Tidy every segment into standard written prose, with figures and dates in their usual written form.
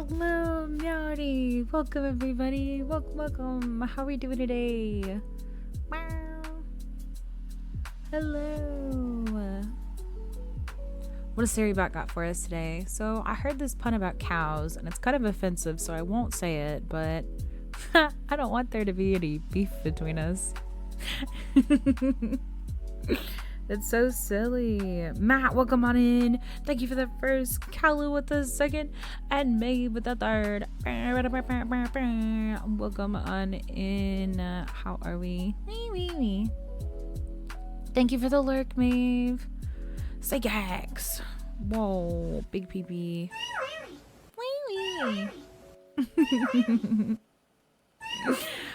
Hello, Meowdy. Welcome, everybody. Welcome. How are we doing today? Meow. Hello. What has Sarybot got for us today? So I heard this pun about cows, and it's kind of offensive, so I won't say it, but I don't want there to be any beef between us. It's so silly. Matt, welcome on in. Thank you for the first. Kalu with the second. And May with the third. Welcome on in. How are we? Thank you for the lurk, Maeve. Say gags. Whoa, big pee.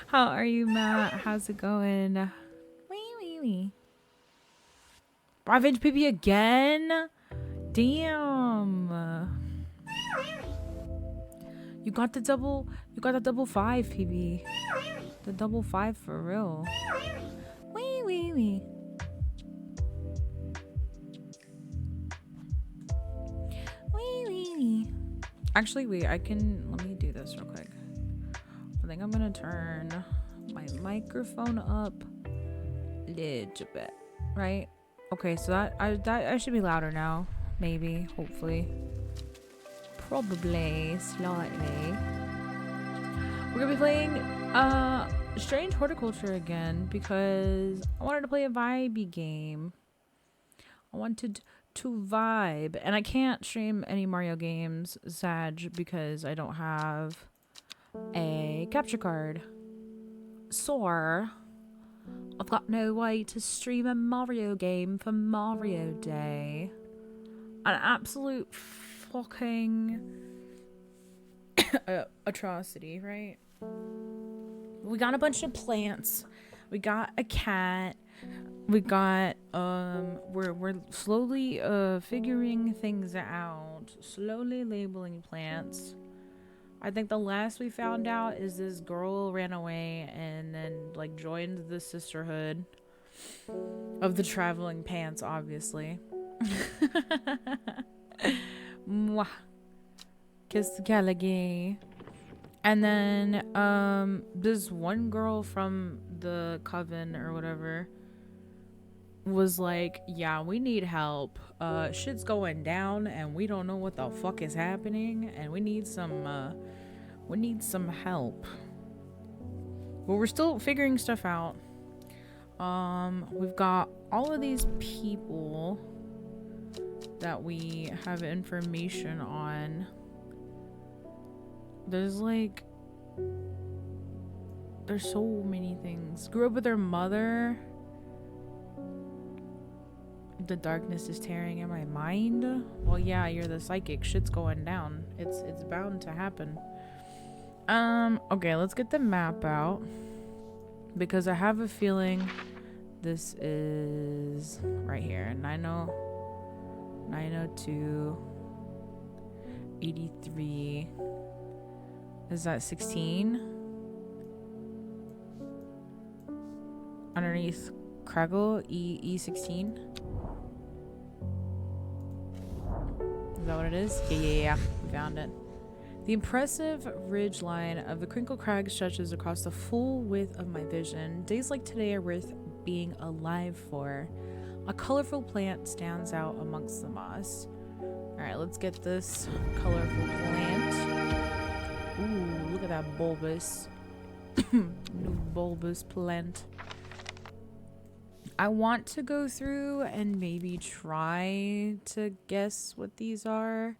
How are you, Matt? How's it going? Revenge PP again? Damn. You got the double 5 PB. The double 5 for real. Wee. Actually, wait, let me do this real quick. I think I'm gonna turn my microphone up a little bit, right? Okay, so that I should be louder now. Maybe, hopefully. Probably, slightly. We're gonna be playing Strange Horticulture again because I wanted to play a vibey game. I wanted to vibe. And I can't stream any Mario games, Sag, because I don't have a capture card. So I've got no way to stream a Mario game for Mario Day. An absolute fucking atrocity, right? We got a bunch of plants. We got a cat. We got we're slowly figuring things out. Slowly labeling plants. I think the last we found out is this girl ran away and then like joined the sisterhood of the traveling pants, obviously. Mwah. Kiss the Gallagher. And then this one girl from the coven or whatever was like, yeah, we need help. Shit's going down and we don't know what the fuck is happening and we need some help. But we're still figuring stuff out. We've got all of these people that we have information on. There's so many things. Grew up with her mother. The darkness is tearing at my mind. Well, yeah, you're the psychic. Shit's going down. It's bound to happen. Okay, let's get the map out. Because I have a feeling this is right here. 902 83. Is that 16? Underneath Craggle, E16. Is that what it is? Yeah. We found it. The impressive ridge line of the Crinkle Crag stretches across the full width of my vision. Days like today are worth being alive for. A colorful plant stands out amongst the moss. Alright, let's get this colorful plant. Ooh, look at that bulbous. New bulbous plant. I want to go through and maybe try to guess what these are.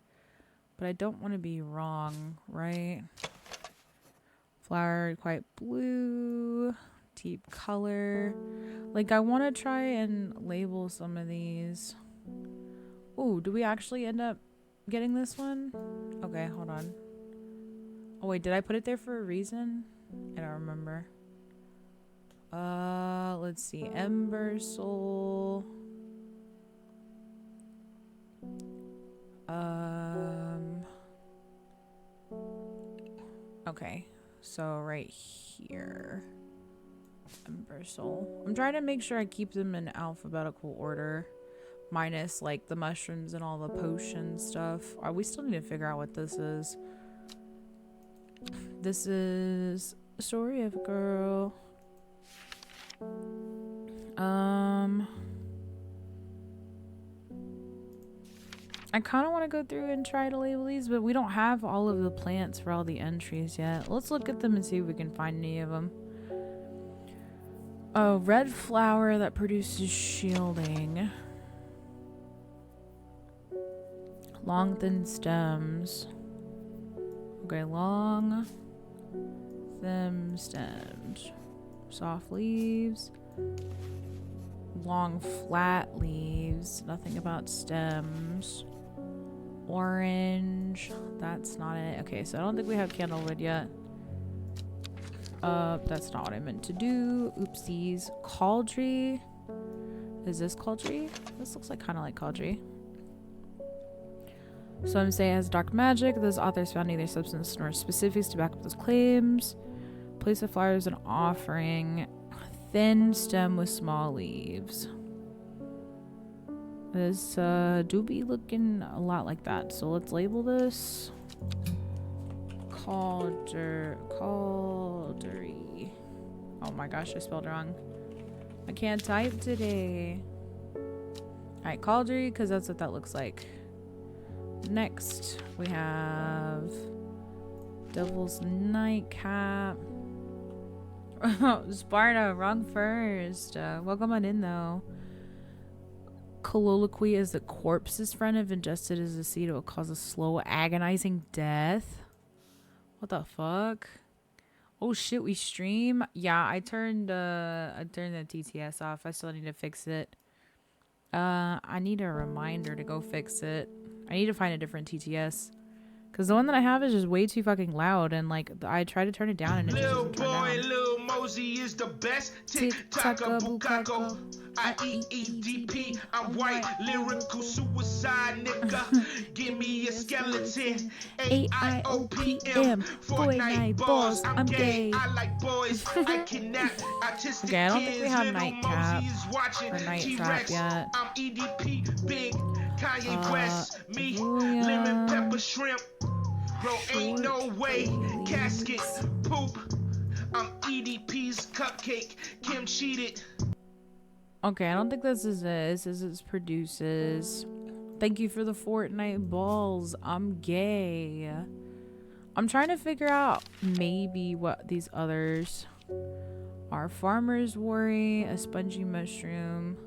But I don't want to be wrong, right? Flower quite blue, deep color. Like, I want to try and label some of these. Ooh, do we actually end up getting this one? Okay, hold on. Oh, wait, did I put it there for a reason? I don't remember. Let's see. Ember Soul. Okay, so right here. Ember Soul. I'm trying to make sure I keep them in alphabetical order. Minus, like, the mushrooms and all the potion stuff. We still need to figure out what this is. This is a story of a girl. I kind of want to go through and try to label these, but we don't have all of the plants for all the entries yet. Let's look at them and see if we can find any of them. Oh, red flower that produces shielding. Long thin stems. Okay, long thin stems. Soft leaves. Long flat leaves. Nothing about stems. Orange. That's not it. Okay, so I don't think we have candlewood yet. That's not what I meant to do. Oopsies. Cauldry. Is this cauldry? This looks like kind of like cauldry. Some say it has dark magic. Those authors found neither substance nor specifics to back up those claims. Place the flowers as an offering. Thin stem with small leaves. This do be looking a lot like that. So let's label this cauldry. Oh my gosh, I spelled wrong. I can't type today. Alright, cauldry, because that's what that looks like. Next, we have Devil's Nightcap. Sparta, wrong first. Welcome on in, though. Colloquy is the corpse's friend. If ingested as a seed, it will cause a slow, agonizing death. What the fuck? Oh shit, we stream? Yeah, I turned the TTS off. I still need to fix it. I need a reminder to go fix it. I need to find a different TTS. Because the one that I have is just way too fucking loud. And like, I try to turn it down and it just doesn't turn down. Lil Mosey is the best. Tick-tocker, bukako. I-E-E-D-P. I'm white, lyrical suicide nigga. Give me a skeleton. A-I-O-P-M. Fortnite balls, I'm gay. I like boys. I kidnap autistic Okay, I don't think we have kids. Nightcap or Night Trap yet. I'm EDP, big. Kanye West, me, lemon pepper shrimp. Bro, ain't no way. Casket, poop. I'm EDP's cupcake. Kim cheated. Okay, I don't think this is it. This is it produces. Thank you for the Fortnite balls. I'm gay. I'm trying to figure out maybe what these others are. Farmer's Worry, a spongy mushroom.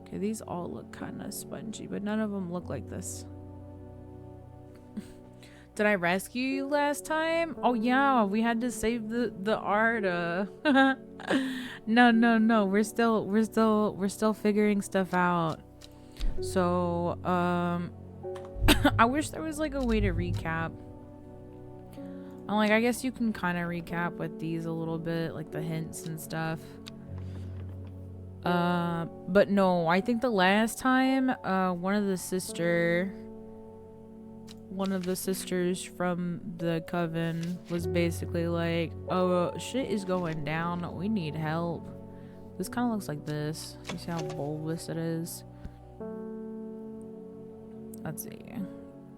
Okay, these all look kind of spongy, but none of them look like this. Did I rescue you last time? Oh yeah, we had to save the art. No. We're still figuring stuff out. So I wish there was like a way to recap. I'm like, I guess you can kind of recap with these a little bit, like the hints and stuff. But no, I think the last time one of the sisters from the coven was basically like, oh, shit is going down, we need help. This kind of looks like this. You see how bulbous it is? Let's see.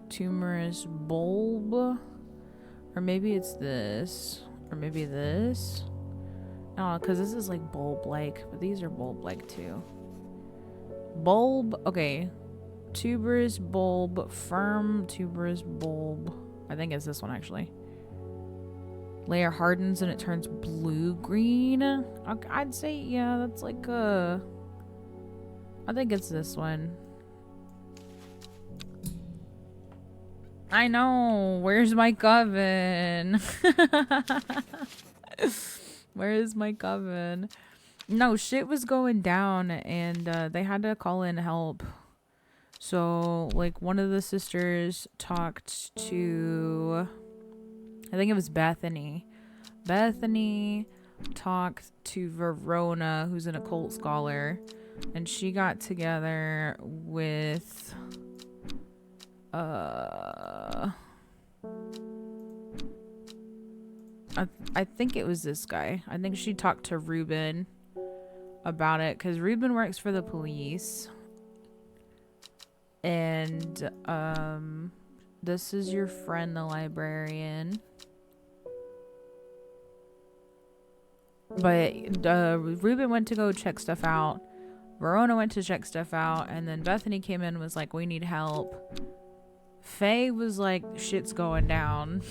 Tumorous bulb, or maybe it's this, or maybe this. Oh, because this is like bulb-like, but these are bulb-like too. Bulb, okay. Tuberous bulb, firm tuberous bulb. I think it's this one actually. Layer hardens and it turns blue-green. I'd say, yeah, that's like I think it's this one. I know. Where's my coven? Where is my coven? No, shit was going down and they had to call in help. So, like, one of the sisters talked to, I think it was Bethany. Bethany talked to Verona, who's an occult scholar, and she got together with I think it was this guy. I think she talked to Ruben about it because Ruben works for the police. And this is your friend, the librarian. But Ruben went to go check stuff out. Verona went to check stuff out. And then Bethany came in and was like, we need help. Faye was like, shit's going down.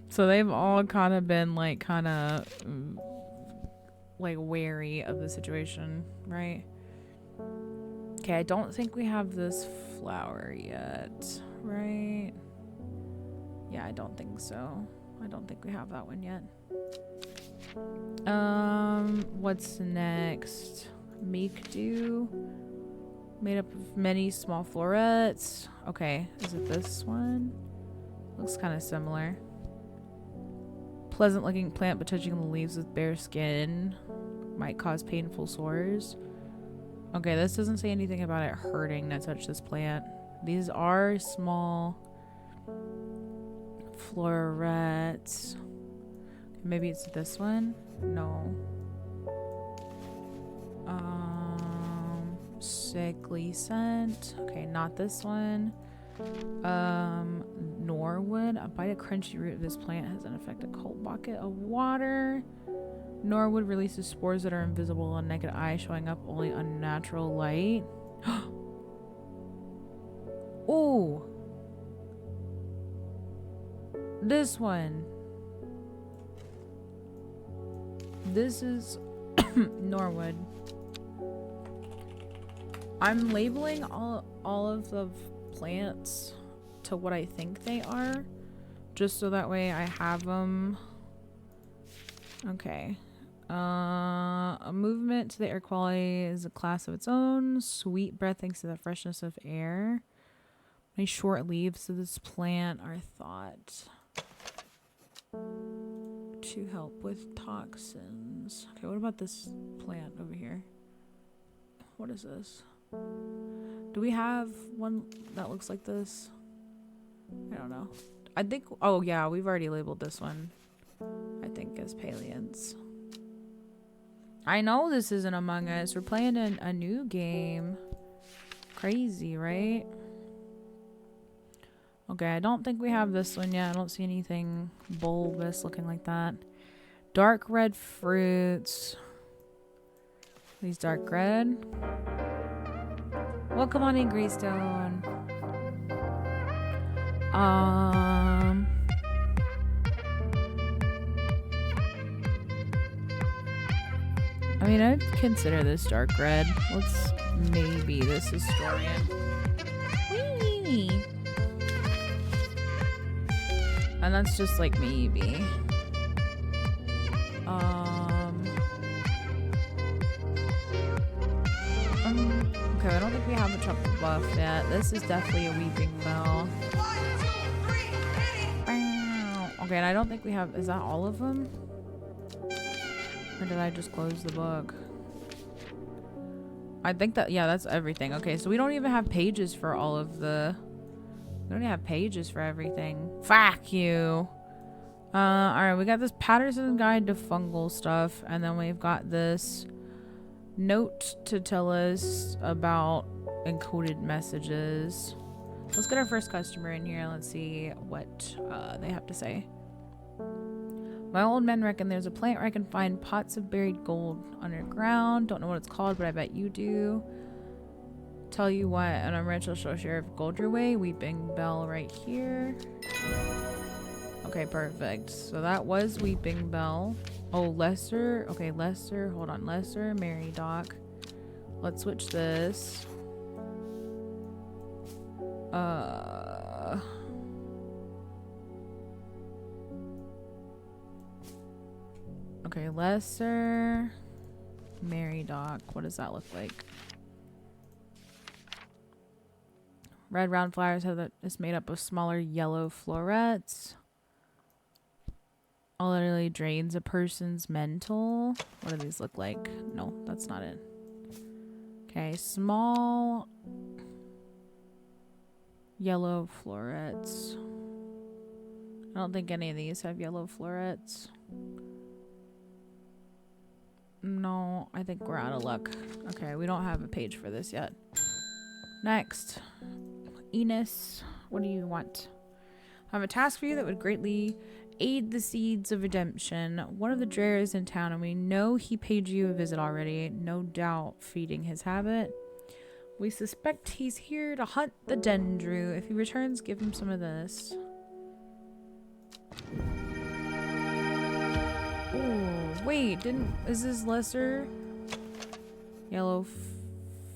So they've all kind of been like wary of the situation, right? Okay, I don't think we have this flower yet, right? Yeah, I don't think so. I don't think we have that one yet. What's next? Make do. Made up of many small florets. Okay, is it this one? Looks kind of similar. Pleasant looking plant, but touching the leaves with bare skin might cause painful sores. Okay, this doesn't say anything about it hurting to touch this plant. These are small florets. Maybe it's this one? No. Sickly scent. Okay, not this one. Norwood. A bite of crunchy root of this plant has an effect a cold bucket of water. Norwood releases spores that are invisible on naked eye, showing up only on natural light. Ooh. This one. This is Norwood. I'm labeling all of the plants to what I think they are, just so that way I have them. Okay. A movement to the air quality is a class of its own. Sweet breath thanks to the freshness of air. Many short leaves of this plant are thought to help with toxins. Okay, what about this plant over here? What is this? Do we have one that looks like this? I don't know. I think, oh yeah, we've already labeled this one, I think, as Palians. I know this isn't Among Us. We're playing a new game. Crazy, right? Okay, I don't think we have this one yet. I don't see anything bulbous looking like that. Dark red fruits. These dark red. Welcome on in, Greystone. I mean, I'd consider this dark red. Let's maybe this historian. Whee! And that's just like maybe. Okay, I don't think we have a tropical buff yet. This is definitely a weeping bell. 1, 2, 3, hit it! Okay, and I don't think we have. Is that all of them? Or did I just close the book? I think that, yeah, that's everything. Okay, so we don't even have pages for all of the. We don't even have pages for everything. Fuck you. Alright, we got this Patterson's Guide to Fungal Stuff, and then we've got this note to tell us about encoded messages. Let's get our first customer in here. Let's see what they have to say. My old men reckon there's a plant where I can find pots of buried gold underground. Don't know what it's called, but I bet you do. Tell you what, and I'm rich, I'll show Sheriff Gold your way. Weeping Bell right here. Okay, perfect. So that was Weeping Bell. Oh, Lesser. Okay, Lesser. Hold on. Lesser, Mary Doc. Let's switch this. Okay, Lesser, Mary Doc. What does that look like? Red round flowers is made up of smaller yellow florets. All literally drains a person's mental. What do these look like? No, that's not it. Okay, small yellow florets. I don't think any of these have yellow florets. No, I think we're out of luck. Okay, we don't have a page for this yet. Next. Enos, what do you want? I have a task for you that would greatly Aid the seeds of redemption. One of the Dreyer is in town, and we know he paid you a visit already. No doubt feeding his habit. We suspect he's here to hunt the Dendru. If he returns, give him some of this. Ooh, wait, is this lesser? Yellow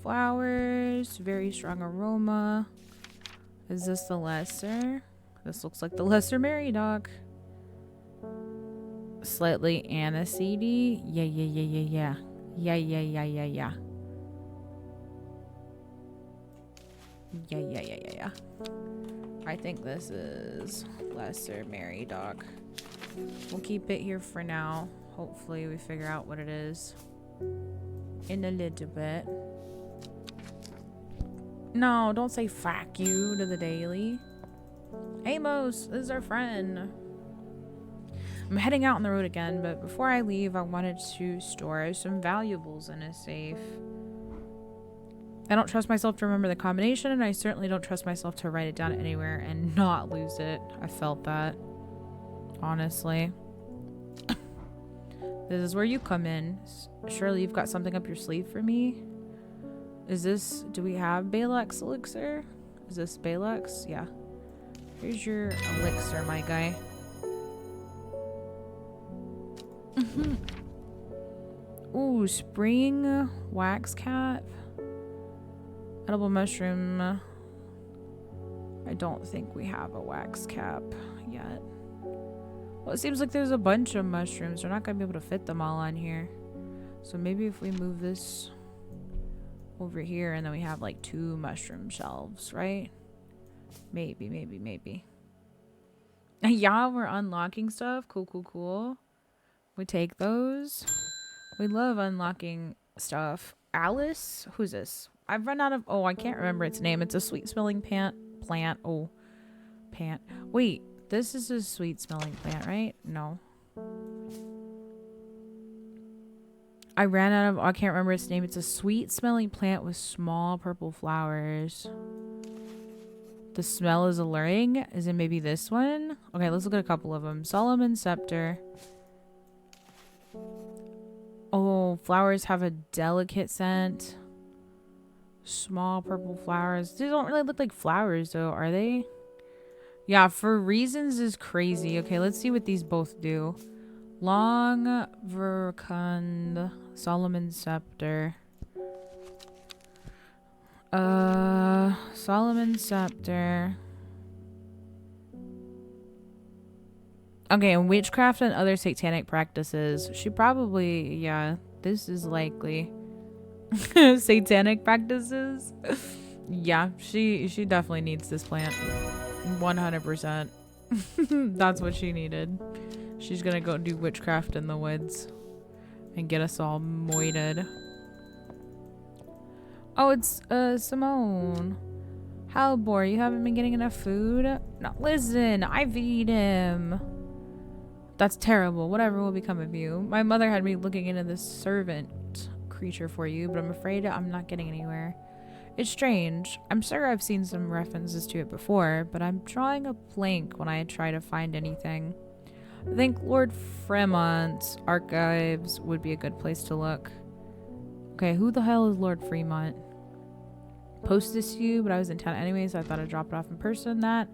flowers, very strong aroma. Is this the lesser? This looks like the lesser Mary Doc. Slightly aniseedy. Yeah. Yeah. I think this is lesser Mary Doc. We'll keep it here for now. Hopefully we figure out what it is in a little bit. No, don't say fuck you to the daily. Amos, this is our friend. I'm heading out on the road again, but before I leave, I wanted to store some valuables in a safe. I don't trust myself to remember the combination, and I certainly don't trust myself to write it down anywhere and not lose it. I felt that. Honestly. This is where you come in. Surely you've got something up your sleeve for me? Is this... Do we have Balex elixir? Is this Balex? Yeah. Here's your elixir, my guy. Ooh, spring wax cap. Edible mushroom. I don't think we have a wax cap yet. Well, it seems like there's a bunch of mushrooms. We're not going to be able to fit them all on here. So maybe if we move this over here and then we have like 2 mushroom shelves, right? Maybe. Yeah, we're unlocking stuff. Cool. We take those. We love unlocking stuff. Alice? Who's this? I've run out of... Oh, I can't remember its name. It's a sweet-smelling plant. Oh, pant. Wait, this is a sweet-smelling plant, right? No. I ran out of... Oh, I can't remember its name. It's a sweet-smelling plant with small purple flowers. The smell is alluring. Is it maybe this one? Okay, let's look at a couple of them. Solomon Scepter. Oh, flowers have a delicate scent. Small purple flowers. They don't really look like flowers, though, are they? Yeah, for reasons is crazy. Okay, let's see what these both do. Long Verkund. Solomon Scepter. Solomon Scepter. Okay, and witchcraft and other satanic practices. She probably, yeah, this is likely. Satanic practices? Yeah, she definitely needs this plant. 100%. That's what she needed. She's gonna go do witchcraft in the woods and get us all moited. Oh, it's Simone. Halbor, you haven't been getting enough food? No, listen, I feed him. That's terrible. Whatever will become of you? My mother had me looking into this servant creature for you, but I'm afraid I'm not getting anywhere. It's strange. I'm sure I've seen some references to it before, but I'm drawing a blank when I try to find anything. I think Lord Fremont's archives would be a good place to look. Okay, who the hell is Lord Fremont? Post this to you, but I was in town anyway, so I thought I'd drop it off in person. That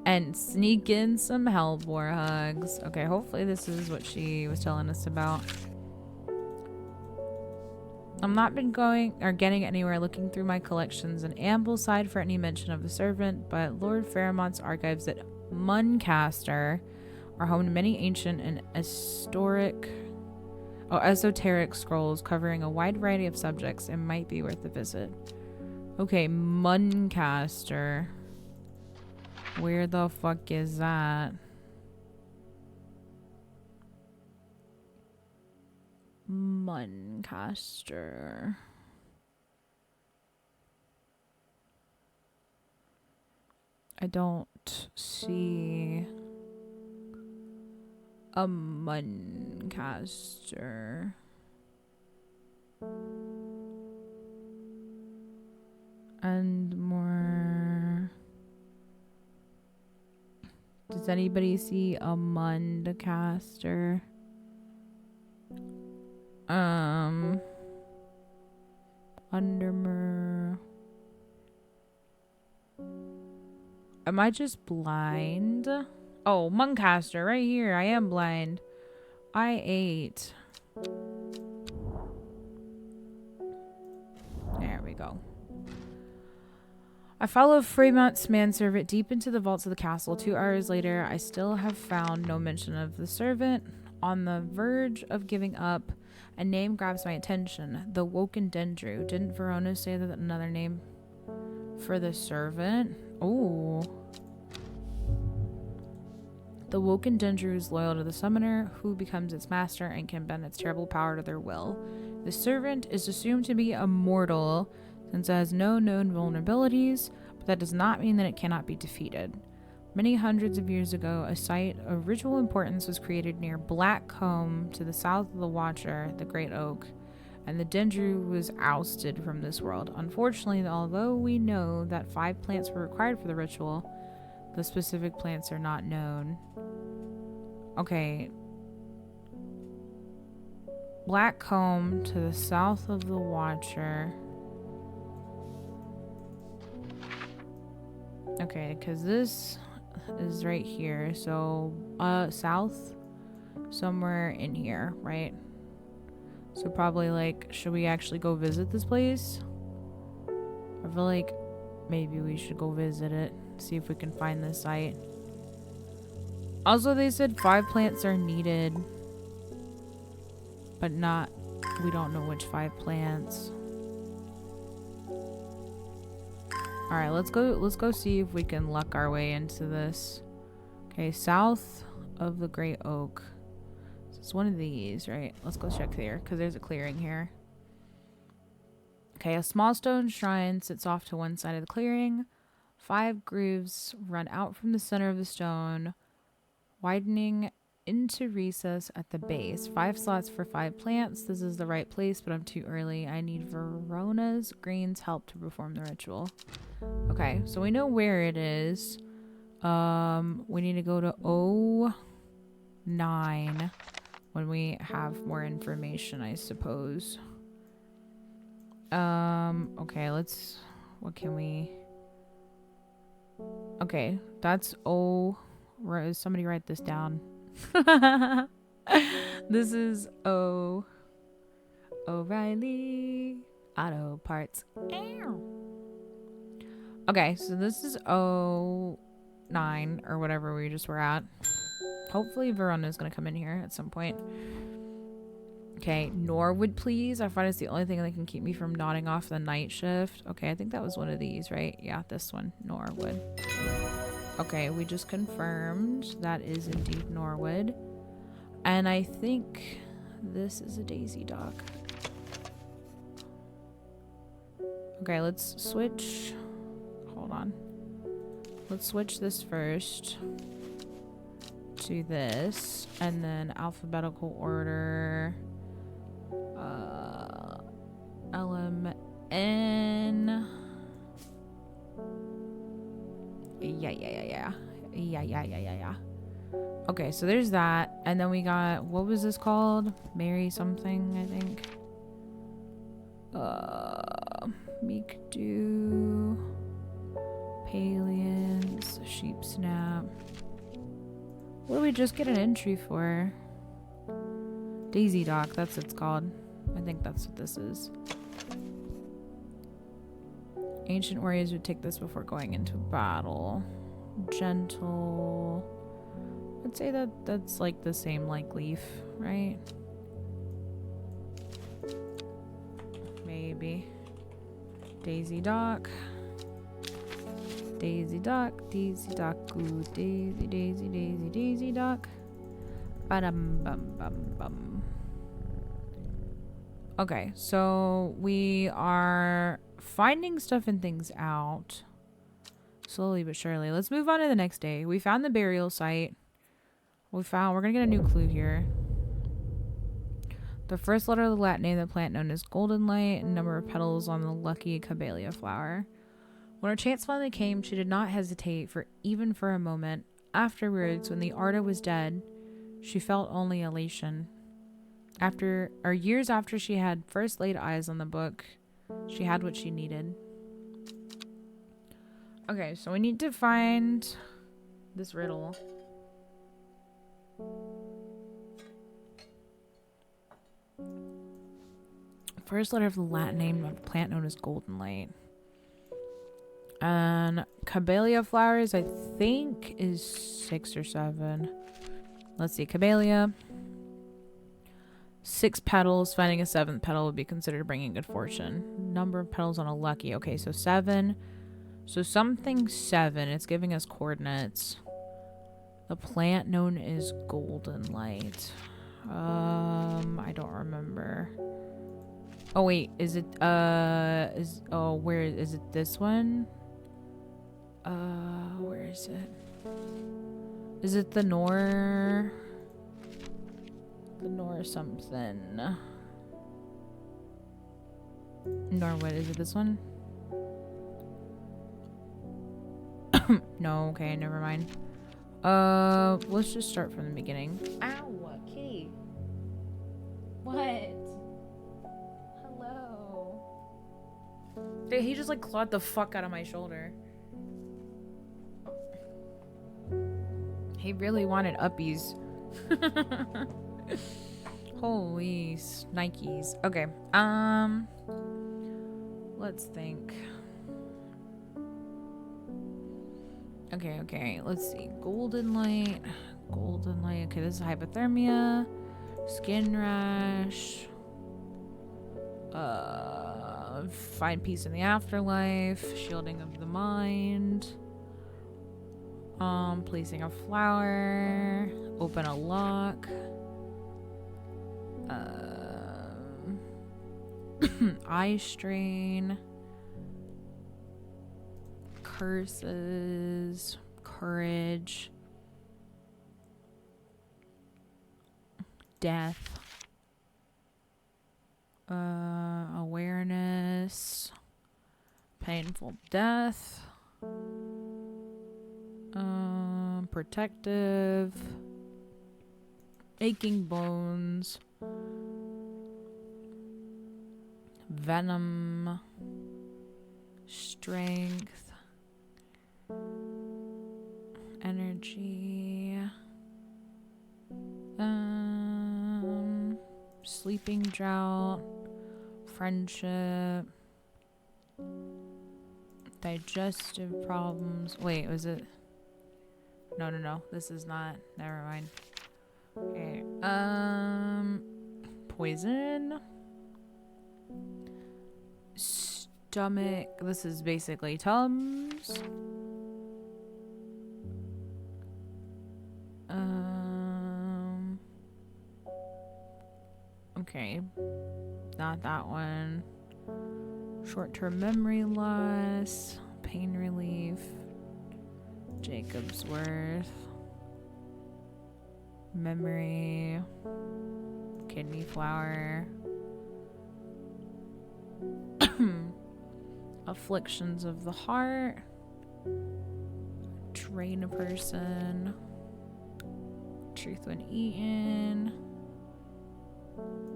and sneak in some Hellbore hugs. Okay, hopefully this is what she was telling us about. I've not been going or getting anywhere looking through my collections in Ambleside for any mention of the servant, but Lord Fairmont's archives at Muncaster are home to many ancient and esoteric scrolls covering a wide variety of subjects and might be worth a visit. Okay, Muncaster. Where the fuck is that? Muncaster. I don't see a Muncaster. And more... Does anybody see a Mundcaster? Undermer. Am I just blind? Oh, Mundcaster right here. I am blind. I ate. There we go. I follow Fremont's manservant deep into the vaults of the castle. 2 hours later, I still have found no mention of the servant. On the verge of giving up, a name grabs my attention. The Woken Dendru. Didn't Verona say that another name for the servant? Oh. The Woken Dendru is loyal to the summoner, who becomes its master and can bend its terrible power to their will. The servant is assumed to be immortal, since it has no known vulnerabilities, but that does not mean that it cannot be defeated. Many hundreds of years ago, a site of ritual importance was created near Blackcomb to the south of the Watcher, the Great Oak, and the Dendru was ousted from this world. Unfortunately, although we know that 5 plants were required for the ritual, the specific plants are not known. Okay. Blackcomb to the south of the Watcher. Okay, because this is right here. So, south, somewhere in here, right? So probably like, should we actually go visit this place? I feel like maybe we should go visit it. See if we can find this site. Also, they said 5 plants are needed. But not, we don't know which 5 plants. Alright, let's go see if we can luck our way into this. Okay, south of the Great Oak. So it's one of these, right? Let's go check there, because there's a clearing here. Okay, a small stone shrine sits off to one side of the clearing. 5 grooves run out from the center of the stone, widening into recess at the base. 5 slots for 5 plants. This is the right place, but I'm too early. I need Verona's Green's help to perform the ritual. Okay, so we know where it is. We need to go to O9 when we have more information, I suppose. Okay, what can we... Okay, that's O... Somebody write this down. This is O. O'Reilly Auto Parts. Ow. Okay, so this is O9 or whatever we just were at. Hopefully Verona's gonna come in here at some point. Okay, Norwood, please. I find it's the only thing that can keep me from nodding off the night shift. Okay, I think that was one of these, right? Yeah, this one, Norwood. Okay, we just confirmed that is indeed Norwood. And I think this is a Daisy Dock. Okay, let's switch. Hold on. Let's switch this first to this. And then alphabetical order. LMN. Yeah. Okay, so there's that. And then we got, what was this called? Mary something, I think. Meekdew. Palians. Sheep Snap. What did we just get an entry for? Daisy Dock, that's what it's called. I think that's what this is. Ancient warriors would take this before going into battle. Gentle. I'd say that's like the same like leaf, right? Maybe. Daisy Dock. Daisy Dock. Daisy Dock. Ooh, Daisy Dock. Ba-dum bum bum bum. Okay, so we are finding stuff and things out slowly but surely. Let's move on to the next day. We found the burial site. We're gonna get a new clue here. The first letter of the Latin name of the plant known as golden light and number of petals on the lucky camellia flower. When her chance finally came, she did not hesitate even for a moment. Afterwards, when the Arda was dead, she felt only elation. Years after she had first laid eyes on the book, she had what she needed. Okay, so we need to find this riddle. First letter of the Latin name of a plant known as golden light. And Camellia flowers, I think, is 6 or 7. Let's see, Camellia. 6 petals. Finding a 7th petal would be considered bringing good fortune. Number of petals on a lucky. Okay, so 7. So something 7. It's giving us coordinates. The plant known as golden light. I don't remember. Oh wait, is it where is it? This one? Where is it? Is it the Nor? The Nor something. Norwood, is it this one? No, okay, never mind. Let's just start from the beginning. Ow, kitty. What? Hello. Dude, he just like clawed the fuck out of my shoulder. He really wanted uppies. Holy Nikes. Okay. Let's think. Okay. Let's see. Golden light. Okay, this is hypothermia. Skin rash. Find peace in the afterlife. Shielding of the mind. Placing a flower. Open a lock. Eye strain. Curses. Courage. Death. Awareness. Painful death. Protective. Aching bones. Venom. Strength. Energy. Sleeping drought. Friendship. Digestive problems. Wait, was it? No. This is not. Never mind. Okay. Poison. Stomach. This is basically Tums. Okay. Not that one. Short-term memory loss. Pain relief. Jacob's worth. Memory. Kidney flower. Afflictions of the heart. Drain a person. Truth when eaten.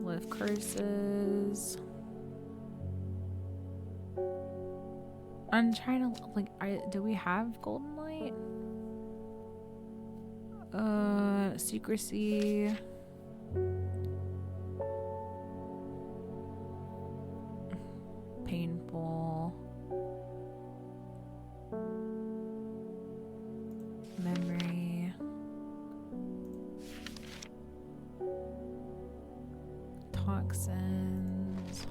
Lift curses. I'm trying to do we have golden light? Secrecy. Painful. Memory. Toxins.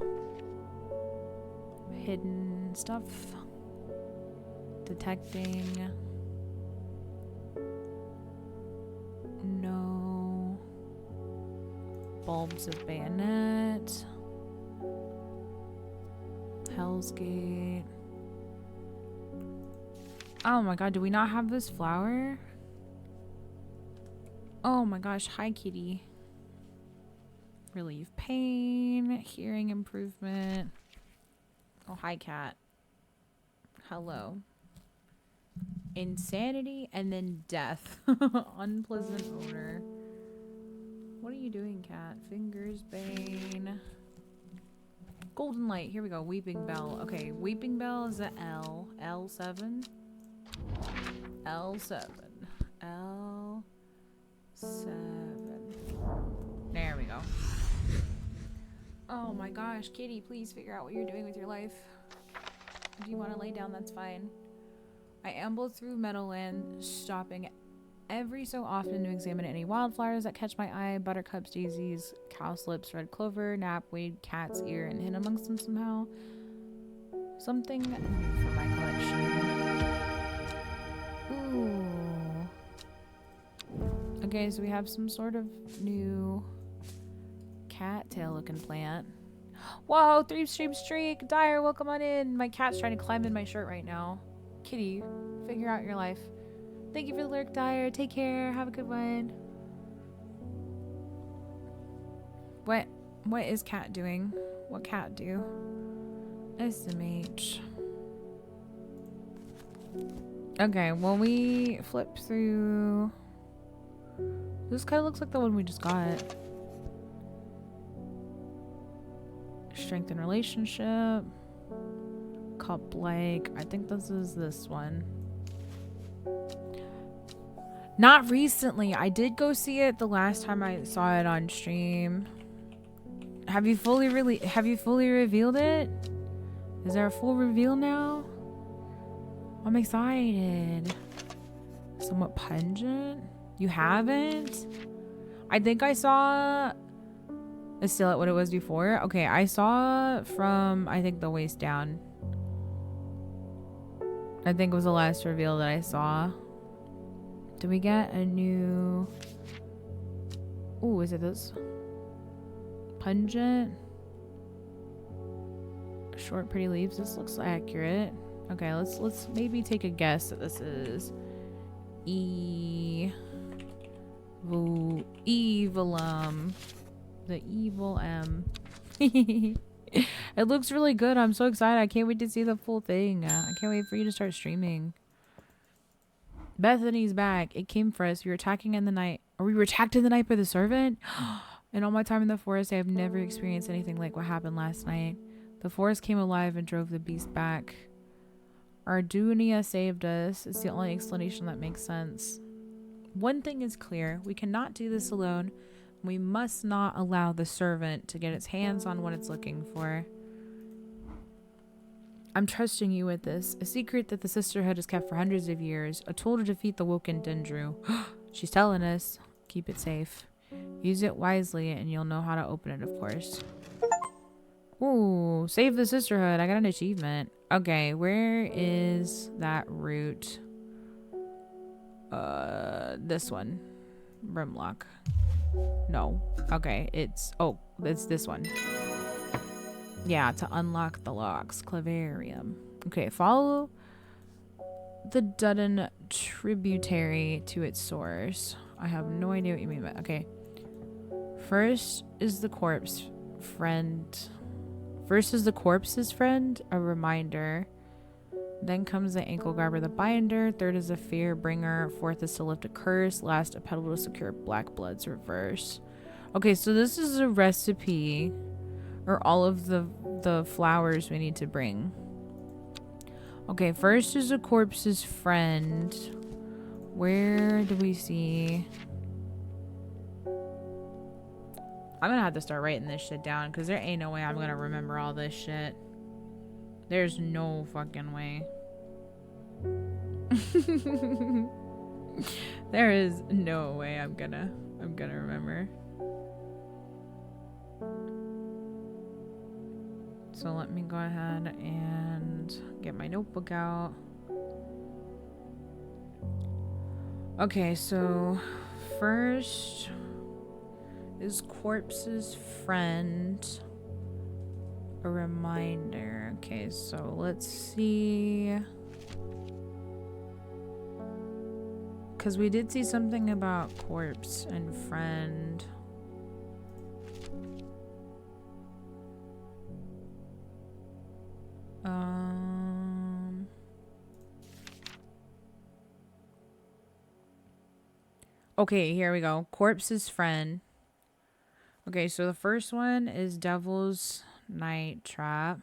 Hidden stuff. Detecting. No. Bulbs of bayonet. Hell's Gate. Oh my god, do we not have this flower? Oh my gosh, hi kitty. Relieve pain. Hearing improvement. Oh, hi cat. Hello. insanity, and then death. Unpleasant odor. What are you doing, cat? Fingers, bane. Golden light. Here we go. Weeping bell. Okay, weeping bell is a L. L7. L7. L7. There we go. Oh my gosh, Kitty, please figure out what you're doing with your life. If you want to lay down, that's fine. I amble through Meadowland, stopping every so often to examine any wildflowers that catch my eye. Buttercups, daisies, cowslips, red clover, knapweed, cat's ear, and hidden amongst them somehow. Something new for my collection. Ooh. Okay, so we have some sort of new cattail looking plant. Whoa, 3-stream streak. Dyer, welcome on in. My cat's trying to climb in my shirt right now. Kitty, figure out your life. Thank you for the lurk, Dyer. Take care. Have a good one. What is cat doing? What cat do? SMH. Okay, well, we flip through. This kind of looks like the one we just got. Strengthen relationship. Cup like. I think this is this one. Not recently. I did go see it the last time I saw it on stream. Have you fully revealed it? Is there a full reveal now? I'm excited. Somewhat pungent? You haven't? I think I saw... It's still at what it was before? Okay, I saw from, I think, the waist down. I think was the last reveal that I saw. Did we get a new... Ooh, is it this? Pungent? Short, pretty leaves. This looks accurate. Okay, let's maybe take a guess that this is Evilum. The evil M. It looks really good. I'm so excited. I can't wait to see the full thing. I can't wait for you to start streaming. Bethany's back. It came for us. We were attacking in the night. Or we were attacked in the night by the servant? In all my time in the forest, I have never experienced anything like what happened last night. The forest came alive and drove the beast back. Ardunia saved us. It's the only explanation that makes sense. One thing is clear. We cannot do this alone. We must not allow the servant to get its hands on what it's looking for. I'm trusting you with this. A secret that the sisterhood has kept for hundreds of years. A tool to defeat the Woken Dendru. She's telling us. Keep it safe. Use it wisely and you'll know how to open it, of course. Ooh, save the sisterhood. I got an achievement. Okay, where is that route? This one. Brimlock. No. Okay, it's this one. Yeah, to unlock the locks. Clavarium. Okay, follow the Dudden tributary to its source. I have no idea what you mean by okay. First is the corpse's friend, a reminder. Then comes the ankle grabber, the binder. Third is a fear bringer. Fourth is to lift a curse. Last, a petal to secure black blood's reverse. Okay, so this is a recipe, or all of the flowers we need to bring. Okay, first is a corpse's friend. Where do we see? I'm gonna have to start writing this shit down because there ain't no way I'm gonna remember all this shit. There's no fucking way. There is no way I'm gonna remember. So let me go ahead and get my notebook out. Okay, so first is corpse's friend. A reminder. Okay, so let's see. Because we did see something about corpse and friend. Okay, here we go. Corpse's Friend. Okay, so the first one is Devil's Night Trap,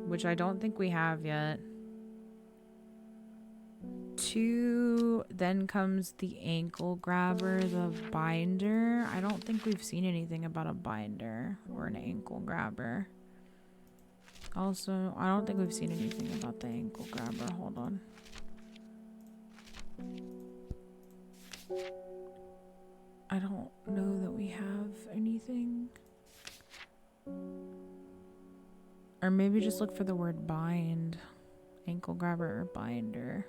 which I don't think we have yet. 2, then comes the Ankle Grabber, the Binder. I don't think we've seen anything about a binder or an ankle grabber. Also, I don't think we've seen anything about the ankle grabber. Hold on. I don't know that we have anything. Or maybe just look for the word bind. Ankle grabber or binder.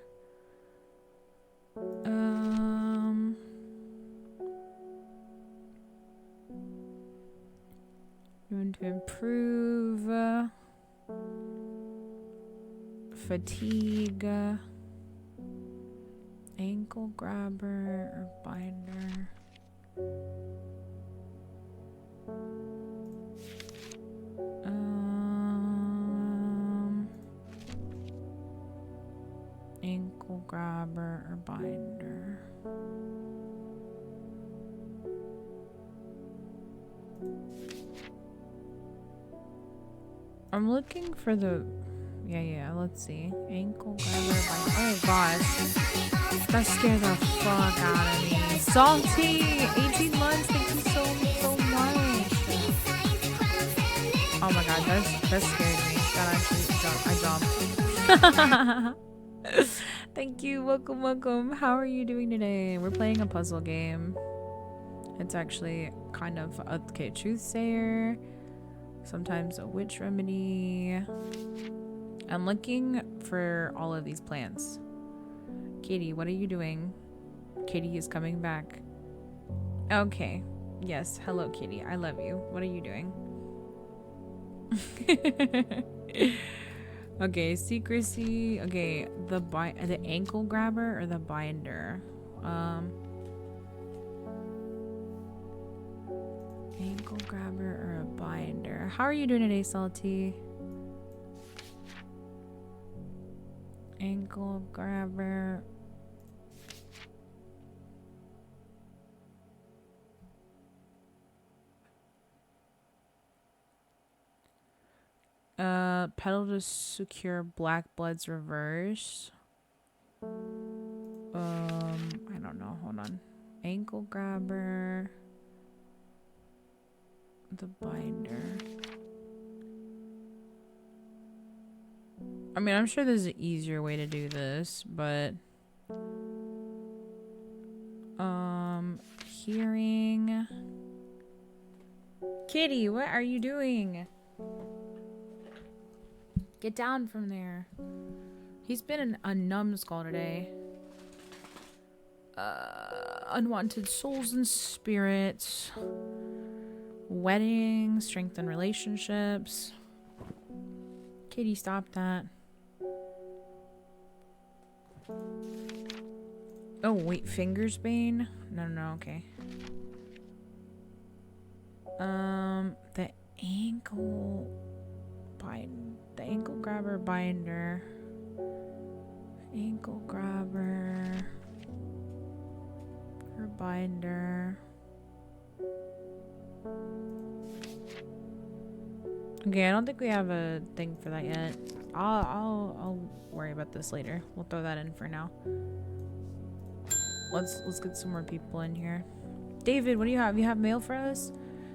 Going to improve fatigue, ankle grabber or binder. Ankle grabber or binder. I'm looking for the yeah, let's see. Ankle grabber binder. Oh gosh. That scared the fuck out of me. Salty! 18 months, thank you so much. Oh my god, that scared me. That actually I jumped. Thank you, welcome. How are you doing today? We're playing a puzzle game. It's actually kind of okay, Truthsayer. Sometimes a witch remedy. I'm looking for all of these plants. Katie, what are you doing? Katie is coming back. Okay. Yes. Hello, Katie. I love you. What are you doing? Okay, secrecy. Okay, the ankle grabber or the binder. Ankle grabber or a binder. How are you doing today, Salty? Ankle grabber. Pedal to secure Black Blood's reverse. I don't know. Hold on. Ankle grabber. The binder. I mean, I'm sure there's an easier way to do this, but hearing. Kitty, what are you doing? Get down from there. He's been a numbskull today. Unwanted souls and spirits. Wedding, strengthen relationships. Kitty, stop that. Oh, wait, Fingersbane? No, okay. The ankle the ankle grabber binder. Ankle grabber or binder. Okay, I don't think we have a thing for that yet. I'll worry about this later. We'll throw that in for now. Let's get some more people in here. David, what do you have? You have mail for us?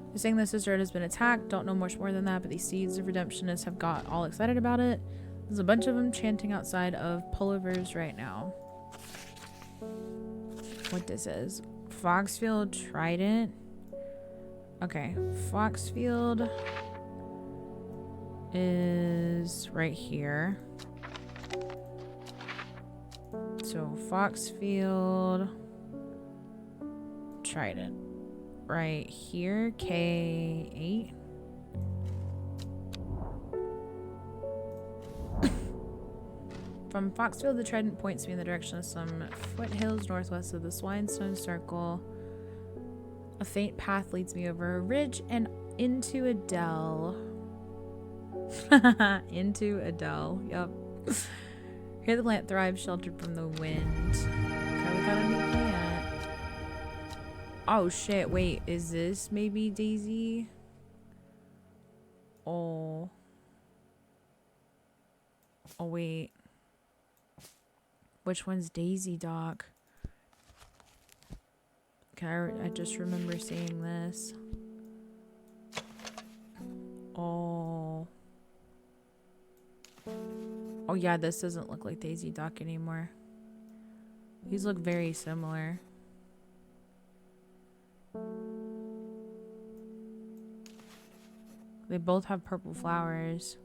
They're saying the sister has been attacked. Don't know much more than that, but these seeds of redemptionists have got all excited about it. There's a bunch of them chanting outside of Pulliver's right now. What this is? Foxfield Trident. Okay, Foxfield is right here. So Foxfield Trident right here. K8. From Foxfield, the trident points me in the direction of some foothills northwest of the Swinestone Circle. A faint path leads me over a ridge and into a dell. Into a dell, yep. Here the plant thrives, sheltered from the wind. Okay, we got a new plant. Oh shit, wait, is this maybe Daisy? Oh. Oh wait. Which one's Daisy, Doc? Okay, I just remember seeing this. Oh. Oh yeah, this doesn't look like Daisy Doc anymore. These look very similar. They both have purple flowers.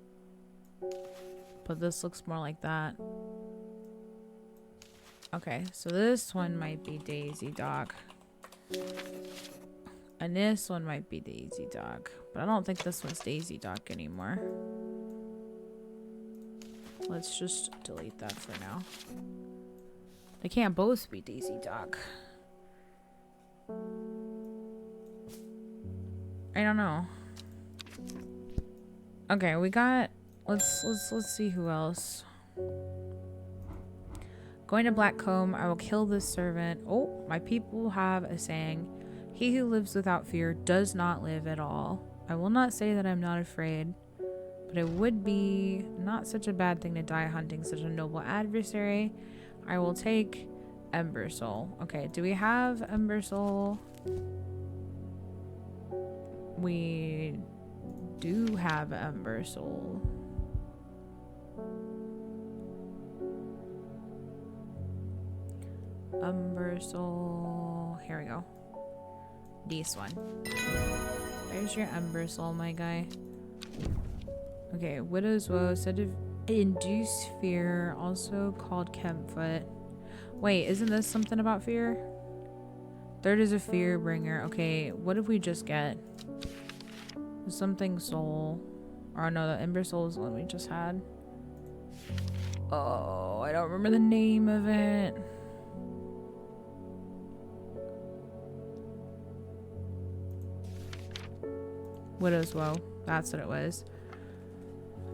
But this looks more like that. Okay, so this one might be Daisy Doc. And this one might be Daisy Doc. But I don't think this one's Daisy Doc anymore. Let's just delete that for now. They can't both be Daisy Doc. I don't know. Okay, we got let's see who else. Going to Blackcomb, I will kill this servant. Oh, my people have a saying. He who lives without fear does not live at all. I will not say that I'm not afraid, but it would be not such a bad thing to die hunting such a noble adversary. I will take Embersoul. Okay, do we have Embersoul? We do have Embersoul. Embersoul. Here we go. This one. There's your Embersoul, my guy. Okay, Widow's Woe, said to induce fear, also called Kempfoot. Wait, isn't this something about fear? Third is a fear bringer. Okay, what did we just get? Something soul. Or no, the Embersoul is the one we just had. Oh, I don't remember the name of it. Widow's Woe. That's what it was.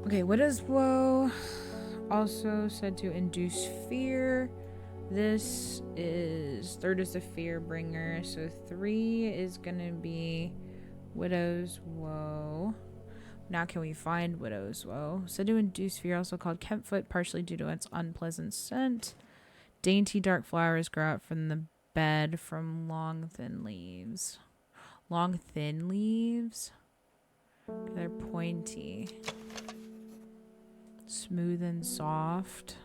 Okay, Widow's Woe also said to induce fear. This is third is the fear bringer. So 3 is gonna be Widow's Woe. Now can we find Widow's Woe? Said to induce fear, also called Kempfoot, partially due to its unpleasant scent. Dainty dark flowers grow out from the bed from long thin leaves. Long thin leaves? They're pointy. Smooth and soft.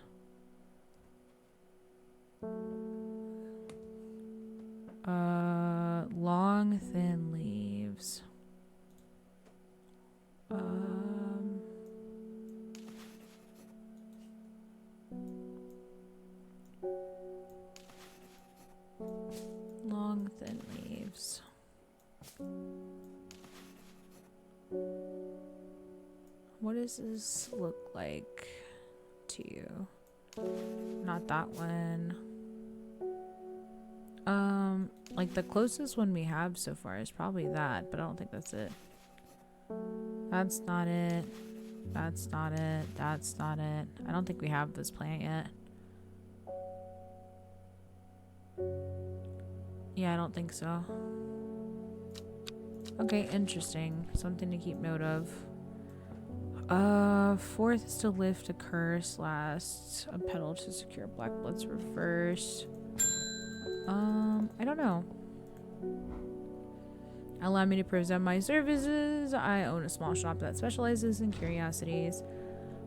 Long thin leaves. Long thin leaves. What does this look like to you? Not that one. Like the closest one we have so far is probably that, but I don't think that's it. That's not it. That's not it. That's not it. I don't think we have this plant yet. Yeah, I don't think so. Okay, interesting. Something to keep note of. Fourth is to lift a curse. Last, a petal to secure Black Blood's reverse. I don't know. Allow me to present my services. I own a small shop that specializes in curiosities.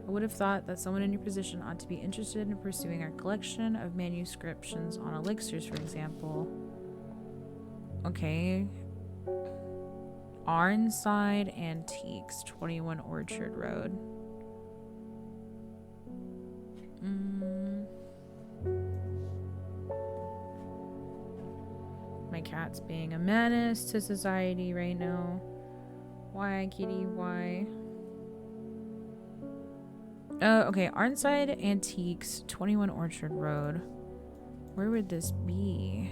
I would have thought that someone in your position ought to be interested in pursuing our collection of manuscriptions on elixirs, for example. Okay. Arnside Antiques, 21 Orchard Road. My cat's being a menace to society right now. Why, kitty? Why? Okay. Arnside Antiques, 21 Orchard Road. Where would this be?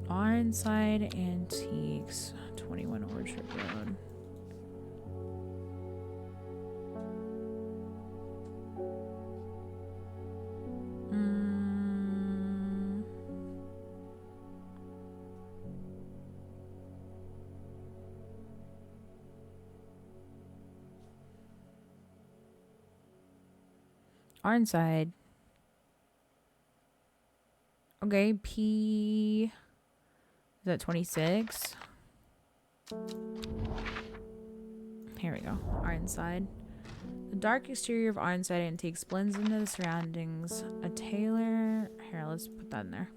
Arnside Antiques, 21 Orchard Road. Ironside. Okay, P... Is that 26? Here we go. Ironside. The dark exterior of Ironside Antiques blends into the surroundings. A tailor... Here, let's put that in there.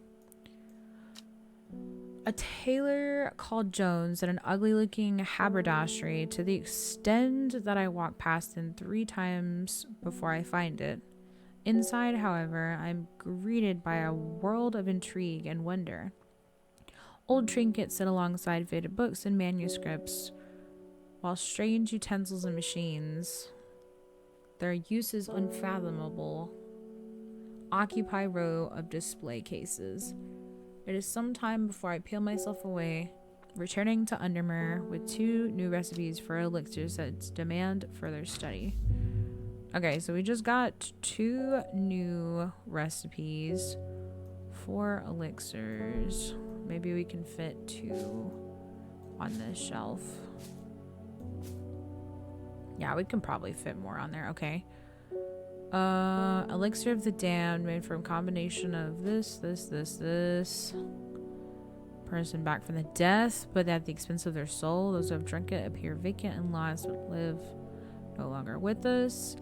A tailor called Jones at an ugly-looking haberdashery to the extent that I walk past it 3 times before I find it. Inside, however, I'm greeted by a world of intrigue and wonder. Old trinkets sit alongside faded books and manuscripts, while strange utensils and machines, their uses unfathomable, occupy row of display cases. It is some time before I peel myself away, returning to Undermere with 2 new recipes for elixirs that demand further study. Okay, so we just got 2 new recipes for elixirs. Maybe we can fit 2 on this shelf. Yeah, we can probably fit more on there. Okay. Elixir of the Damned, made from a combination of this. Person back from the death, but at the expense of their soul. Those who have drunk it appear vacant and lost, but live no longer with us.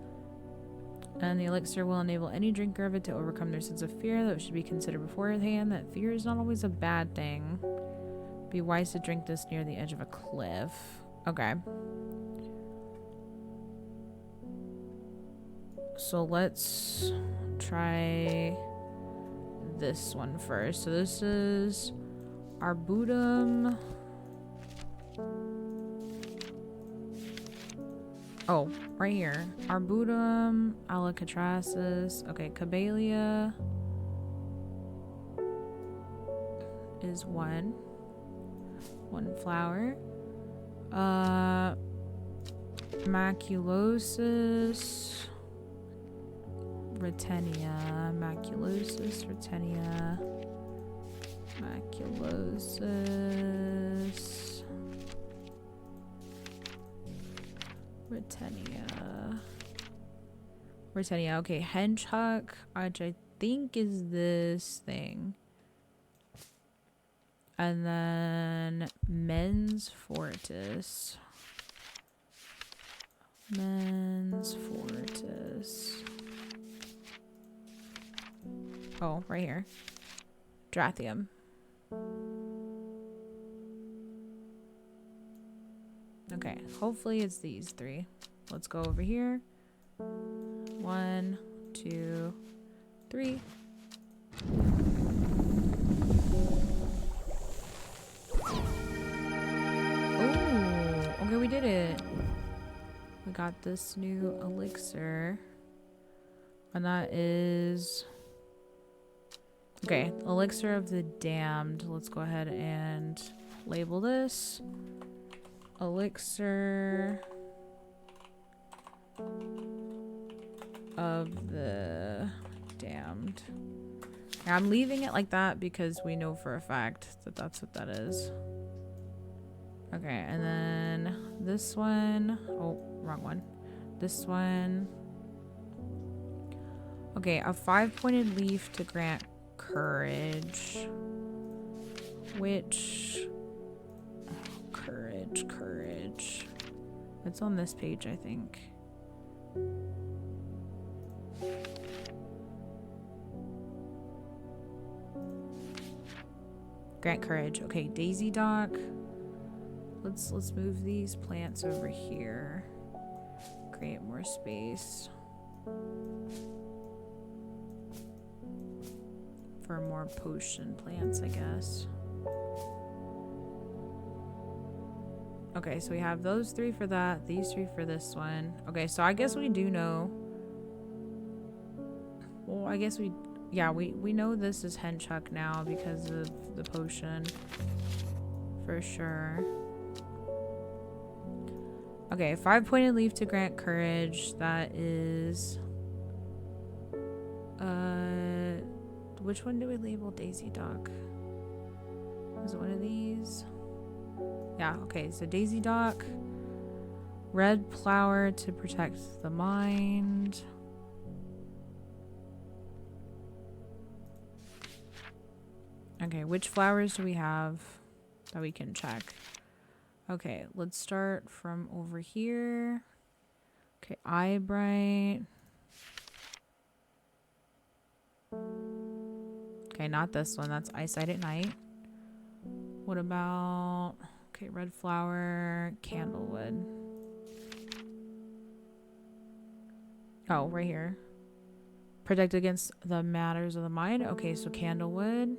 And the elixir will enable any drinker of it to overcome their sense of fear, that should be considered beforehand, that fear is not always a bad thing. Be wise to drink this near the edge of a cliff. Okay. So let's try this one first. So this is Arboretum. Oh, right here. Arboretum, Alcatrazes. Okay, Cabalia is 1 flower. Maculosus, Retenia, Maculosus, Retenia, Maculosus, Retenia. Okay, Henchhuck, which I think is this thing. And then Men's Fortis. Oh, right here. Drathium. Okay, hopefully it's these 3. Let's go over here. 1, 2, 3. Oh, okay, we did it. We got this new elixir. And that is... Okay, Elixir of the Damned. Let's go ahead and label this. Elixir of the Damned. Now, I'm leaving it like that because we know for a fact that that's what that is. Okay, and then this one. Oh, wrong one. This one. Okay, a 5-pointed leaf to grant courage. Which... Oh, courage. It's on this page, I think. Grant courage. Okay, Daisy Dock. Let's move these plants over here. Create more space for more potion plants, I guess. Okay, so we have those 3 for that, these 3 for this one. Okay, so I guess we do know. Well, I guess we know this is Henchhuck now because of the potion. For sure. Okay, 5-pointed leaf to grant courage. That is... which one do we label Daisy Dock? Is it one of these? Yeah, okay, so Daisy Dock. Red flower to protect the mind. Okay, which flowers do we have that we can check? Okay, let's start from over here. Okay, Eyebright. Okay, not this one. That's Eyesight at Night. What about... Okay, red flower, Candlewood. Oh, right here. Protect against the matters of the mind. Okay, so Candlewood.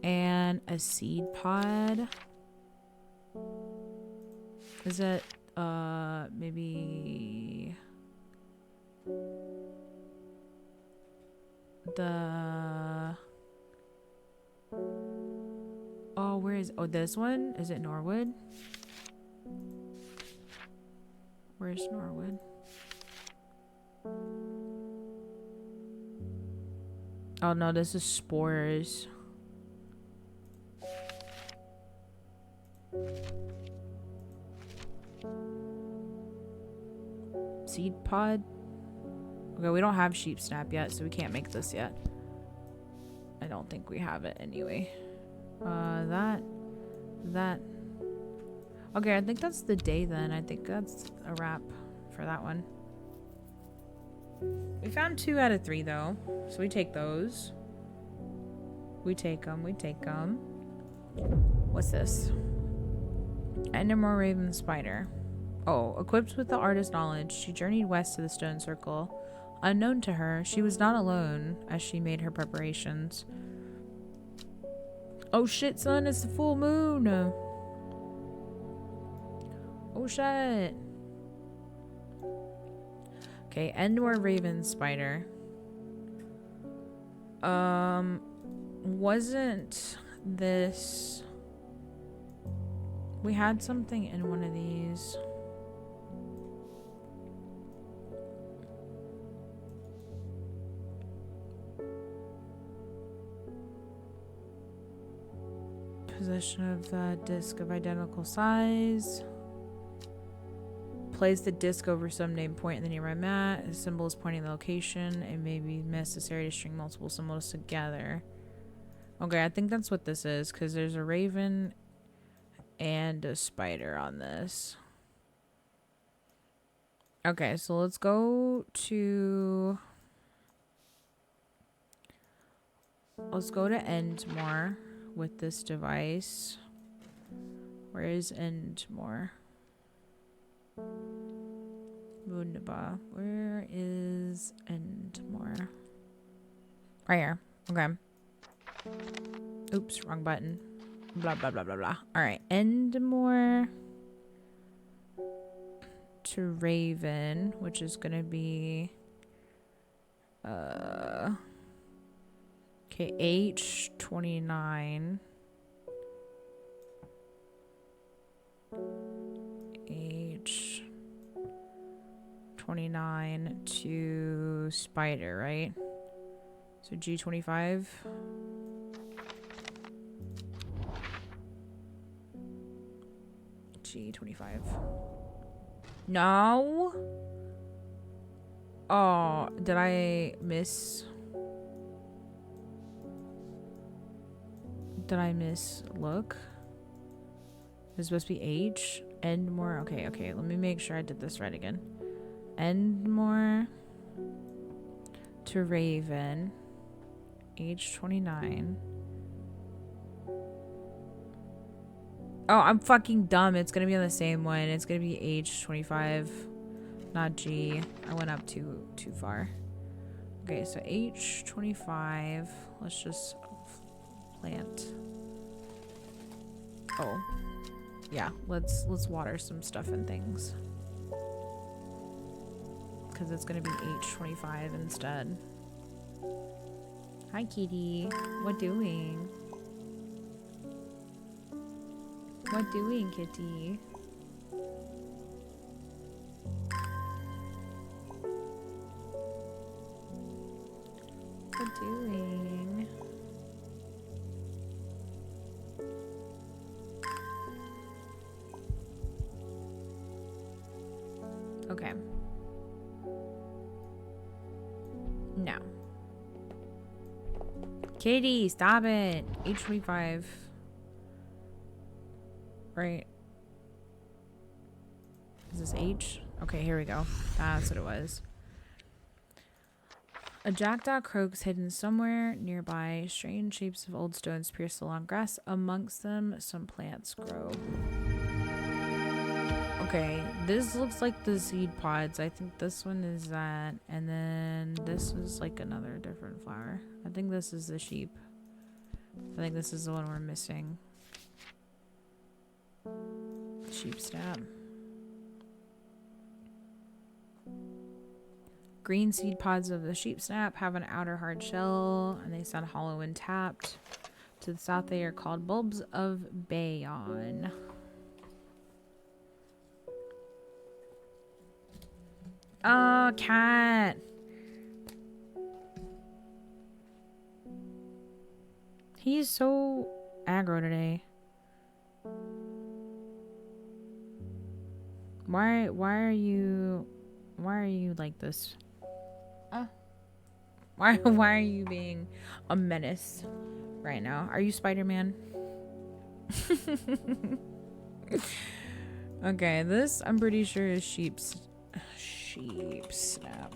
And a seed pod. Is it, maybe... the... Oh, where is... Oh, this one? Is it Norwood? Where's Norwood? Oh, no, this is spores. Seed pod? Okay, we don't have sheep snap yet, so we can't make this yet. I don't think we have it anyway. That. Okay, I think that's the day then. I think that's a wrap for that one. We found 2 out of 3 though, so we take those. We take them. What's this? Endermore Raven Spider. Oh, equipped with the artist's knowledge, she journeyed west to the stone circle. Unknown to her, she was not alone as she made her preparations. Oh shit, son, it's the full moon. Oh shit. Okay, Endor Raven Spider. Wasn't this... We had something in one of these. Possession of the disc of identical size. Place the disc over some named point in the nearby mat. The symbol is pointing the location. It may be necessary to string multiple symbols together. Okay, I think that's what this is, because there's a raven and a spider on this. Okay, so let's go to... Let's go to Endmore with this device. Where is Endmore? Wunderbar. Where is Endmore? Right here. Okay. Oops, wrong button. Blah, blah, blah, blah, blah. Alright, Endmore to Raven, which is gonna be... Okay, H29. H29 to Spider, right? So G25. G25. No. Oh, did I miss? Did I miss? Look. This is supposed to be H. Endmore. Okay, okay. Let me make sure I did this right again. Endmore to Raven. H29. Oh, I'm fucking dumb. It's gonna be on the same one. It's gonna be H25, not G. I went up too far. Okay, so H25. Let's just plant. Oh, yeah. Let's water some stuff and things, because it's gonna be H25 instead. Hi, kitty. What doing? What doing, kitty? What doing? Okay. Now. Kitty, stop it. H25. Right. Is this H? Okay, here we go. That's what it was. A jackdaw croaks hidden somewhere nearby. Strange shapes of old stones pierce the long grass. Amongst them, some plants grow. Okay, this looks like the seed pods. I think this one is that. And then this is like another different flower. I think this is the sheep. I think this is the one we're missing. Sheep stab. Green seed pods of the sheep snap have an outer hard shell, and they sound hollow when tapped. To the south, they are called bulbs of Bayon. Oh, cat. He's so aggro today. Why are you like this? Why are you being a menace right now? Are you Spider-Man? Okay, this I'm pretty sure is sheep snap.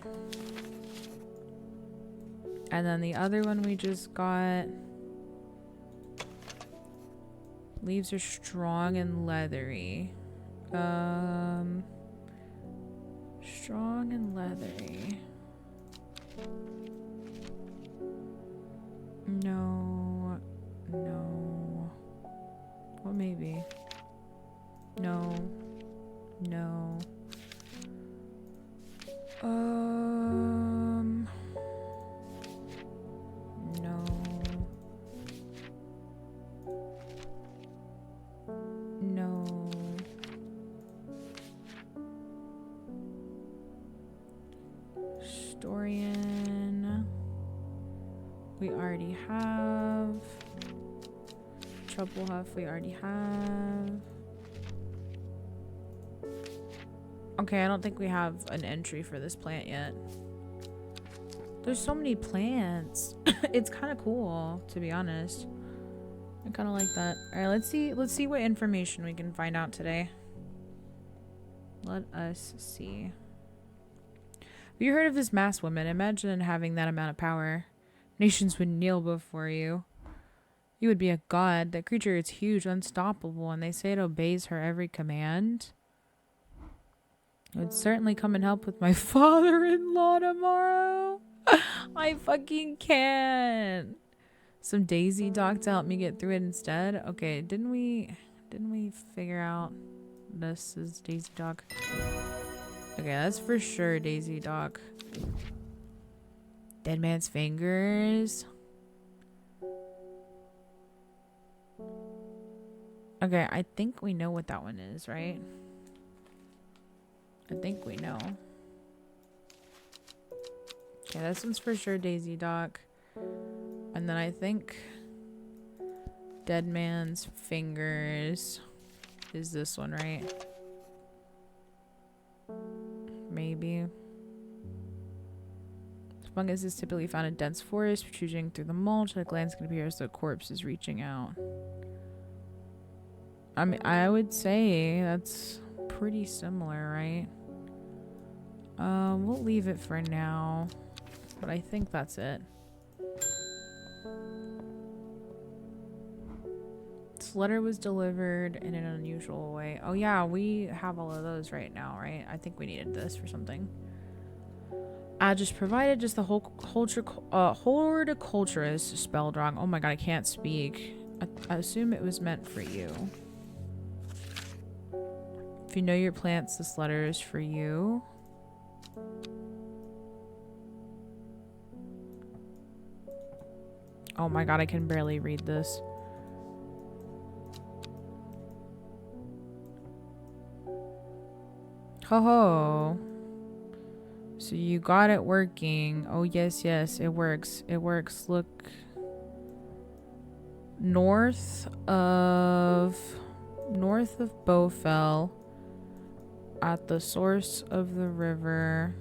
And then the other one we just got, leaves are strong and leathery. Strong and leathery. No. Well, maybe. No. No. No. Historian. We already have. Trouble Huff, we already have. Okay, I don't think we have an entry for this plant yet. There's so many plants. It's kind of cool, to be honest. I kind of like that. All right, let's see what information we can find out today. Let us see. Have you heard of this mass woman? Imagine having that amount of power. Nations would kneel before you. You would be a god. That creature is huge, unstoppable, and they say it obeys her every command. I would certainly come and help with my father-in-law tomorrow. I fucking can't. Some Daisy Dock to help me get through it instead. Okay, didn't we figure out this is Daisy Dock? Okay, that's for sure Daisy Dock. Dead Man's Fingers. Okay, I think we know what that one is, right? I think we know. Okay, this one's for sure Daisy Dock. And then I think Dead Man's Fingers is this one, right? Maybe. Fungus is typically found in dense forests, protruding through the mulch. The glands can appear as though a corpse is reaching out. I mean, I would say that's pretty similar, right? We'll leave it for now, but I think that's it. This letter was delivered in an unusual way. Oh yeah, we have all of those right now, right? I think we needed this for something. I just provided just the whole horticulturist spelled wrong. Oh my god, I can't speak. I assume it was meant for you. If you know your plants, this letter is for you. Oh my god, I can barely read this. Ho ho. So you got it working. Oh yes, it works. It works. Look. North of Bowfell, at the source of the river.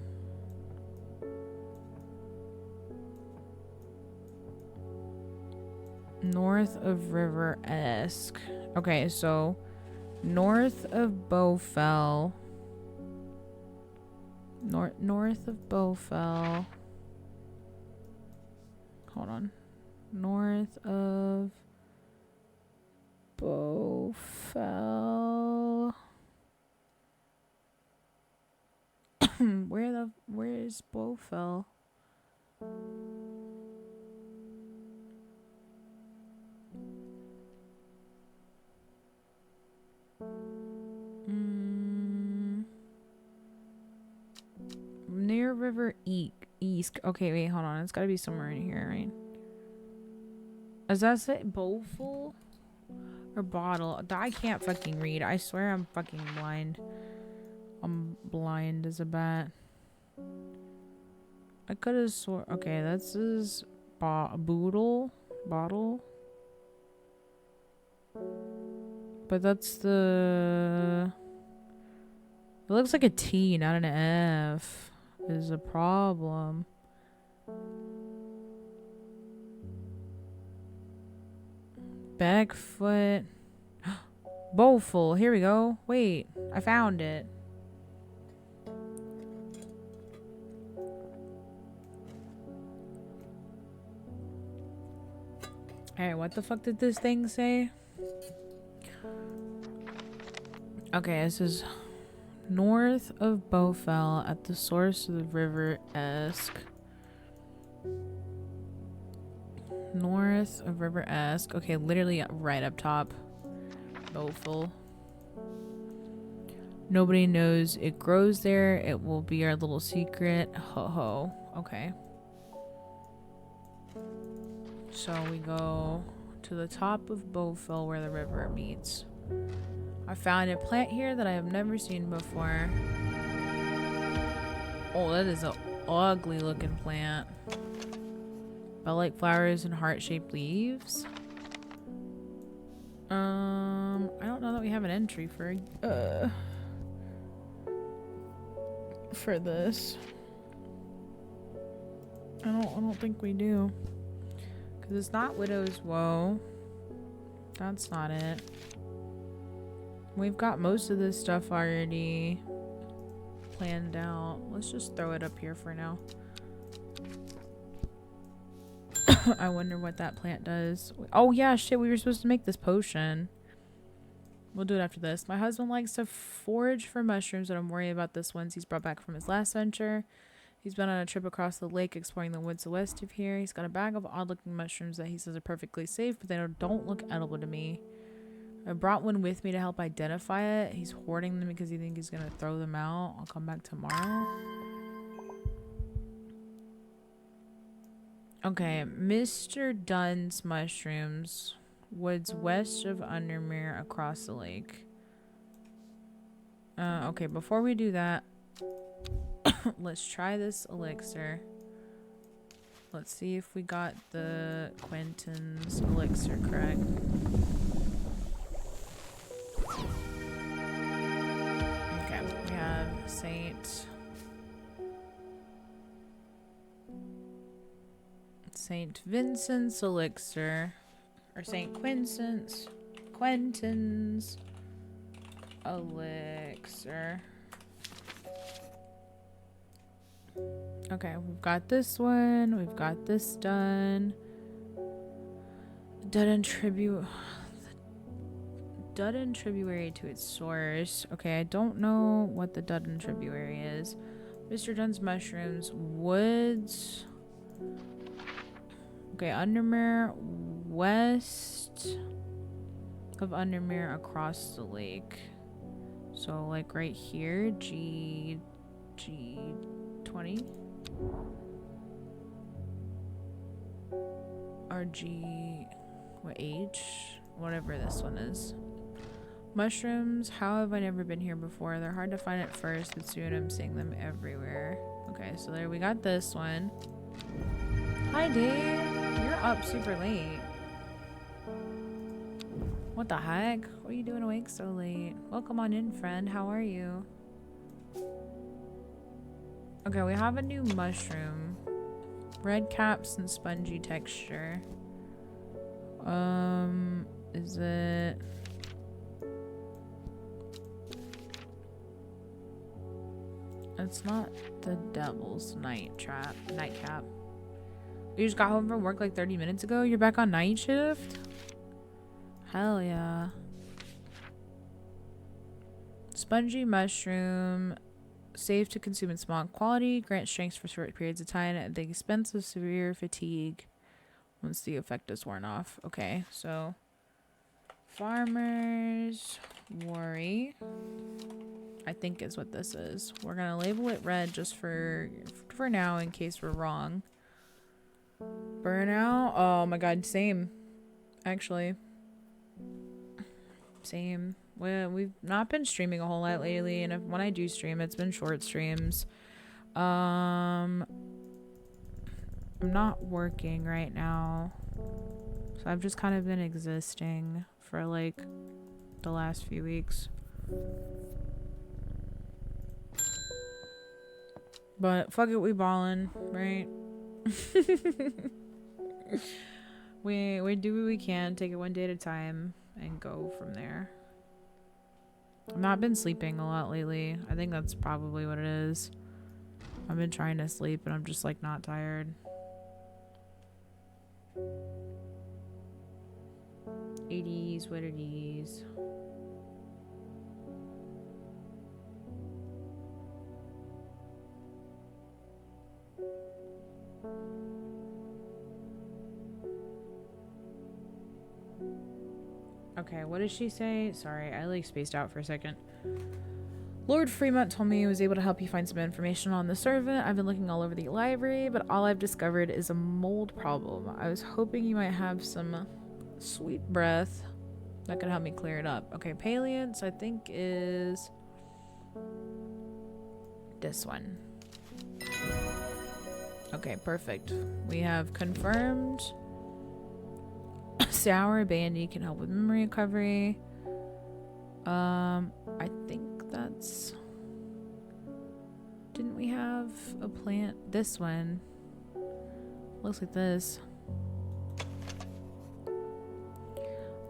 North of River-esque. Okay, so north of Bowfell. North of Bowfell. Hold on. North of Bowfell. Where is Bowfell? Near River East. Okay, wait, hold on. It's gotta be somewhere in here, right? Does that say Bowful? Or Bottle? I can't fucking read. I swear I'm fucking blind. I'm blind as a bat. I could have swore. Okay, this is Bottle. But that's the. It looks like a T, not an F. Is a problem. Backfoot. Bowful. Here we go. Wait, I found it. Alright, what the fuck did this thing say? Okay, this is north of Bowfell at the source of the River-esque. North of River-esque. Okay, literally right up top. Bowfell. Nobody knows it grows there. It will be our little secret. Ho ho. Okay. So we go to the top of Bowfell where the river meets. I found a plant here that I have never seen before. Oh, that is an ugly looking plant. Bell-like flowers and heart-shaped leaves. I don't know that we have an entry for this. I don't think we do. Cause it's not Widow's Woe. That's not it. We've got most of this stuff already planned out. Let's just throw it up here for now. I wonder what that plant does. Oh yeah, shit, we were supposed to make this potion. We'll do it after this. My husband likes to forage for mushrooms, and I'm worried about this ones he's brought back from his last venture. He's been on a trip across the lake exploring the woods west of here. He's got a bag of odd-looking mushrooms that he says are perfectly safe, but they don't look edible to me. I brought one with me to help identify it. He's hoarding them because he thinks he's going to throw them out. I'll come back tomorrow. Okay, Mr. Dunn's mushrooms. Woods west of Undermere across the lake. Okay, before we do that, let's try this elixir. Let's see if we got the Quentin's elixir correct. Okay, we have Saint Vincent's elixir, or Saint Quentin's elixir. Okay, we've got this one. We've got this done. Dudden Tributary to its source. Okay, I don't know what the Dudden Tributary is. Mr. Dunn's mushrooms. Woods. Okay, Undermere. West of Undermere across the lake. So, like right here. G20. Or H, whatever this one is. Mushrooms, how have I never been here before? They're hard to find at first, but soon I'm seeing them everywhere. Okay, so there we got this one. Hi Dave, you're up super late. What the heck? What are you doing awake so late? Welcome on in, friend. How are you? Okay, we have a new mushroom. Red caps and spongy texture. Is it... It's not the Devil's Nightcap. You just got home from work like 30 minutes ago? You're back on night shift? Hell yeah. Spongy mushroom. Safe to consume in small quantity. Grant strength for short periods of time at the expense of severe fatigue once the effect is worn off. Okay, so... Farmer's Worry, I think is what this is. We're gonna label it red just for now in case we're wrong. Burnout. Oh my god, same. Actually, same. We've not been streaming a whole lot lately, and when I do stream, it's been short streams. I'm not working right now, so I've just kind of been existing for like the last few weeks. But fuck it, we ballin', right? we do what we can, take it one day at a time, and go from there. I've not been sleeping a lot lately. I think that's probably what it is. I've been trying to sleep, and I'm just like not tired. 80s, what it is. Okay, what did she say? Sorry, I like spaced out for a second. Lord Fremont told me he was able to help you find some information on the servant. I've been looking all over the library, but all I've discovered is a mold problem. I was hoping you might have some sweet breath that could help me clear it up. Okay, Paliance, I think is this one. Okay, perfect. We have confirmed Sour Bandy can help with memory recovery. I think that's... Didn't we have a plant? This one. Looks like this.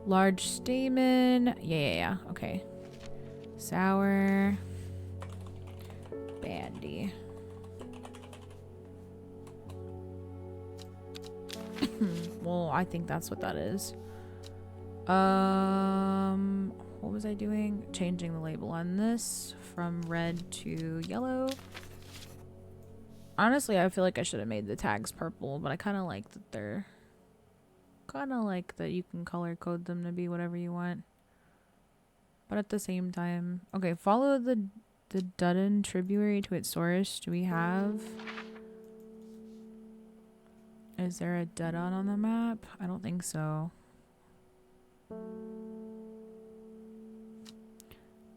Large stamen. Yeah. Okay. Sour Bandy. Well, I think that's what that is. What was I doing? Changing the label on this from red to yellow. Honestly, I feel like I should have made the tags purple, but I kind of like that they're... Kind of like that you can color code them to be whatever you want. But at the same time... Okay, follow the Dudden tributary to its source. Do we have... Is there a Dudon on the map? I don't think so.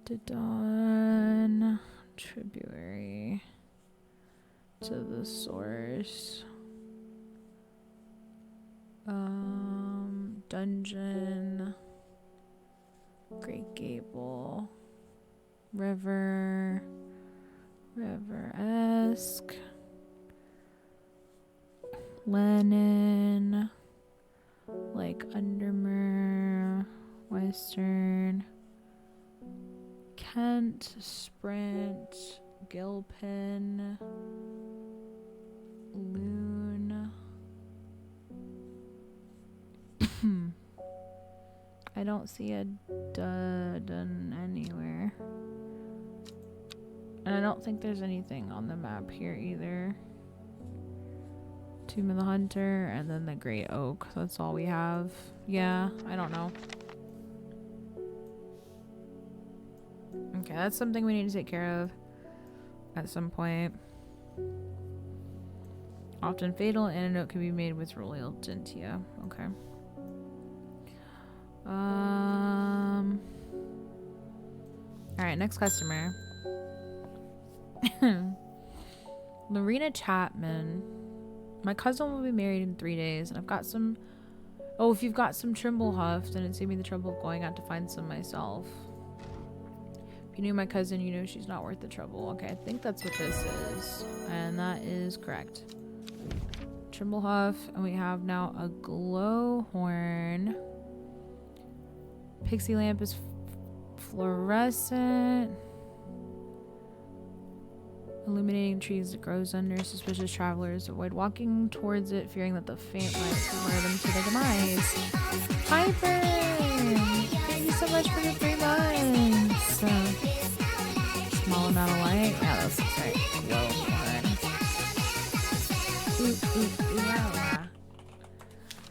Dudon tributary to the source. Dungeon, Great Gable, River-esque, Lennon, like Undermere, Western, Kent, Sprint, Gilpin, Loon. I don't see a Dudden anywhere. And I don't think there's anything on the map here either. Tomb of the Hunter and then the Great Oak. That's all we have. Yeah, I don't know. Okay, that's something we need to take care of at some point. Often fatal, antidote can be made with Royal Gentia. Okay. Alright, next customer. Lorena Chapman. My cousin will be married in 3 days, and I've got some... Oh, if you've got some Trimble Huff, then it'd save me the trouble of going out to find some myself. If you knew my cousin, you know she's not worth the trouble. Okay, I think that's what this is. And that is correct. Trimblehuff, and we have now a glowhorn. Pixie lamp is fluorescent. Illuminating trees that grows under suspicious travelers. Avoid walking towards it, fearing that the faint light will lure them to their demise. Piper! Thank you so much for the 3 months. Small amount of light. Yeah, that's right. Glowhorn. Yeah.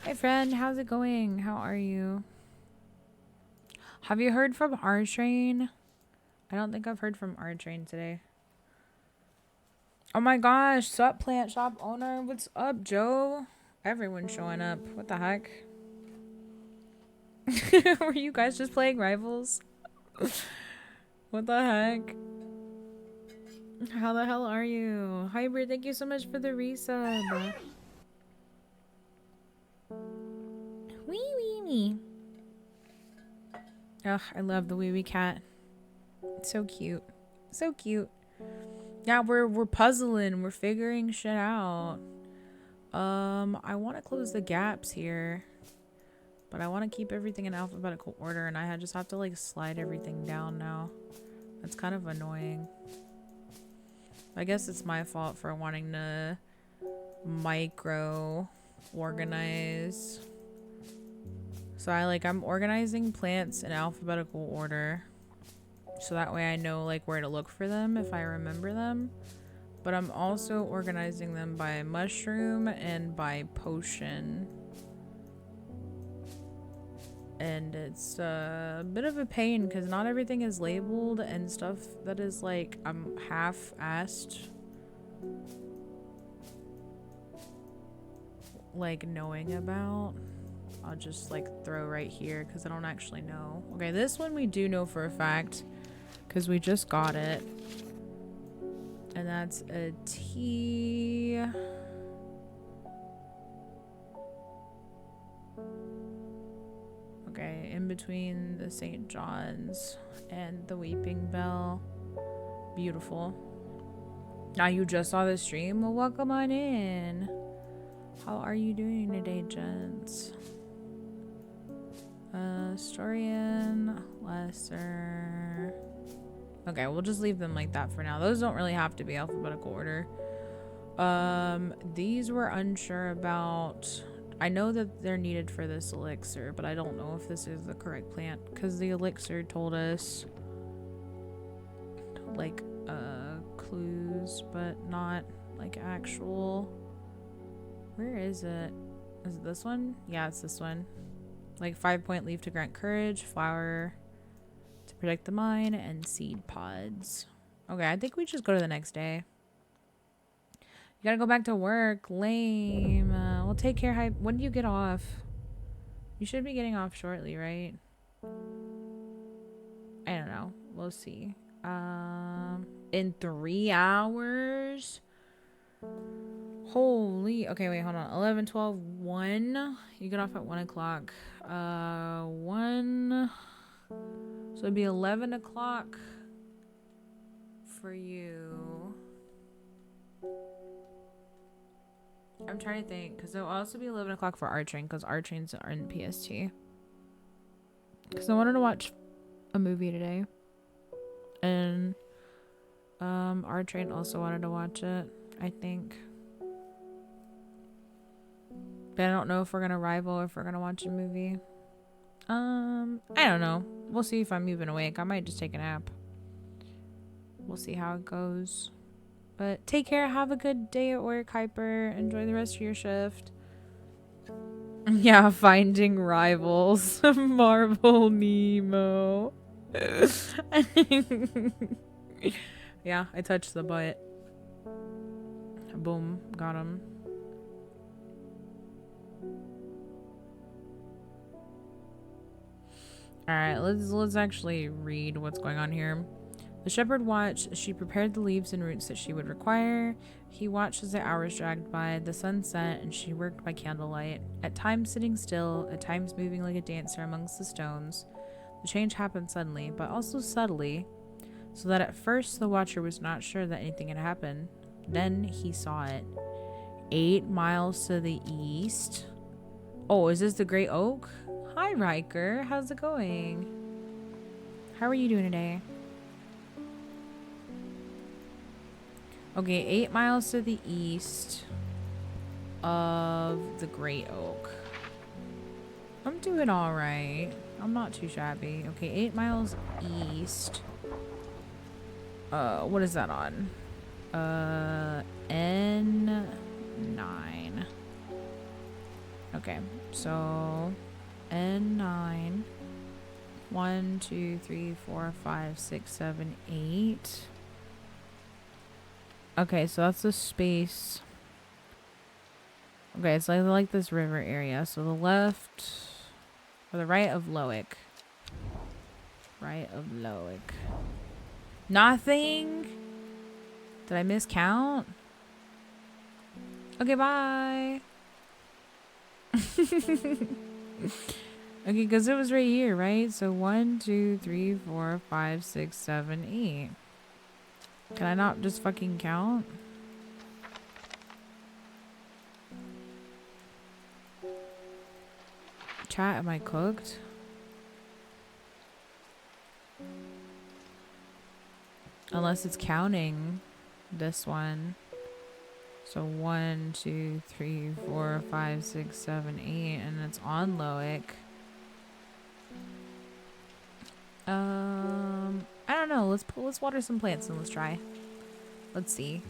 Hey friend, how's it going? How are you? Have you heard from R-Train? I don't think I've heard from R-Train today. Oh my gosh, sup plant shop owner? What's up, Joe? Everyone's showing up. What the heck? Were you guys just playing Rivals? What the heck? How the hell are you? Hybrid, thank you so much for the resub. Wee wee wee. Ugh, I love the wee wee cat. It's so cute. So cute. Yeah, we're puzzling. We're figuring shit out. I want to close the gaps here, but I want to keep everything in alphabetical order, and I just have to like slide everything down now. That's kind of annoying. I guess it's my fault for wanting to micro organize. So I'm organizing plants in alphabetical order. So that way I know like where to look for them if I remember them. But I'm also organizing them by mushroom and by potion. And it's a bit of a pain because not everything is labeled, and stuff that is like I'm half-assed like knowing about, I'll just like throw right here because I don't actually know. Okay, this one we do know for a fact because we just got it, and that's a T. Okay, in between the St. John's and the Weeping Bell. Beautiful. Now you just saw the stream? Well, welcome on in. How are you doing today, gents? Storian, Lesser. Okay, we'll just leave them like that for now. Those don't really have to be alphabetical order. These we're unsure about. I know that they're needed for this elixir, but I don't know if this is the correct plant because the elixir told us like clues, but not like actual. Where is it? Is it this one? Yeah, it's this one. Like 5-point leaf to grant courage, flower to protect the mine, and seed pods. Okay, I think we just go to the next day. You gotta go back to work. Lame. We'll take care. When do you get off? You should be getting off shortly, right? I don't know. We'll see. In 3 hours? Holy. Okay, wait, hold on. 11, 12, 1. You get off at 1 o'clock. 1. So it'd be 11 o'clock for you. I'm trying to think, because it'll also be 11 o'clock for R-Train, because R-Trains are in PST. Because I wanted to watch a movie today. And R-Train also wanted to watch it, I think. But I don't know if we're going to rival or if we're going to watch a movie. I don't know. We'll see if I'm even awake. I might just take a nap. We'll see how it goes. But take care. Have a good day at work, Hyper. Enjoy the rest of your shift. Yeah, finding rivals. Marvel Nemo. Yeah, I touched the butt. Boom. Got him. Alright, let's actually read what's going on here. The shepherd watched as she prepared the leaves and roots that she would require. He watched as the hours dragged by, the sun set, and she worked by candlelight, at times sitting still, at times moving like a dancer amongst the stones. The change happened suddenly, but also subtly, so that at first the watcher was not sure that anything had happened. Then he saw it. 8 miles to the east. Oh, is this the Great Oak? Hi, Riker. How's it going? How are you doing today? Okay, 8 miles to the east of the Great Oak. I'm doing all right. I'm not too shabby. Okay, 8 miles east. What is that on? N9. Okay, so N9. 1, 2, 3, 4, 5, 6, 7, 8. Okay, so that's the space. Okay, it's like this river area. So the left or the right of Loic. Right of Loic. Nothing? Did I miscount? Okay, bye. Okay, because it was right here, right? So 1, 2, 3, 4, 5, 6, 7, 8. Can I not just fucking count? Chat, am I cooked? Unless it's counting this one. So 1, 2, 3, 4, 5, 6, 7, 8, and it's on Loic. I don't know. Let's water some plants and let's try. Let's see.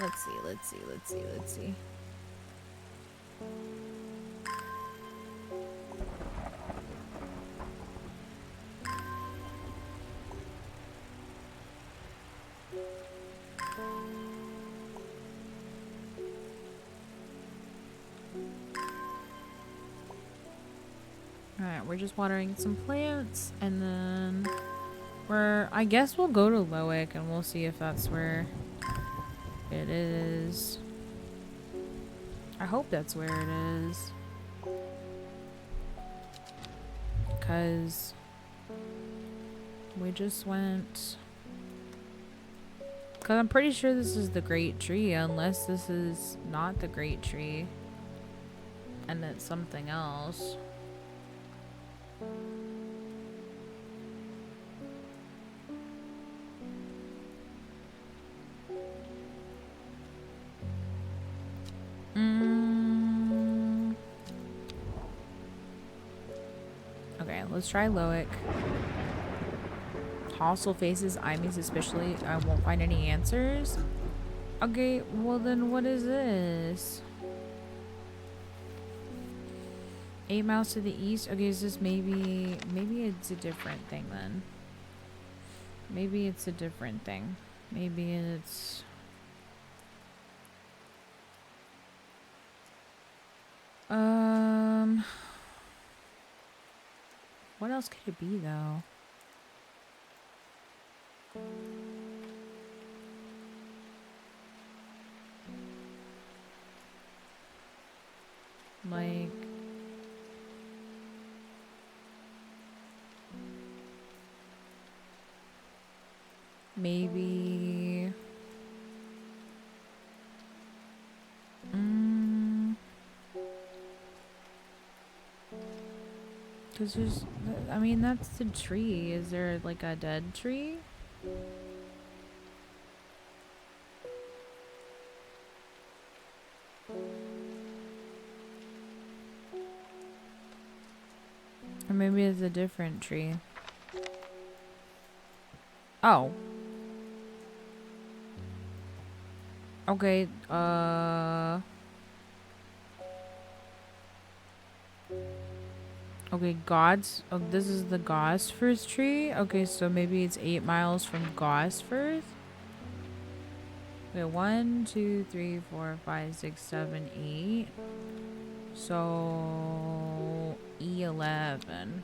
Let's see. Alright, we're just watering some plants and then I guess we'll go to Loic and we'll see if that's where it is. I hope that's where it is. Because we just went... Because I'm pretty sure this is the Great Tree, unless this is not the Great Tree. And it's something else. Okay, let's try Loic. Hostile faces eye me suspiciously. I won't find any answers. Okay, well then what is this? 8 miles to the east? Okay, is this maybe it's a different thing then. Maybe it's a different thing. Maybe it's... What else could it be though? Like... Maybe... Because there's... I mean, that's the tree. Is there like a dead tree? Or maybe it's a different tree. Oh. Okay, okay, oh, this is the Gosforth tree? Okay, so maybe it's 8 miles from Gosforth? Okay, 1, 2, 3, 4, 5, 6, 7, 8. So... E11.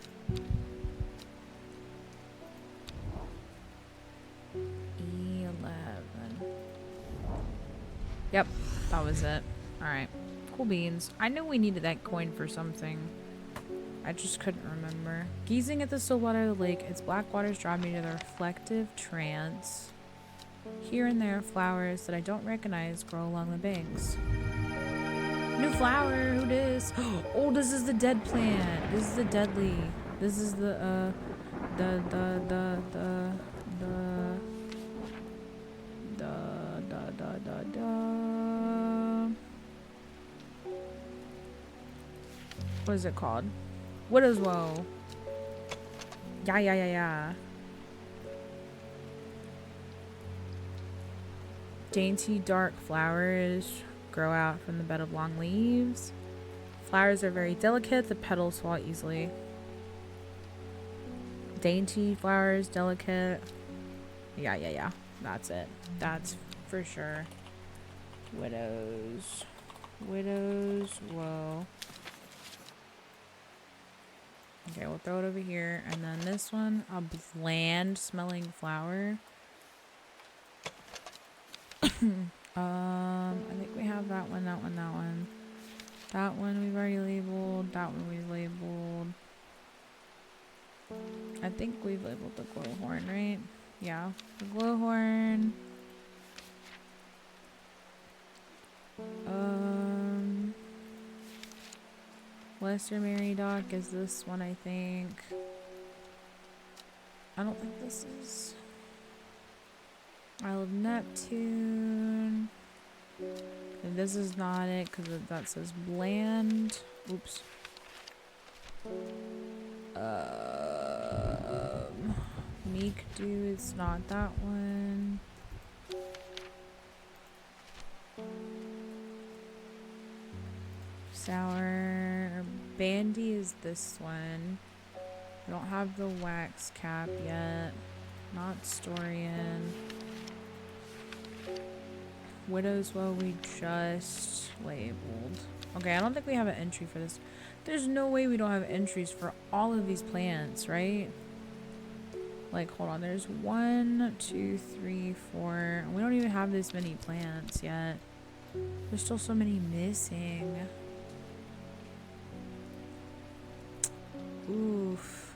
Yep, that was it. Alright. Cool beans. I knew we needed that coin for something. I just couldn't remember. Gazing at the still water of the lake, its black waters draw me to the reflective trance. Here and there, flowers that I don't recognize grow along the banks. New flower, who dis? Oh, this is the dead plant. This is the deadly. This is the what is it called? Widow's Woe. Yeah. Dainty dark flowers grow out from the bed of long leaves. Flowers are very delicate, the petals fall easily. Dainty flowers, delicate. Yeah. That's it. That's for sure. Widow's Woe. Okay, we'll throw it over here. And then this one, a bland smelling flower. I think we have that one. That one we've already labeled. That one we've labeled. I think we've labeled the glowhorn, right? Yeah, the glowhorn. Lesser Mary Dock is this one, I think. I don't think this is Isle of Neptune. And this is not it because that says bland. Oops. Meek Dew, it's not that one. Sour Bandy is this one. We don't have the wax cap yet. Not Storian. Widow's Woe we just labeled. Okay, I don't think we have an entry for this. There's no way we don't have entries for all of these plants, right? Like, hold on. There's 1, 2, 3, 4. We don't even have this many plants yet. There's still so many missing. Oof.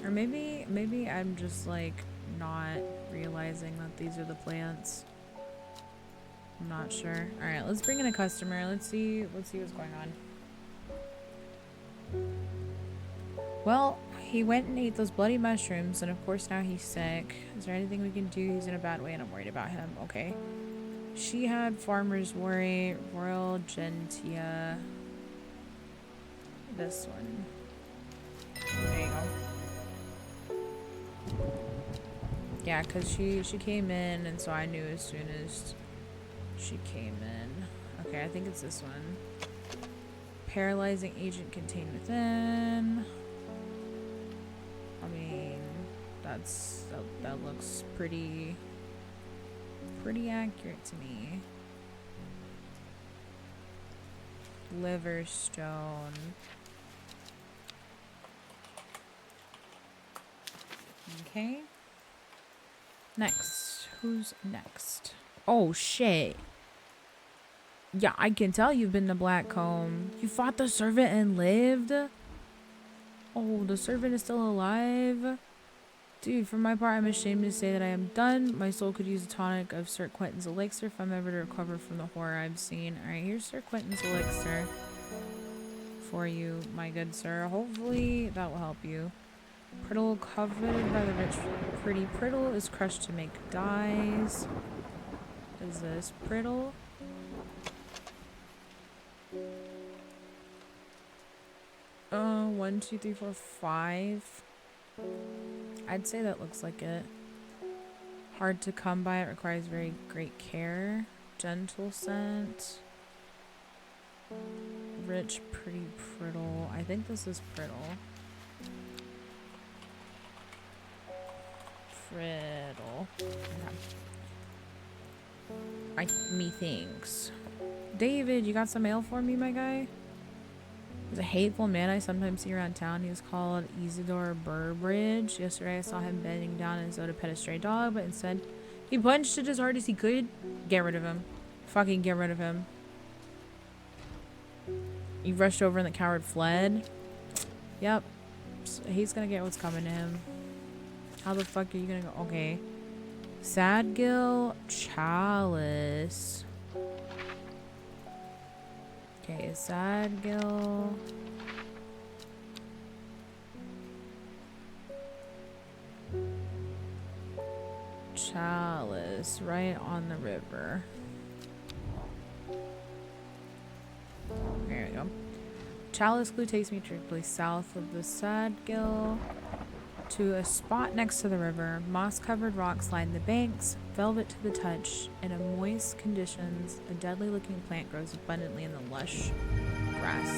Or maybe I'm just like not realizing that these are the plants. I'm not sure. All right, let's bring in a customer. Let's see what's going on. Well, he went and ate those bloody mushrooms, and of course now he's sick. Is there anything we can do? He's in a bad way, and I'm worried about him. Okay. She had Farmer's Worry, Royal Gentia. This one. There you go. Yeah, because she came in, and so I knew as soon as she came in. Okay, I think it's this one. Paralyzing agent contained within. I mean, that looks pretty accurate to me. Liverstone. Okay. Next. Who's next? Oh, shit. Yeah, I can tell you've been to Blackcomb. You fought the servant and lived? Oh, the servant is still alive? Dude, for my part, I'm ashamed to say that I am done. My soul could use a tonic of Sir Quentin's elixir if I'm ever to recover from the horror I've seen. Alright, here's Sir Quentin's elixir for you, my good sir. Hopefully that will help you. Prittle coveted by the rich. Pretty Prittle is crushed to make dyes. Is this Prittle? One, two, three, four, 5. I'd say that looks like it. Hard to come by. It requires very great care. Gentle scent. Rich, pretty Prittle. I think this is Prittle. Prittle. Okay. Methinks. David, you got some mail for me, my guy? There's a hateful man I sometimes see around town. He was called Isidore Burbridge. Yesterday I saw him bending down as though to pet a stray dog, but instead he punched it as hard as he could. Get rid of him. Fucking get rid of him. He rushed over and the coward fled. Yep. He's gonna get what's coming to him. How the fuck are you gonna go? Okay. Sadgil Chalice. Okay, Sadgil. Chalice, right on the river. There we go. Chalice Clue takes me directly south of the Sadgil to a spot next to the river. Moss-covered rocks line the banks, velvet to the touch. In a moist conditions, a deadly-looking plant grows abundantly in the lush grass.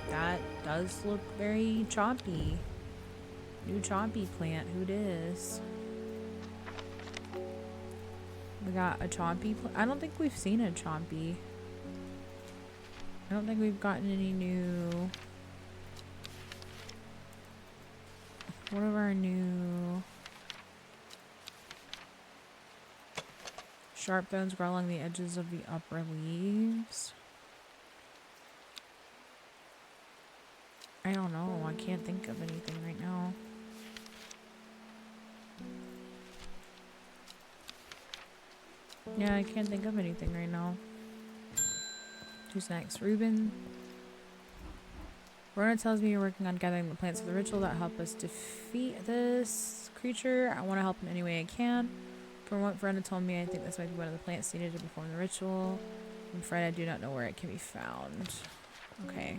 That does look very choppy. New choppy plant. Who dis? We got a chompy. I don't think we've seen a chompy. I don't think we've gotten any new. What are our new? Sharp bones grow along the edges of the upper leaves. I don't know. I can't think of anything right now. Yeah, I can't think of anything right now. Who's next? Ruben. Verona tells me you're working on gathering the plants for the ritual that help us defeat this creature. I want to help in any way I can. From what Verona told me, I think this might be one of the plants needed to perform the ritual. I'm afraid I do not know where it can be found. Okay.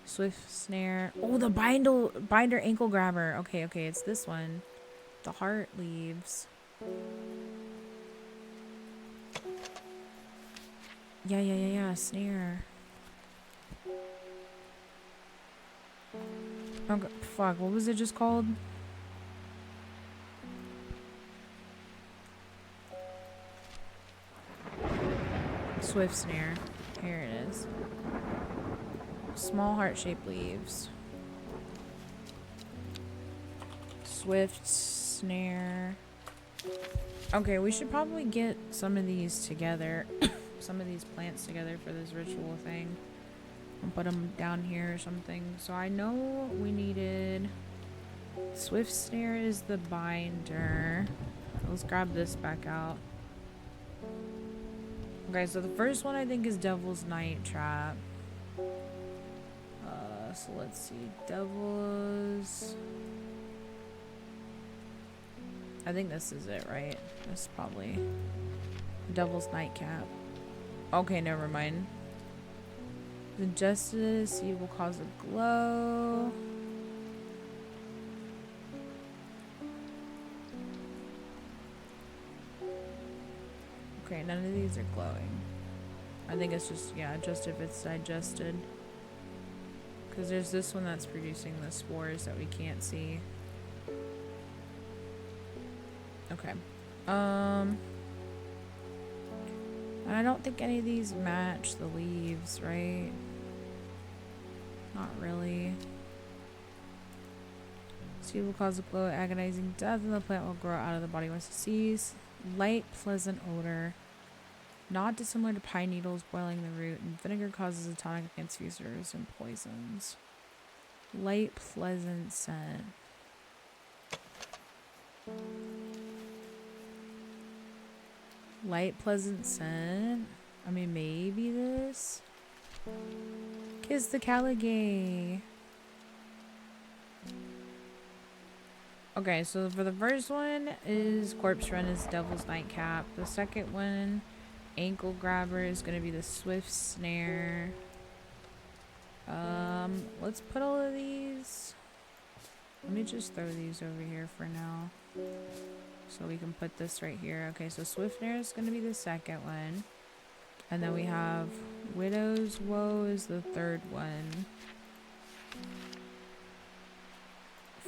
Swift snare. Oh, the binder ankle grabber. Okay, it's this one. The heart leaves. Yeah. Snare. Okay, fuck, what was it just called? Swift snare. Here it is. Small heart-shaped leaves. Swift snare. Okay, we should probably get some of these together. Some of these plants together for this ritual thing. I'll put them down here or something. So I know we needed... Swift snare is the binder. Let's grab this back out. Okay, so the first one I think is Devil's Night Trap. So let's see. Devil's... I think this is it, right? This is probably Devil's Nightcap. Okay, never mind. The Justice Seed will cause a glow. Okay, none of these are glowing. I think it's just, yeah, just if it's digested. Because there's this one that's producing the spores that we can't see. Okay. And I don't think any of these match the leaves, right? Not really. Seed will cause a glow, agonizing death, and the plant will grow out of the body once it sees. Light, pleasant odor. Not dissimilar to pine needles boiling the root, and vinegar causes a tonic against users and poisons. Light, pleasant scent. Light, pleasant scent. I mean, maybe this. Kiss the Caligay. Okay, so for the first one is Corpse Run is Devil's Nightcap. The second one, Ankle Grabber, is going to be the Swift Snare. Let's put all of these. Let me just throw these over here for now. So we can put this right here. Okay, so Swift Snare is going to be the second one. And then we have Widow's Woe is the third one.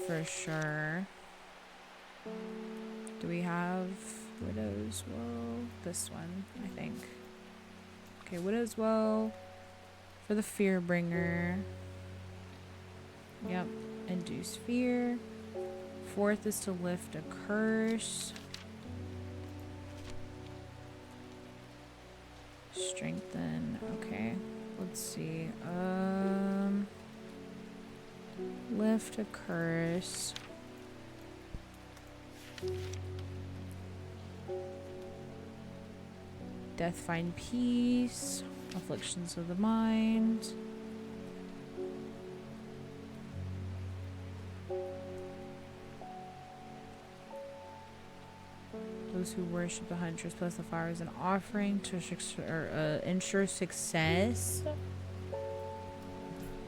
For sure. Do we have Widow's Woe? This one, I think. Okay, Widow's Woe for the Fearbringer. Yep, Induce Fear. Fourth is to lift a curse. Strengthen, okay. Let's see. Lift a curse. Death find peace. Afflictions of the mind. Those who worship the huntress plus the fire as an offering to ensure success.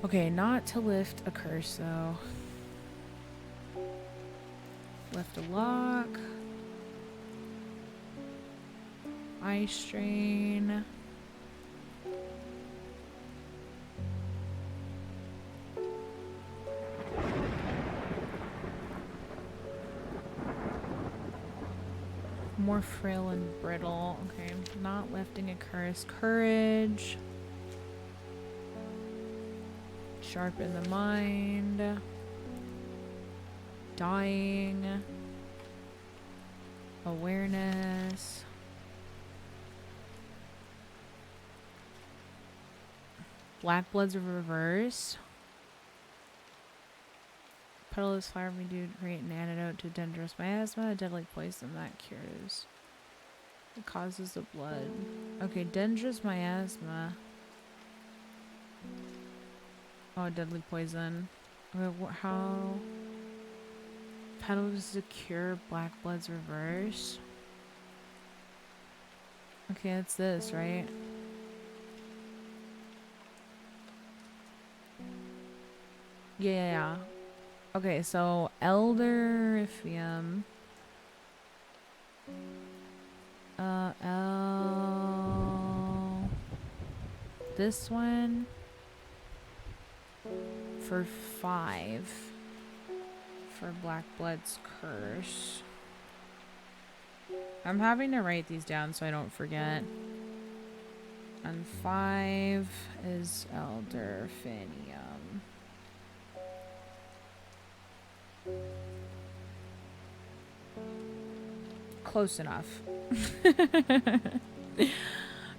Okay, not to lift a curse though. Lift a lock. Eye strain. More frail and brittle. Okay, not lifting a curse. Courage. Sharpen the mind. Dying. Awareness. Black Blood's reverse. Petalous fire may do create an antidote to dangerous miasma, a deadly poison that cures. It causes the blood. Okay, dangerous miasma. Oh, deadly poison. Okay, how? Petals to cure Black Blood's reverse. Okay, it's this, right? Yeah. Okay, so Elderfium. This one for 5 for Black Blood's curse. I'm having to write these down so I don't forget. And 5 is Elderfinium. Close enough.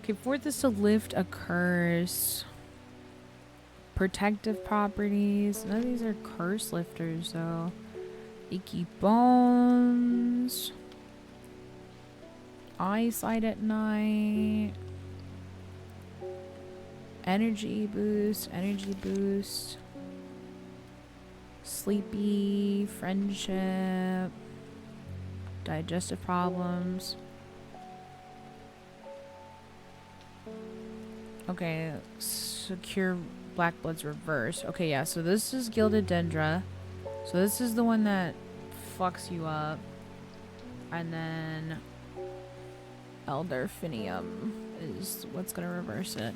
Okay, 4th is to lift a curse. Protective properties. None of these are curse lifters, though. Icky bones. Eyesight at night. Energy boost. Energy boost. Sleepy. Friendship. Digestive problems. Okay, secure Black Blood's reverse. Okay, yeah, so this is Gilded Dendra. So this is the one that fucks you up. And then Elderfinium is what's gonna reverse it.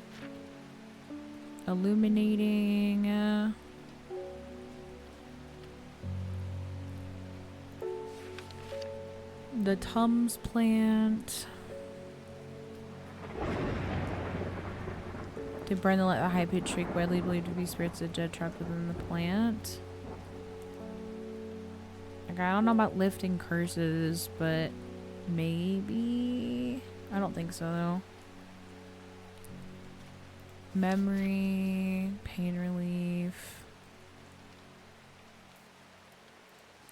Illuminating. The Tums plant. To burn the light, a high-pitched shriek, widely believed to be spirits of dead trapped within the plant. Like, I don't know about lifting curses, but maybe. I don't think so, though. Memory, pain relief.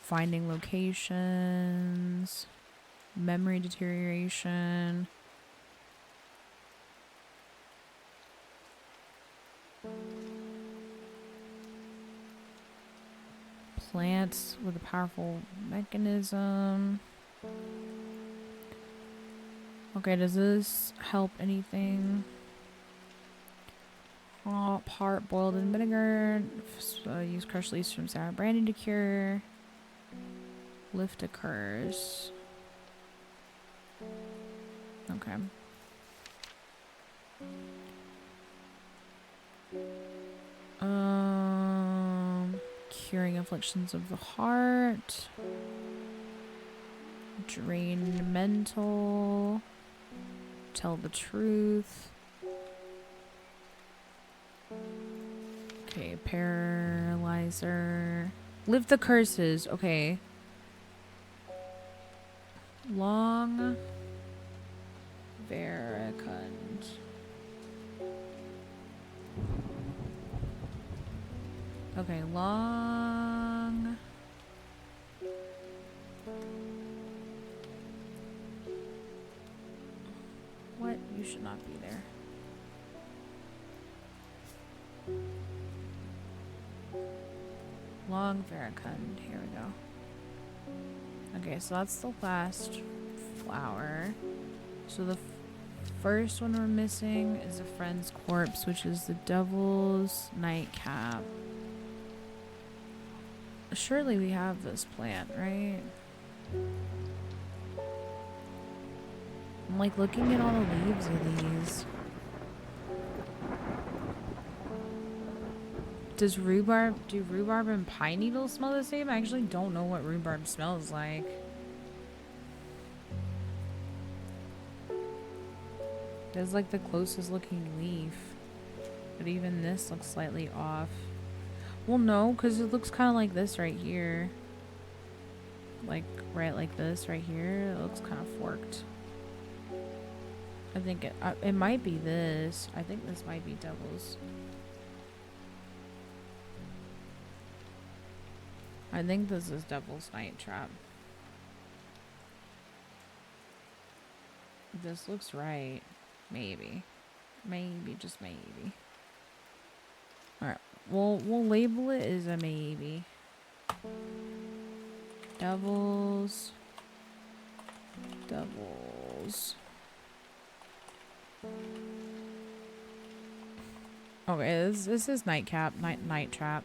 Finding locations. Memory deterioration. Plants with a powerful mechanism. Okay, does this help anything? Part boiled in vinegar. Use crushed leaves from sour brandy to cure. Lift a curse. Okay. Curing afflictions of the heart. Drain mental. Tell the truth. Okay, paralyzer. Lift the curses. Okay. Long. Veracund. Okay, long. What? You should not be there. Long Veracund. Here we go. Okay, so that's the last flower. So the first one we're missing is a friend's corpse, which is the Devil's Nightcap. Surely we have this plant, right? I'm like looking at all the leaves of these. Do rhubarb and pine needles smell the same? I actually don't know what rhubarb smells like. That's like the closest looking leaf. But even this looks slightly off. Well, no, because it looks kind of like this right here. Like, right like this right here. It looks kind of forked. I think it might be this. I think this might be Devil's. I think this is Devil's Night Trap. This looks right. Maybe. Maybe, just maybe. Alright. We'll label it as a maybe. Devil's. Okay, this is Nightcap. Night Trap.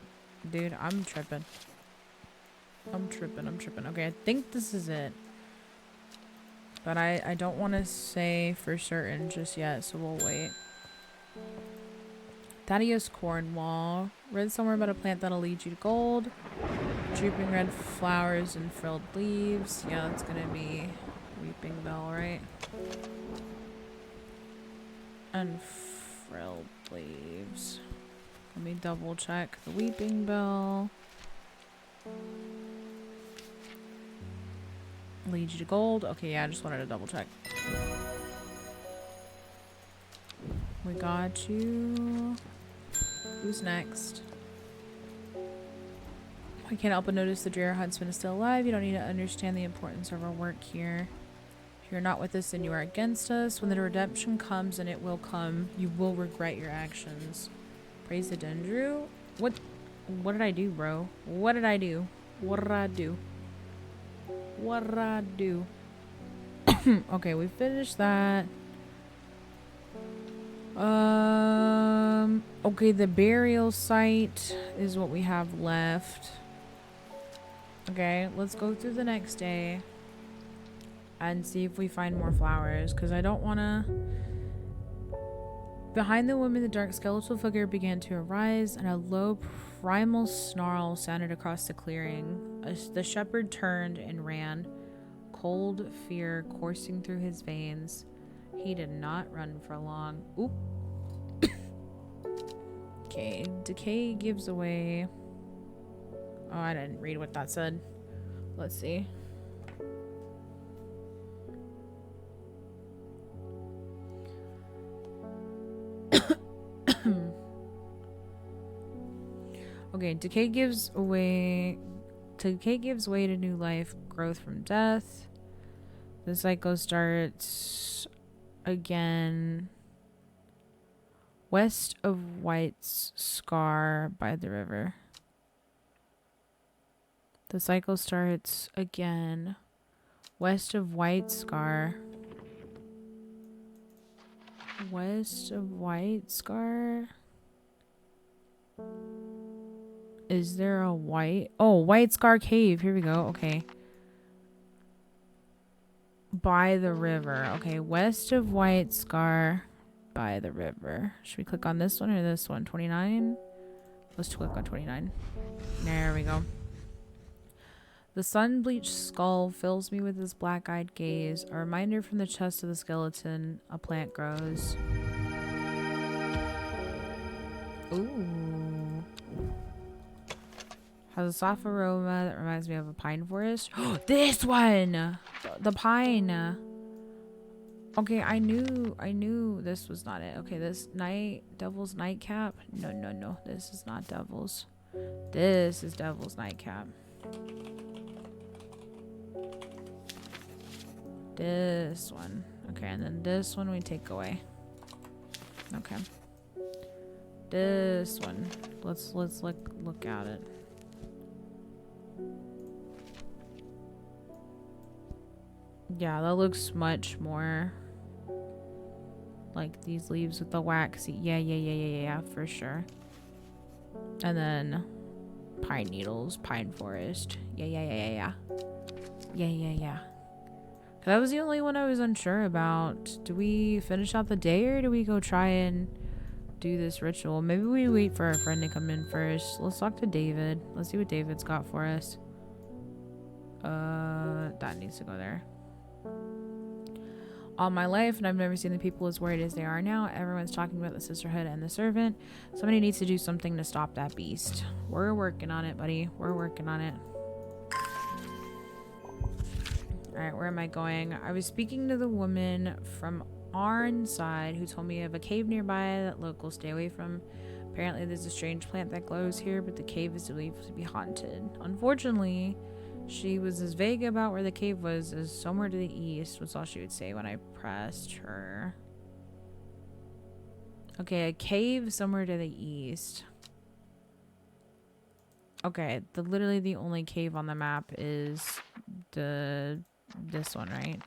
Dude, I'm tripping. I'm tripping. Okay, I think this is it. But I don't want to say for certain just yet, so we'll wait. Thaddeus Cornwall. Read somewhere about a plant that'll lead you to gold. Drooping red flowers and frilled leaves. Yeah, that's gonna be Weeping Bell, right? And frilled leaves. Let me double check the Weeping Bell. Lead you to gold. Okay, yeah, I just wanted to double check. We got you. Who's next? I can't help but notice the Drear Huntsman is still alive. You don't need to understand the importance of our work here. If you're not with us, then you are against us. When the redemption comes, and it will come, you will regret your actions. Praise the Dendru. What did I do, bro? What did I do? Okay, we finished that. Okay, the burial site is what we have left. Okay, let's go through the next day and see if we find more flowers, because I don't want to... Behind the woman, the dark skeletal figure began to arise, and a low primal snarl sounded across the clearing. The shepherd turned and ran, cold fear coursing through his veins. He did not run for long. Oop. Okay, decay gives away... Oh, I didn't read what that said. Let's see. Okay, decay gives way to new life, growth from death. The cycle starts again west of White's Scar by the river. The cycle starts again west of White's Scar. West of White Scar? Is there a white? Oh, White Scar Cave. Here we go. Okay. By the river. Okay, west of White Scar by the river. Should we click on this one or this one? 29? Let's click on 29. There we go. The sun-bleached skull fills me with his black-eyed gaze. A reminder from the chest of the skeleton. A plant grows. Ooh. Has a soft aroma that reminds me of a pine forest. This one! The pine! Okay, I knew this was not it. Okay, this Devil's Nightcap. No. This is not Devil's. This is Devil's Nightcap. This one. Okay, and then this one we take away. Okay. This one. Let's look at it. Yeah, that looks much more like these leaves with the waxy. Yeah, for sure. And then pine needles, pine forest. Yeah. That was the only one I was unsure about. Do we finish out the day or do we go try and do this ritual? Maybe we wait for our friend to come in first. Let's talk to David. Let's see what David's got for us. That needs to go there. All my life, and I've never seen the people as worried as they are now. Everyone's talking about the sisterhood and the servant. Somebody needs to do something to stop that beast. We're working on it, buddy. We're working on it. Alright, where am I going? I was speaking to the woman from Arnside who told me of a cave nearby that locals stay away from. Apparently there's a strange plant that glows here, but the cave is believed to be haunted. Unfortunately, she was as vague about where the cave was as somewhere to the east, was all she would say when I pressed her. Okay, a cave somewhere to the east. Okay, literally the only cave on the map is this one, right?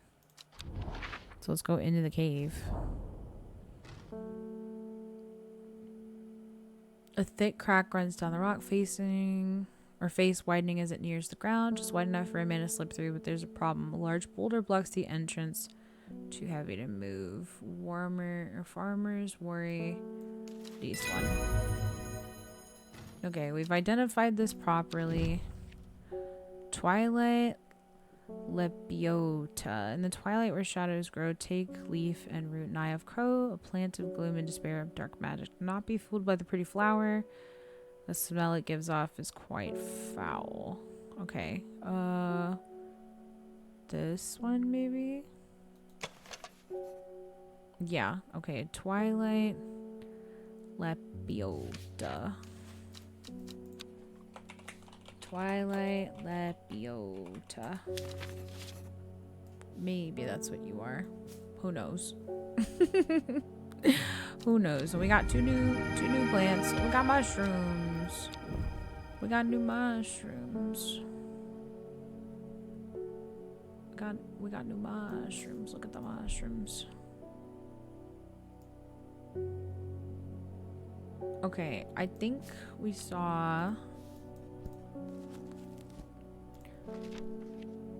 So let's go into the cave. A thick crack runs down the rock face widening as it nears the ground, just wide enough for a man to slip through, but there's a problem. A large boulder blocks the entrance. Too heavy to move. Farmers worry. East one. Okay, we've identified this properly. Twilight Lepiota. In the twilight where shadows grow, take leaf and root an eye of crow, a plant of gloom and despair of dark magic. Do not be fooled by the pretty flower. The smell it gives off is quite foul. Okay. This one maybe? Yeah. Okay. Twilight Lepiota. Twilight Lepiota. Maybe that's what you are. Who knows? Who knows? And we got two new plants. We got mushrooms. We got new mushrooms. We got new mushrooms. Look at the mushrooms. Okay, I think we saw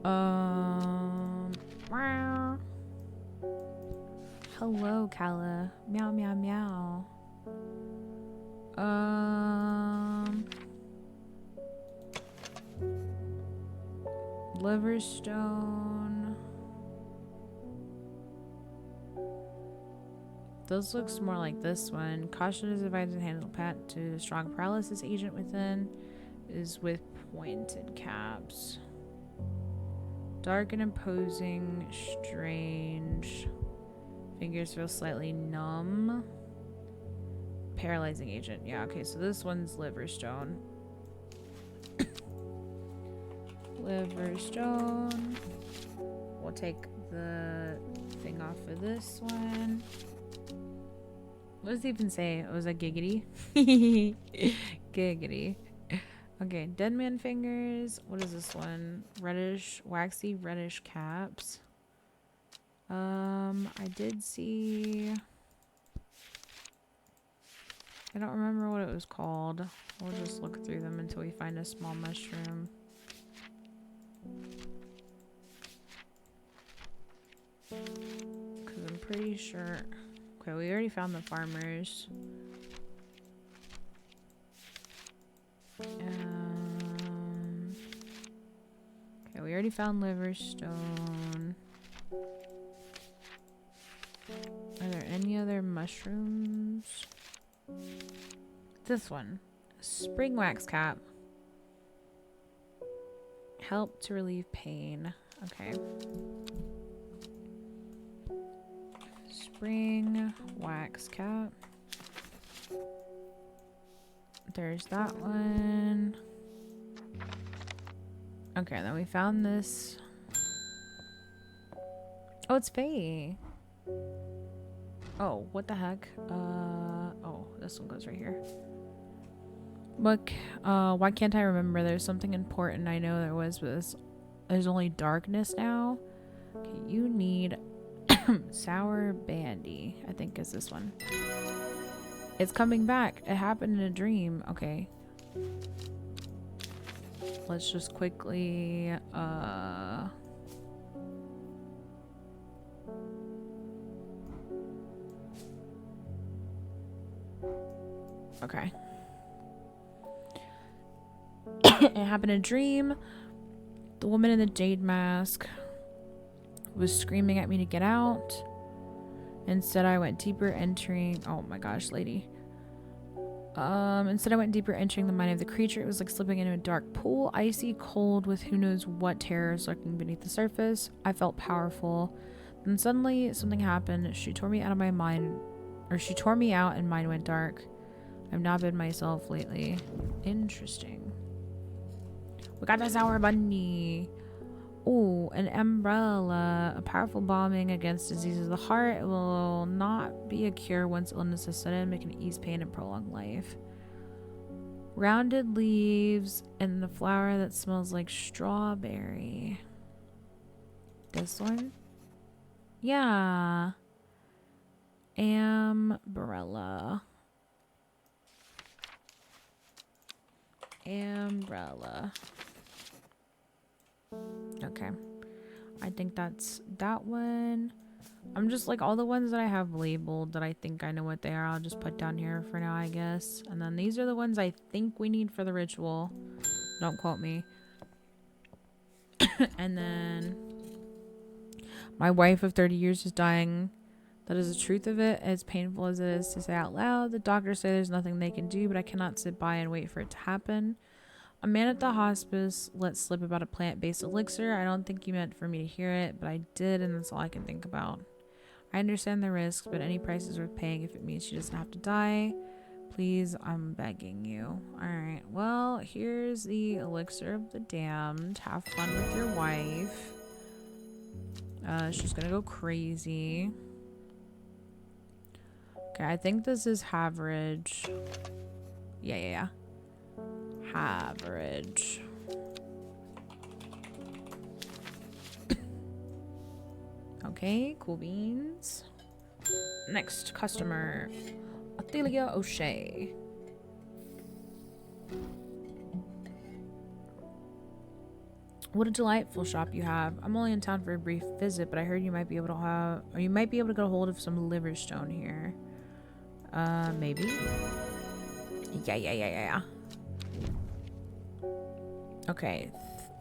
meow. Hello, Kala. Meow, meow, meow. Liverstone. This looks more like this one. Caution is advised to handle pat to strong paralysis agent within is with pointed caps. Dark and imposing, strange. Fingers feel slightly numb. Paralyzing agent. Yeah, okay, so this one's Liverstone. Liverstone. We'll take the thing off of this one. What does it even say? Oh, was that giggity? Giggity. Okay, dead man fingers. What is this one? Reddish, waxy reddish caps. I did see. I don't remember what it was called. We'll just look through them until we find a small mushroom. Because I'm pretty sure. Okay, we already found the farmers. Okay, we already found Liverstone. Are there any other mushrooms? This one. Spring wax cap. Help to relieve pain. Okay. Spring wax cap. There's that one. Okay, then we found this. Oh, it's Faye. Oh, what the heck? Oh, this one goes right here. Look, why can't I remember? There's something important I know there was, but there's only darkness now. Okay, you need Sour Bandy, I think is this one. It's coming back. It happened in a dream. Okay. Let's just quickly, okay. It happened in a dream. The woman in the jade mask was screaming at me to get out. Instead, I went deeper, entering... Oh my gosh, lady. Instead, I went deeper, entering the mind of the creature. It was like slipping into a dark pool, icy cold, with who knows what terrors lurking beneath the surface. I felt powerful. Then suddenly, something happened. She tore me out of my mind... Or she tore me out and mine went dark. I've not been myself lately. Interesting. We got the Sour Bunny. Oh, an umbrella. A powerful bombing against diseases of the heart. It will not be a cure once illness is set in, but can ease pain and prolong life. Rounded leaves and the flower that smells like strawberry. This one? Yeah. Umbrella. Umbrella. Okay. I think that's that one. I'm just like all the ones that I have labeled that I think I know what they are. I'll just put down here for now, I guess. And then these are the ones I think we need for the ritual. Don't quote me. And then my wife of 30 years is dying. That is the truth of it, as painful as it is to say out loud. The doctors say there's nothing they can do, but I cannot sit by and wait for it to happen. A man at the hospice let slip about a plant-based elixir. I don't think you meant for me to hear it, but I did, and that's all I can think about. I understand the risks, but any price is worth paying if it means she doesn't have to die. Please, I'm begging you. Alright, well, here's the elixir of the damned. Have fun with your wife. She's gonna go crazy. Okay, I think this is Haverage. Yeah. Haverage. Okay, cool beans. Next customer, Athelia O'Shea. What a delightful shop you have. I'm only in town for a brief visit, but I heard you might be able to have, or you might be able to get a hold of some liverstone here. Maybe. Yeah. Okay,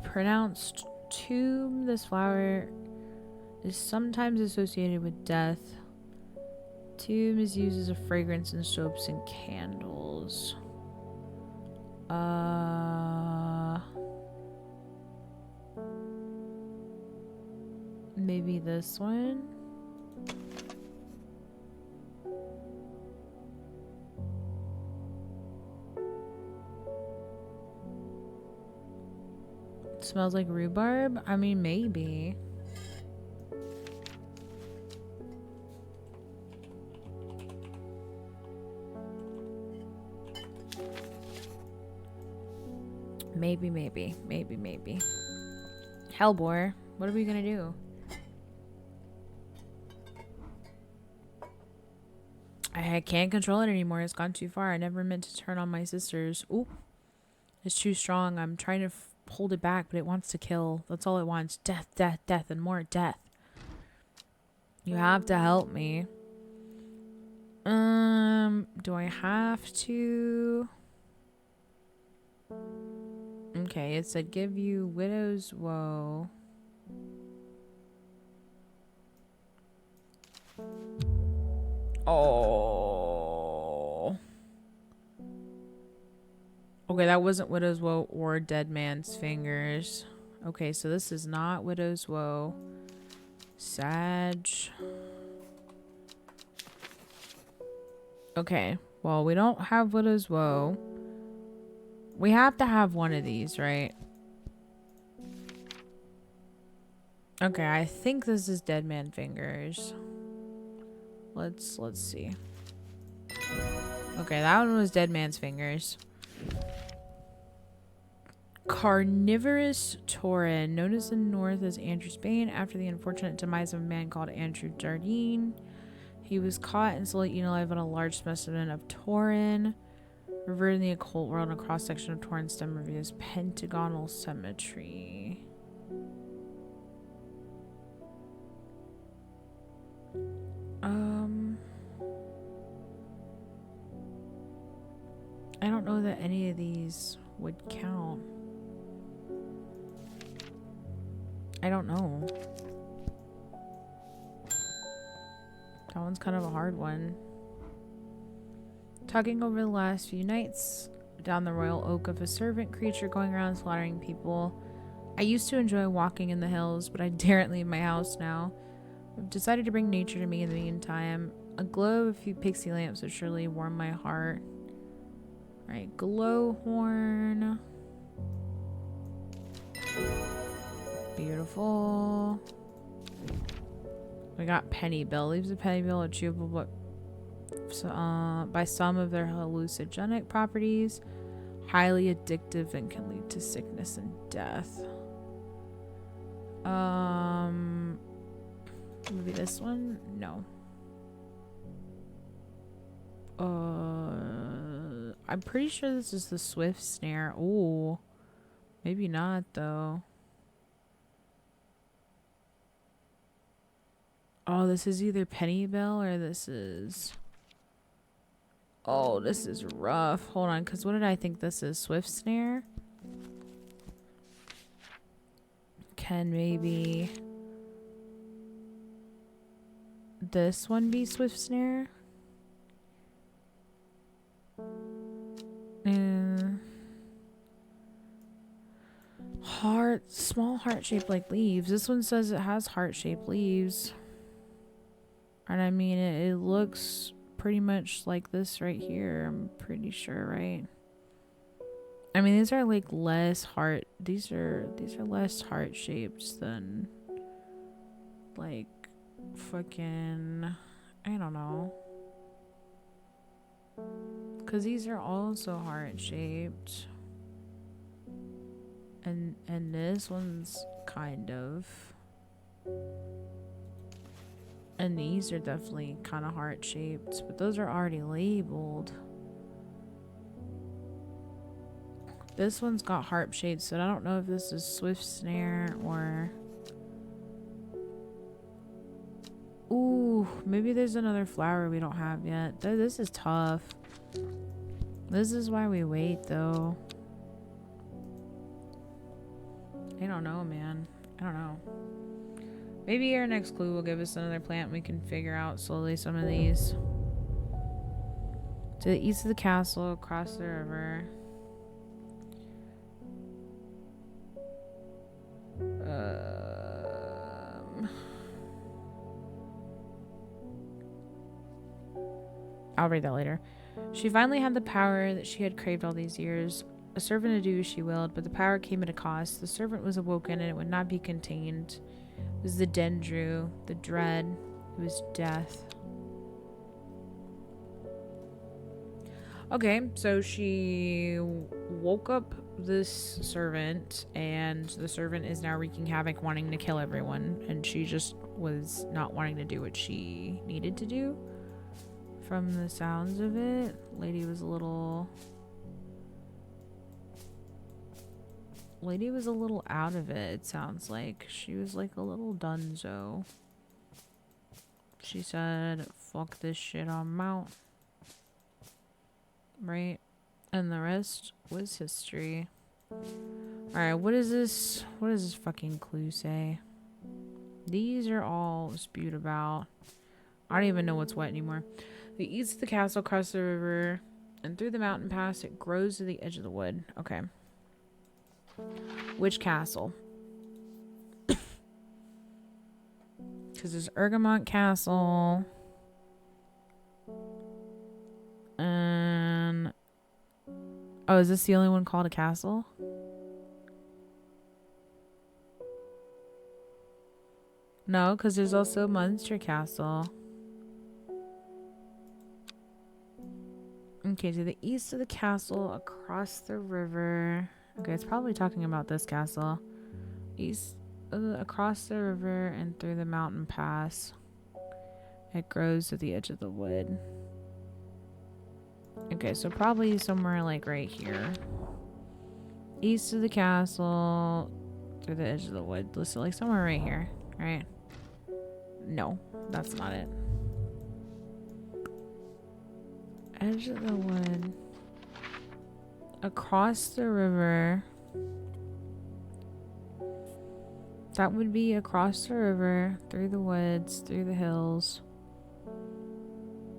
pronounced tomb. This flower is sometimes associated with death. Tomb is used as a fragrance in soaps and candles. Maybe this one. It smells like rhubarb. I mean, maybe. Maybe. Hellbore, what are we gonna do? I can't control it anymore. It's gone too far. I never meant to turn on my sisters. Ooh. It's too strong. I'm trying to hold it back, but it wants to kill. That's all it wants. Death, and more death. You have to help me. Do I have to? Okay, it said give you widow's woe. Oh. Okay, that wasn't widow's woe or dead man's fingers. Okay, so this is not widow's woe. Sag. Okay, well, we don't have widow's woe. We have to have one of these, right? Okay, I think this is Dead Man Fingers. Let's see. Okay, that one was Dead Man's Fingers. Carnivorous tauren, known as the North as Andrew's Bane, after the unfortunate demise of a man called Andrew Jardine. He was caught and slowly eaten alive on a large specimen of tauren, revered in the occult world. A cross-section of tauren stem reveals pentagonal symmetry. I don't know that any of these would count. I don't know. That one's kind of a hard one. Talking over the last few nights down the royal oak of a servant creature going around slaughtering people. I used to enjoy walking in the hills, but I daren't leave my house now. I've decided to bring nature to me in the meantime. A glow of a few pixie lamps would surely warm my heart. Alright, glowhorn. Beautiful. We got Pennybill. Leaves of Pennybill are chewable, but by some of their hallucinogenic properties, highly addictive and can lead to sickness and death. Maybe this one? No. I'm pretty sure this is the Swift Snare. Ooh. Maybe not, though. Oh, this is either Pennybill or this is... Oh, this is rough. Hold on, because what did I think this is? Swift Snare? Can maybe... this one be Swift Snare? Heart, small heart-shaped like leaves. This one says it has heart-shaped leaves. And I mean, it looks pretty much like this right here. I'm pretty sure, right? I mean, these are like less heart. These are less heart-shaped than like fucking, I don't know. Because these are also heart-shaped. And this one's kind of. And these are definitely kind of heart-shaped. But those are already labeled. This one's got heart-shaped, so I don't know if this is Swift Snare or... Ooh, maybe there's another flower we don't have yet. This is tough. This is why we wait, though. I don't know, man. I don't know. Maybe our next clue will give us another plant we can figure out slowly some of these. To the east of the castle, across the river. I'll read that later. She finally had the power that she had craved all these years. A servant to do as she willed, but the power came at a cost. The servant was awoken, and it would not be contained. It was the Dendru, the dread. It was death. Okay, so she woke up this servant, and the servant is now wreaking havoc, wanting to kill everyone, and she just was not wanting to do what she needed to do. From the sounds of it, lady was a little out of it, it sounds like. She was like a little dunzo. She said, fuck this shit, I'm out. Right? And the rest was history. Alright, what is this? What does this fucking clue say? These are all spewed about. I don't even know what's what anymore. The east of the castle, across the river, and through the mountain pass, it grows to the edge of the wood. Okay. Which castle? Because there's Ergamont Castle. And... Oh, is this the only one called a castle? No, because there's also Munster Castle. Okay, to the east of the castle, across the river. Okay, it's probably talking about this castle. East, across the river and through the mountain pass. It grows at the edge of the wood. Okay, so probably somewhere like right here. East of the castle, through the edge of the wood. Listen, like somewhere right here, right? No, that's not it. Edge of the wood. Across the river. That would be across the river, through the woods, through the hills.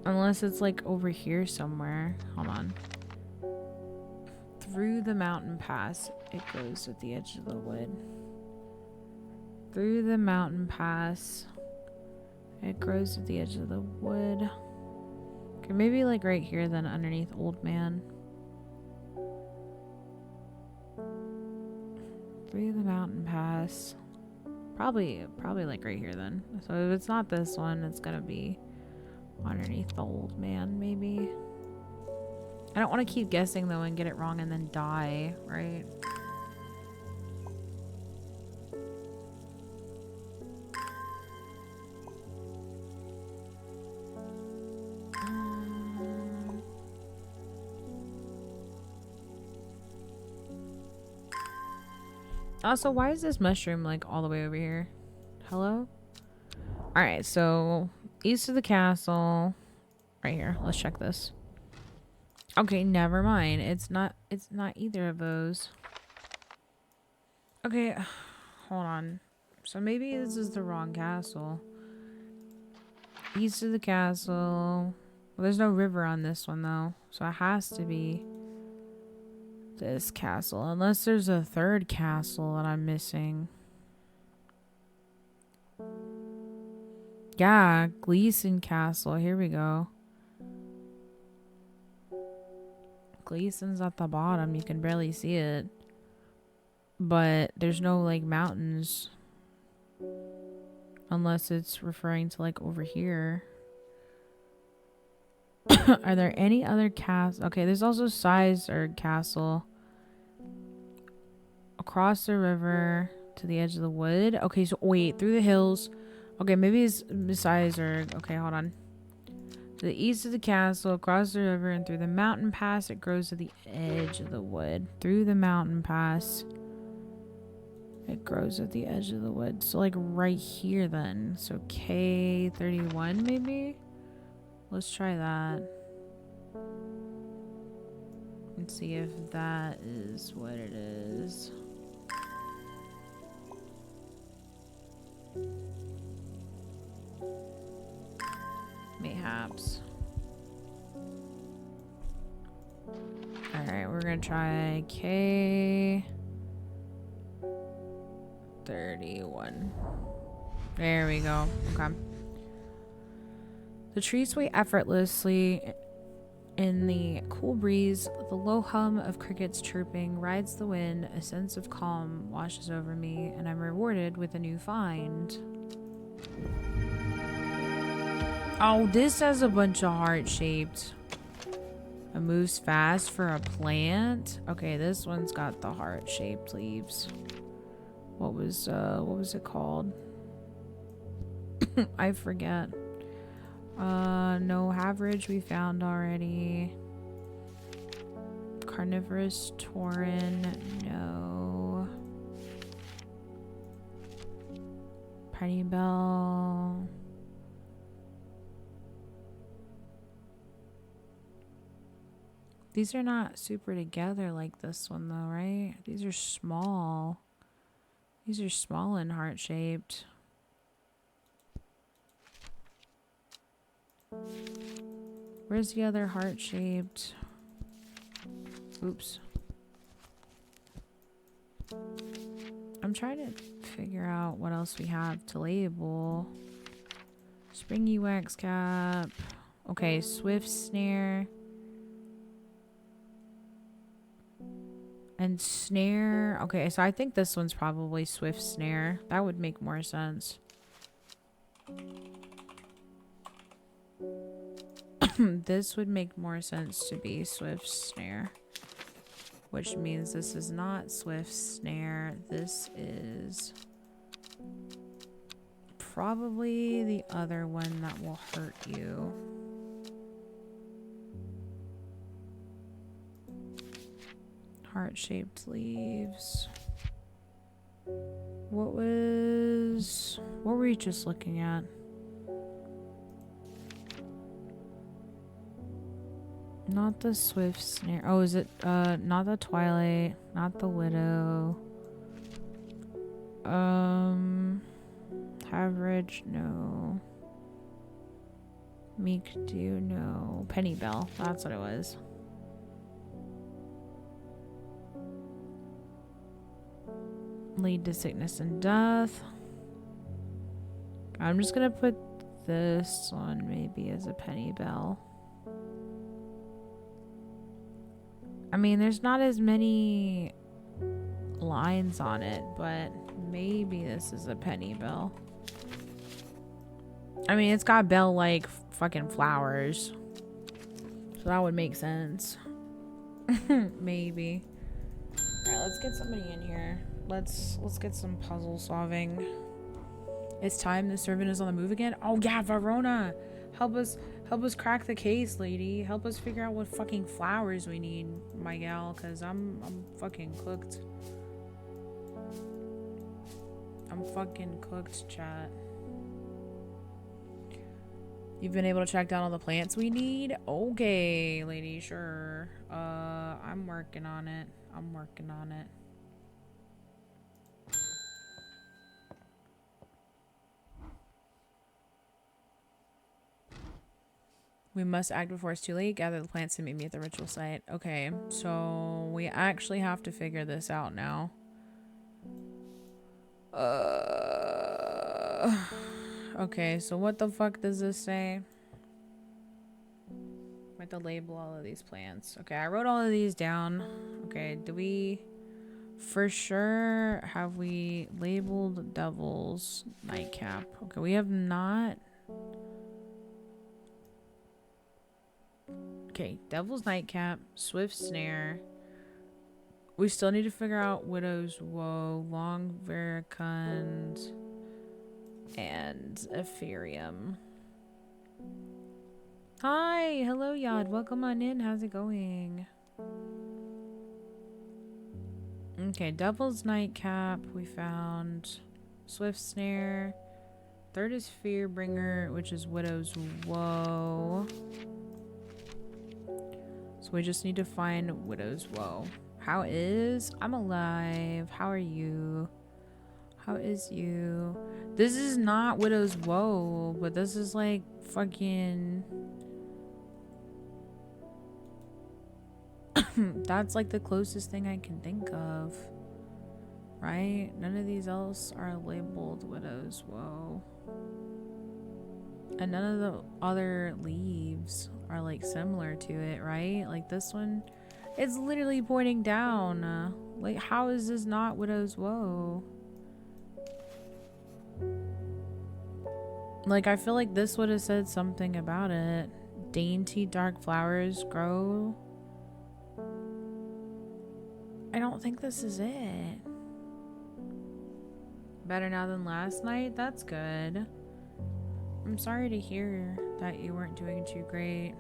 Unless it's like over here somewhere. Hold on. Through the mountain pass. It goes at the edge of the wood. Through the mountain pass. It grows at the edge of the wood. Okay, maybe like right here then underneath Old Man. Through the mountain pass. Probably like right here then. So if it's not this one, it's gonna be underneath the Old Man, maybe. I don't want to keep guessing though and get it wrong and then die, right? Also, why is this mushroom like all the way over here? Hello? Alright, so east of the castle. Right here. Let's check this. Okay, never mind. It's not either of those. Okay, hold on. So maybe this is the wrong castle. East of the castle. Well, there's no river on this one though. So it has to be this castle. Unless there's a third castle that I'm missing. Yeah, Gleeson Castle. Here we go. Gleeson's at the bottom. You can barely see it. But there's no like mountains. Unless it's referring to like over here. Are there any other castles? Okay, there's also Sizer Castle. Across the river to the edge of the wood. Okay, so wait, through the hills. Okay, maybe it's Sizer. Okay, hold on. To the east of the castle, across the river, and through the mountain pass, it grows to the edge of the wood. Through the mountain pass, it grows at the edge of the wood. So, like, right here, then. So, K31, maybe? Let's try that. And see if that is what it is. Mayhaps. Alright, we're gonna try K31. There we go. Okay. The trees sway effortlessly in the cool breeze. The low hum of crickets chirping rides the wind. A sense of calm washes over me, and I'm rewarded with a new find. Oh, this has a bunch of heart-shaped. It moves fast for a plant. Okay, this one's got the heart-shaped leaves. What was it called? I forget. No, Haverage we found already. Carnivorous Tauren, no. Piney Bell. These are not super together like this one though, right? These are small. These are small and heart-shaped. Where's the other heart-shaped? Oops. I'm trying to figure out what else we have to label. Springy wax cap. Okay, swift snare. And snare. Okay, so I think this one's probably swift snare. That would make more sense. This would make more sense to be swift snare. Which means this is not swift snare. This is probably the other one that will hurt you. Heart-shaped leaves. What were you just looking at? Not the swift snare. Oh, is it not the twilight, not the widow. Average, no. Meek Dew, no. Penny Bell, that's what it was. Lead to sickness and death. I'm just gonna put this one maybe as a Penny Bell. I mean, there's not as many lines on it, but maybe this is a Penny Bell. I mean, it's got bell like fucking flowers, so that would make sense. Maybe. All right, let's get somebody in here. Let's get some puzzle solving. It's time. The servant is on the move again. Oh yeah, Verona, help us crack the case, lady. Help us figure out what fucking flowers we need, my gal, cause I'm fucking cooked. I'm fucking cooked, chat. You've been able to track down all the plants we need? Okay, lady, sure. I'm working on it. I'm working on it. We must act before it's too late. Gather the plants and meet me at the ritual site. Okay, so we actually have to figure this out now. Okay, so what the fuck does this say? I have to label all of these plants. Okay, I wrote all of these down. Okay, do we... For sure, have we labeled Devil's Nightcap? Okay, we have not... Okay, Devil's Nightcap, Swift Snare. We still need to figure out Widow's Woe, Long Veracund, and Epherium. Hi, hello Yad, welcome on in, how's it going? Okay, Devil's Nightcap, we found Swift Snare. Third is Fearbringer, which is Widow's Woe. So we just need to find Widow's Woe. How is? I'm alive. How are you? How is you? This is not Widow's Woe, but this is like fucking... That's like the closest thing I can think of. Right? None of these else are labeled Widow's Woe. And none of the other leaves are like similar to it, right? Like this one, it's literally pointing down. Like, how is this not Widow's Woe? Like, I feel like this would have said something about it. Dainty dark flowers grow. I don't think this is it. Better now than last night? That's good. I'm sorry to hear that you weren't doing too great.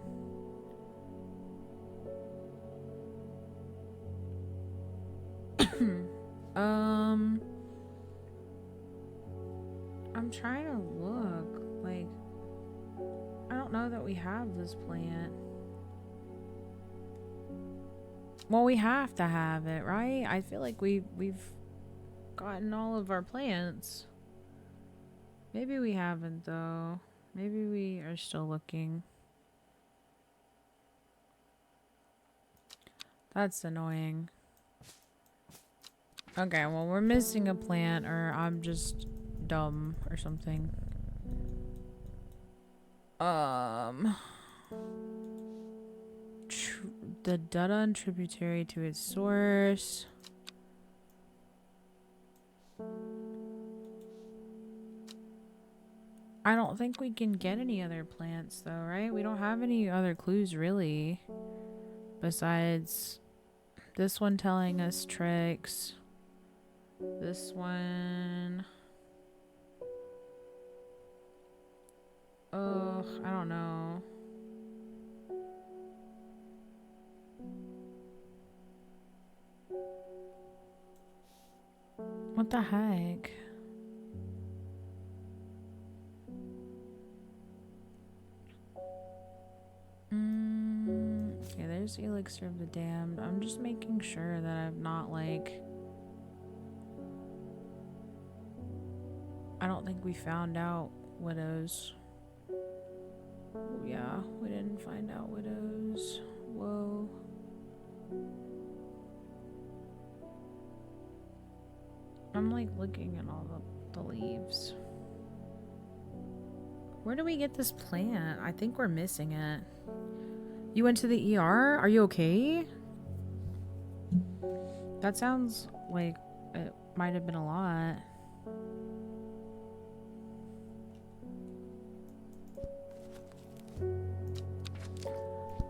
I'm trying to look. Like, I don't know that we have this plant. Well, we have to have it, right? I feel like we've gotten all of our plants. Maybe we haven't, though. Maybe we are still looking. That's annoying. Okay, well, we're missing a plant, or I'm just dumb or something. the Dudon tributary to its source. I don't think we can get any other plants though, right? We don't have any other clues really. Besides this one telling us tricks. This one. Ugh, I don't know. What the heck? Okay, there's Elixir of the Damned. I'm just making sure that I've not, like... I don't think we found out Widows. Oh, yeah, we didn't find out Widows. Whoa. I'm, like, looking at all the leaves. Where do we get this plant? I think we're missing it. You went to the ER? Are you okay? That sounds like it might have been a lot.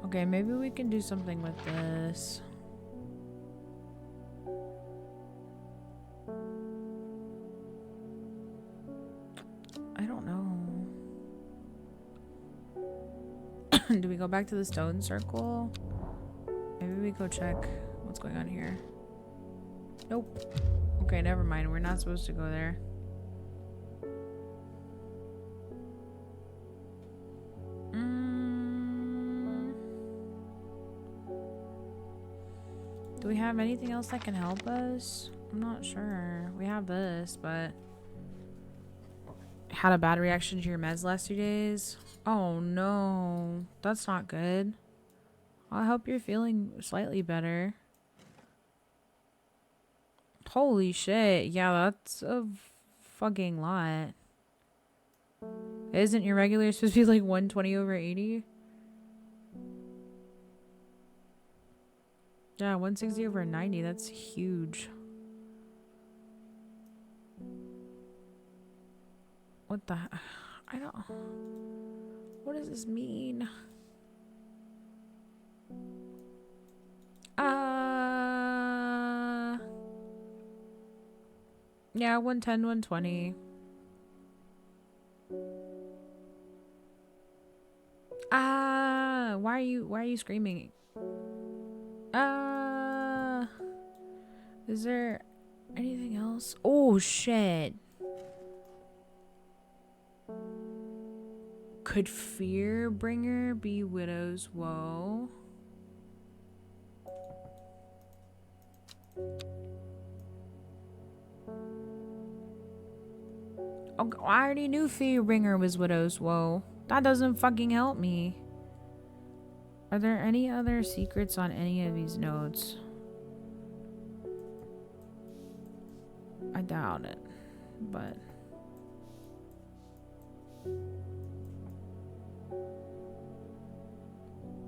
Okay, maybe we can do something with this. I don't know. Do we go back to the stone circle? Maybe we go check what's going on here. Nope. Okay, never mind. We're not supposed to go there. Do we have anything else that can help us? I'm not sure. We have this, but... Had a bad reaction to your meds last 2 days? Oh no. That's not good. I hope you're feeling slightly better. Holy shit. Yeah, that's a fucking lot. Isn't your regular supposed to be like 120/80? Yeah, 160/90. That's huge. What the... I don't... What does this mean? Yeah, 110, 120. Why are you screaming? Is there anything else? Oh shit. Could Fearbringer be Widow's Woe? Oh, I already knew Fearbringer was Widow's Woe. That doesn't fucking help me. Are there any other secrets on any of these notes? I doubt it, but...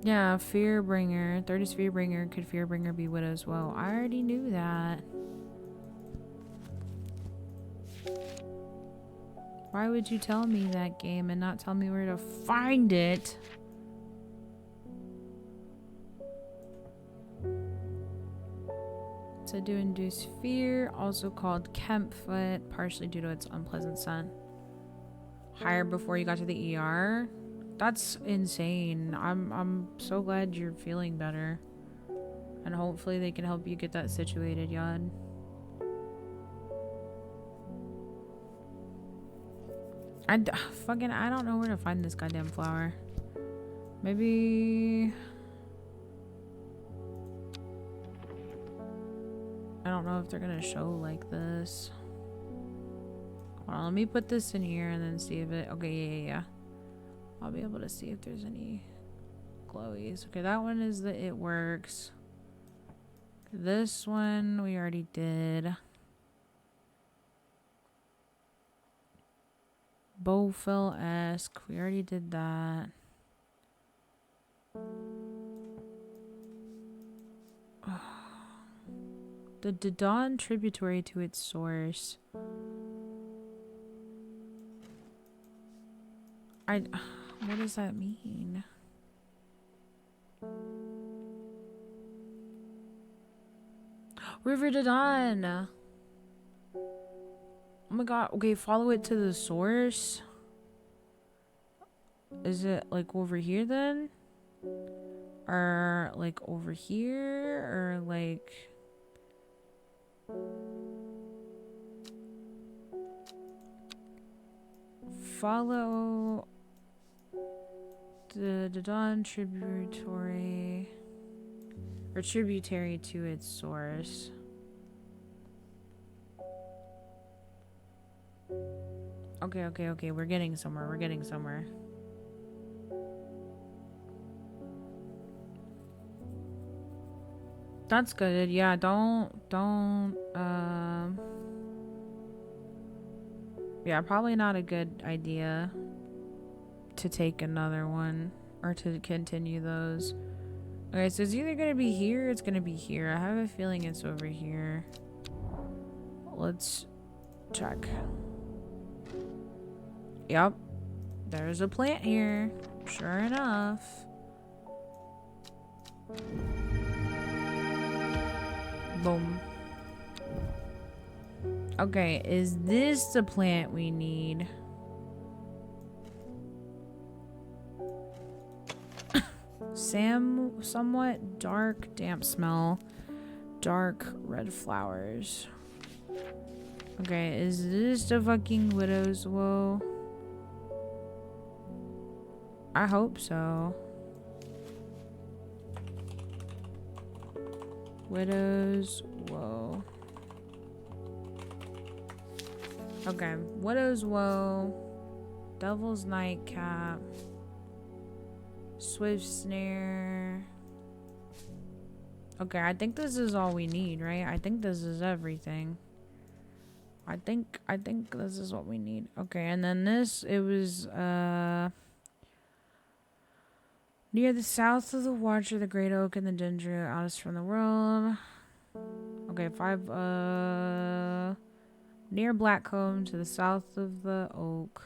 Yeah, Fearbringer. Third is Fearbringer. Could Fearbringer be Widow's Woe? I already knew that. Why would you tell me that game and not tell me where to find it? Said to induce fear, also called Kempfoot, partially due to its unpleasant scent. Higher before you got to the ER? That's insane. I'm so glad you're feeling better. And hopefully they can help you get that situated, Yad. I don't know where to find this goddamn flower. Maybe... I don't know if they're gonna show like this. Hold on, let me put this in here and then see if it... Okay, yeah. I'll be able to see if there's any glowies. Okay, that one is the It Works. This one we already did. Bowfell-esque. We already did that. The Dodon tributary to its source. What does that mean? River Dodon. Oh my god. Okay, follow it to the source. Is it like over here then? Or like over here? Or like... Follow the Dodon tributary or tributary to its source. Okay. We're getting somewhere. That's good. Yeah, yeah, probably not a good idea to take another one or to continue those. Okay, so it's either gonna be here or it's gonna be here. I have a feeling it's over here. Let's check. Yep, there's a plant here. Sure enough. Boom. Okay, is this the plant we need? Somewhat dark, damp smell. Dark red flowers. Okay, is this the fucking widow's woe? I hope so. Widow's woe. Okay, Widow's Woe, Devil's Nightcap, Swift Snare. Okay, I think this is all we need, right? I think this is everything. I think this is what we need. Okay, and then this, it was near the south of the Watcher, the Great Oak, and the Dendro, outest from the world. Okay, 5 near Blackcomb to the south of the oak.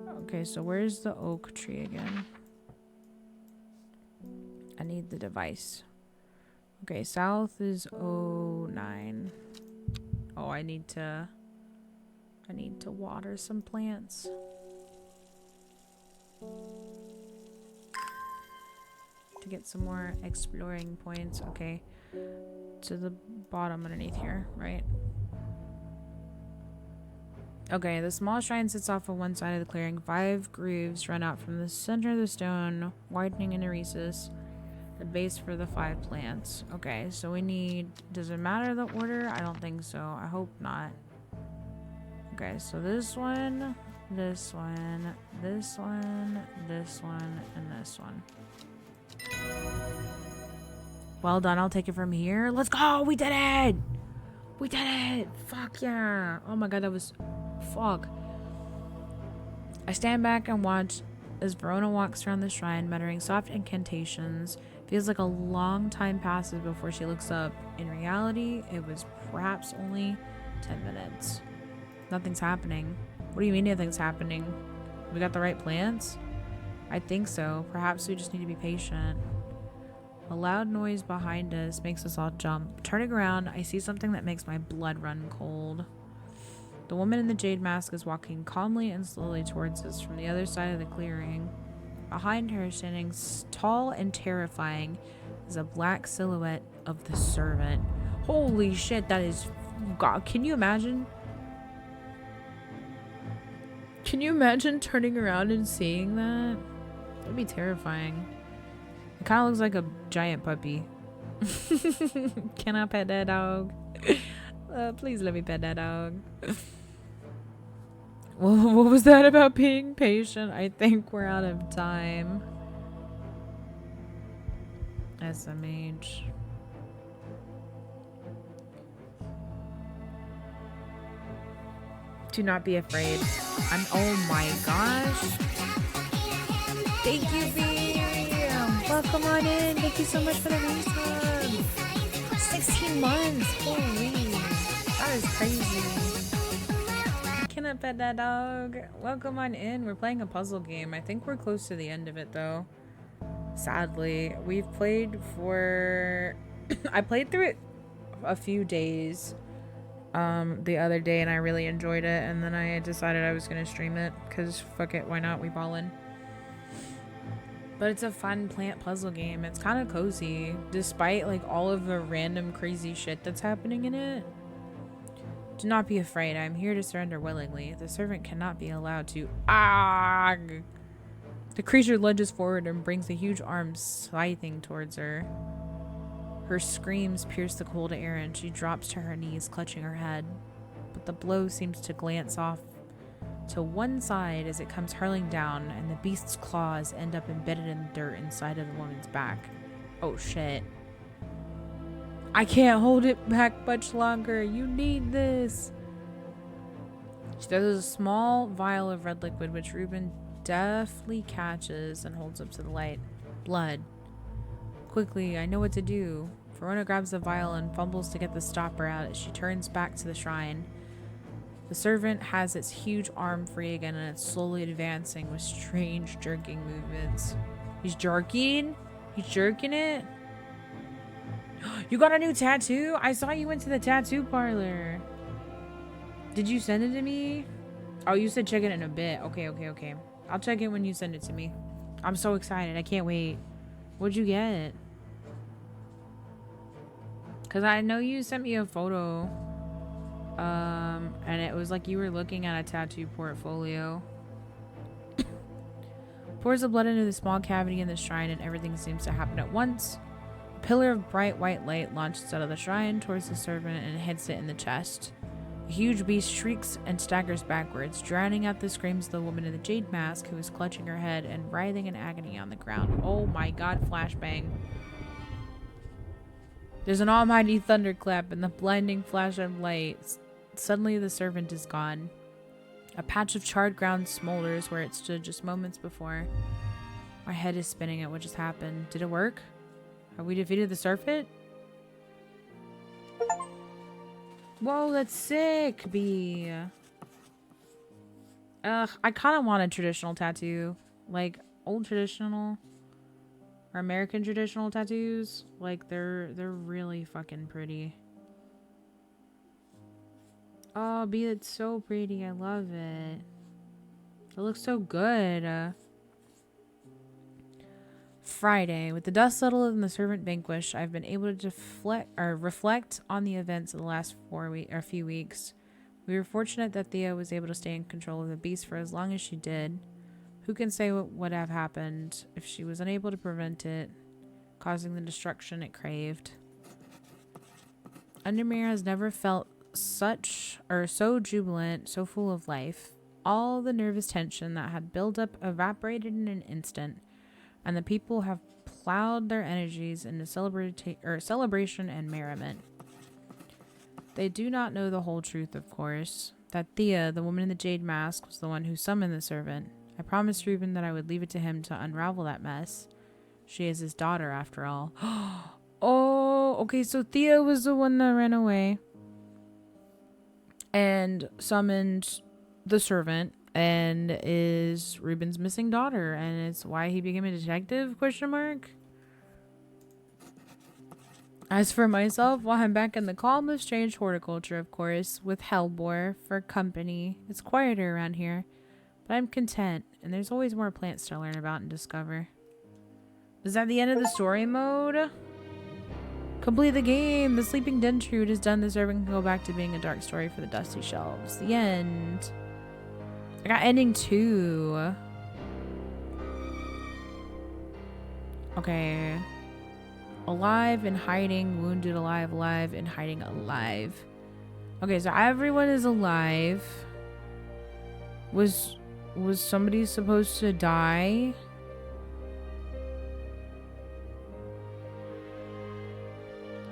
Okay, so where's the oak tree again? I need the device. Okay, south is 09. Oh, I need to water some plants. To get some more exploring points. Okay. To the bottom underneath here, right? Okay, the small shrine sits off on one side of the clearing. 5 grooves run out from the center of the stone, widening in a recess. The base for the 5 plants. Okay, so we need... Does it matter the order? I don't think so. I hope not. Okay, so this one, this one, this one, this one, and this one. Well done. I'll take it from here. Let's go! We did it! We did it! Fuck yeah! Oh my god, that was... Fuck. I stand back and watch as Verona walks around the shrine, muttering soft incantations. Feels like a long time passes before she looks up. In reality, it was perhaps only 10 minutes. Nothing's happening. What do you mean nothing's happening? We got the right plants? I think so. Perhaps we just need to be patient. A loud noise behind us makes us all jump. Turning around, I see something that makes my blood run cold. The woman in the jade mask is walking calmly and slowly towards us from the other side of the clearing. Behind her, standing tall and terrifying, is a black silhouette of the servant. Holy shit, that is... God, can you imagine? Can you imagine turning around and seeing that? That'd be terrifying. It kind of looks like a giant puppy. Can I pet that dog? Please let me pet that dog. Well, what was that about being patient? I think we're out of time. SMH. Do not be afraid. Oh my gosh. Thank you, B. Welcome on in. Thank you so much for the resub. 16 13 months. Holy. That is crazy. I cannot pet that dog. Welcome on in. We're playing a puzzle game. I think we're close to the end of it though. Sadly. We've played for... I played through it a few days the other day and I really enjoyed it, and then I decided I was gonna stream it because fuck it, why not? We ballin'. But it's a fun plant puzzle game. It's kind of cozy despite like all of the random crazy shit that's happening in it. Do not be afraid. I am here to surrender willingly. The servant cannot be allowed to... Ah! The creature lunges forward and brings the huge arms scything towards her. Her screams pierce the cold air and she drops to her knees, clutching her head. But the blow seems to glance off to one side as it comes hurling down, and the beast's claws end up embedded in the dirt inside of the woman's back. Oh shit. I can't hold it back much longer. You need this. There's a small vial of red liquid which Ruben deftly catches and holds up to the light. Blood. Quickly, I know what to do. Verona grabs the vial and fumbles to get the stopper out as she turns back to the shrine. The servant has its huge arm free again and it's slowly advancing with strange jerking movements. He's jerking? He's jerking it? You got a new tattoo? I saw you went to the tattoo parlor. Did you send it to me? Oh, you said check it in a bit. Okay. I'll check it when you send it to me. I'm so excited. I can't wait. What'd you get? Because I know you sent me a photo. And it was like you were looking at a tattoo portfolio. Pours the blood into the small cavity in the shrine and everything seems to happen at once. A pillar of bright white light launches out of the shrine towards the servant and hits it in the chest. The huge beast shrieks and staggers backwards, drowning out the screams of the woman in the jade mask who is clutching her head and writhing in agony on the ground. Oh my god, flashbang. There's an almighty thunderclap and the blinding flash of light. Suddenly the servant is gone. A patch of charred ground smolders where it stood just moments before. My head is spinning at what just happened. Did it work? Have we defeated the serpent? Whoa, that's sick, B. Ugh, I kind of want a traditional tattoo. Like, old traditional. Or American traditional tattoos. Like, they're really fucking pretty. Oh, B, it's so pretty. I love it. It looks so good. Friday. With the dust settled and the servant vanquished, I've been able to reflect on the events of the last few weeks. We were fortunate that Thea was able to stay in control of the beast for as long as she did. Who can say what would have happened if she was unable to prevent it, causing the destruction it craved? Undermere has never felt so jubilant, so full of life. All the nervous tension that had built up evaporated in an instant, and the people have plowed their energies into celebration and merriment. They do not know the whole truth, of course, that Thea, the woman in the jade mask, was the one who summoned the servant. I promised Ruben that I would leave it to him to unravel that mess. She is his daughter, after all. Oh, okay, so Thea was the one that ran away and summoned the servant and is Ruben's missing daughter, and it's why he became a detective, ? As for myself, well, I'm back in the calm of strange horticulture, of course, with Hellbore for company. It's quieter around here, but I'm content, and there's always more plants to learn about and discover. Is that the end of the story mode? Complete the game! The Sleeping Dentrude is done. The servant can go back to being a dark story for the dusty shelves. The end. I got ending 2. Okay. Alive and hiding. Wounded, alive, alive, and hiding, alive. Okay, so everyone is alive. Was somebody supposed to die?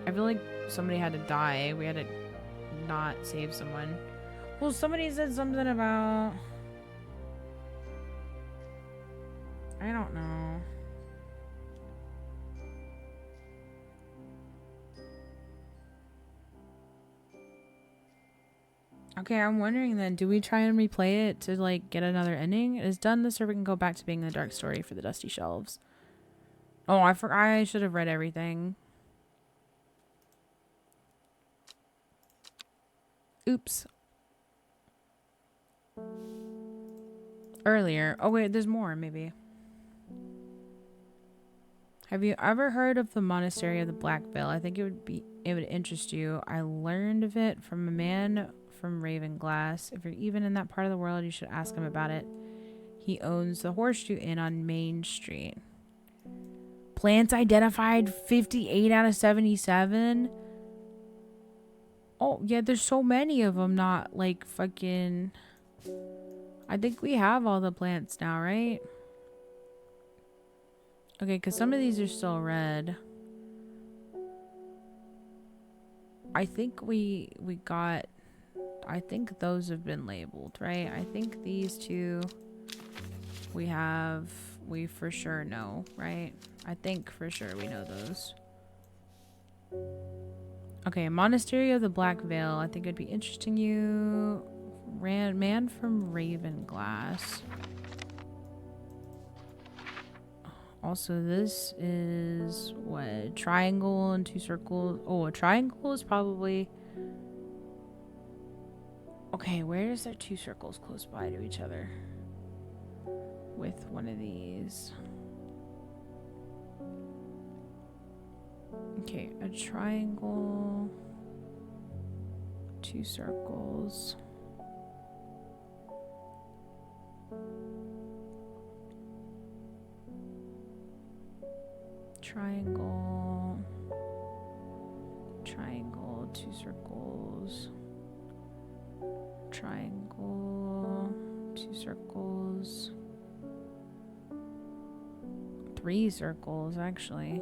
I feel like somebody had to die. We had to not save someone. Well, somebody said something about... I don't know. Okay, I'm wondering then, do we try and replay it to like get another ending? It's done this, or we can go back to being the dark story for the Dusty Shelves. Oh, I forgot. I should have read everything. Oops. Earlier. Oh wait, there's more maybe. Have you ever heard of the Monastery of the Black Veil? I think it would interest you. I learned of it from a man from Ravenglass. If you're even in that part of the world, you should ask him about it. He owns the Horseshoe Inn on Main Street. Plants identified 58 out of 77. Oh, yeah, there's so many of them, not like fucking... I think we have all the plants now, right? Okay, because some of these are still red. I think we got... I think those have been labeled, right? I think these two we for sure know, right? I think for sure we know those. Okay, Monastery of the Black Veil. I think it'd be interesting you. Man from Ravenglass. Also, this is what? A triangle and 2 circles. Oh, a triangle is probably... Okay, where is there 2 circles close by to each other? With one of these. Okay, a triangle. 2 circles. Triangle. Triangle, 2 circles. Triangle, 2 circles. 3 circles, actually.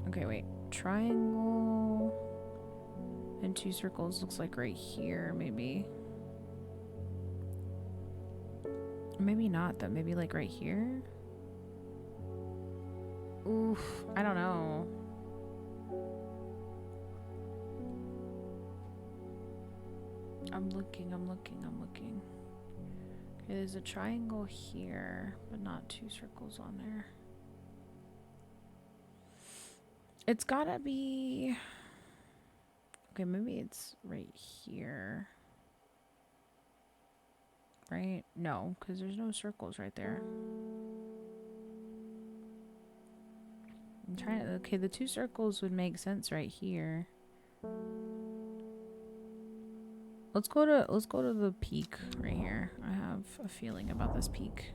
Okay, wait. Triangle and 2 circles looks like right here, maybe. Maybe not, though. Maybe like right here? Oof, I don't know. I'm looking. Okay, there's a triangle here, but not 2 circles on there. It's gotta be... Okay, maybe it's right here. Right? No, because there's no circles right there. I'm trying to... Okay, the 2 circles would make sense right here. Let's go to the peak right here. I have a feeling about this peak.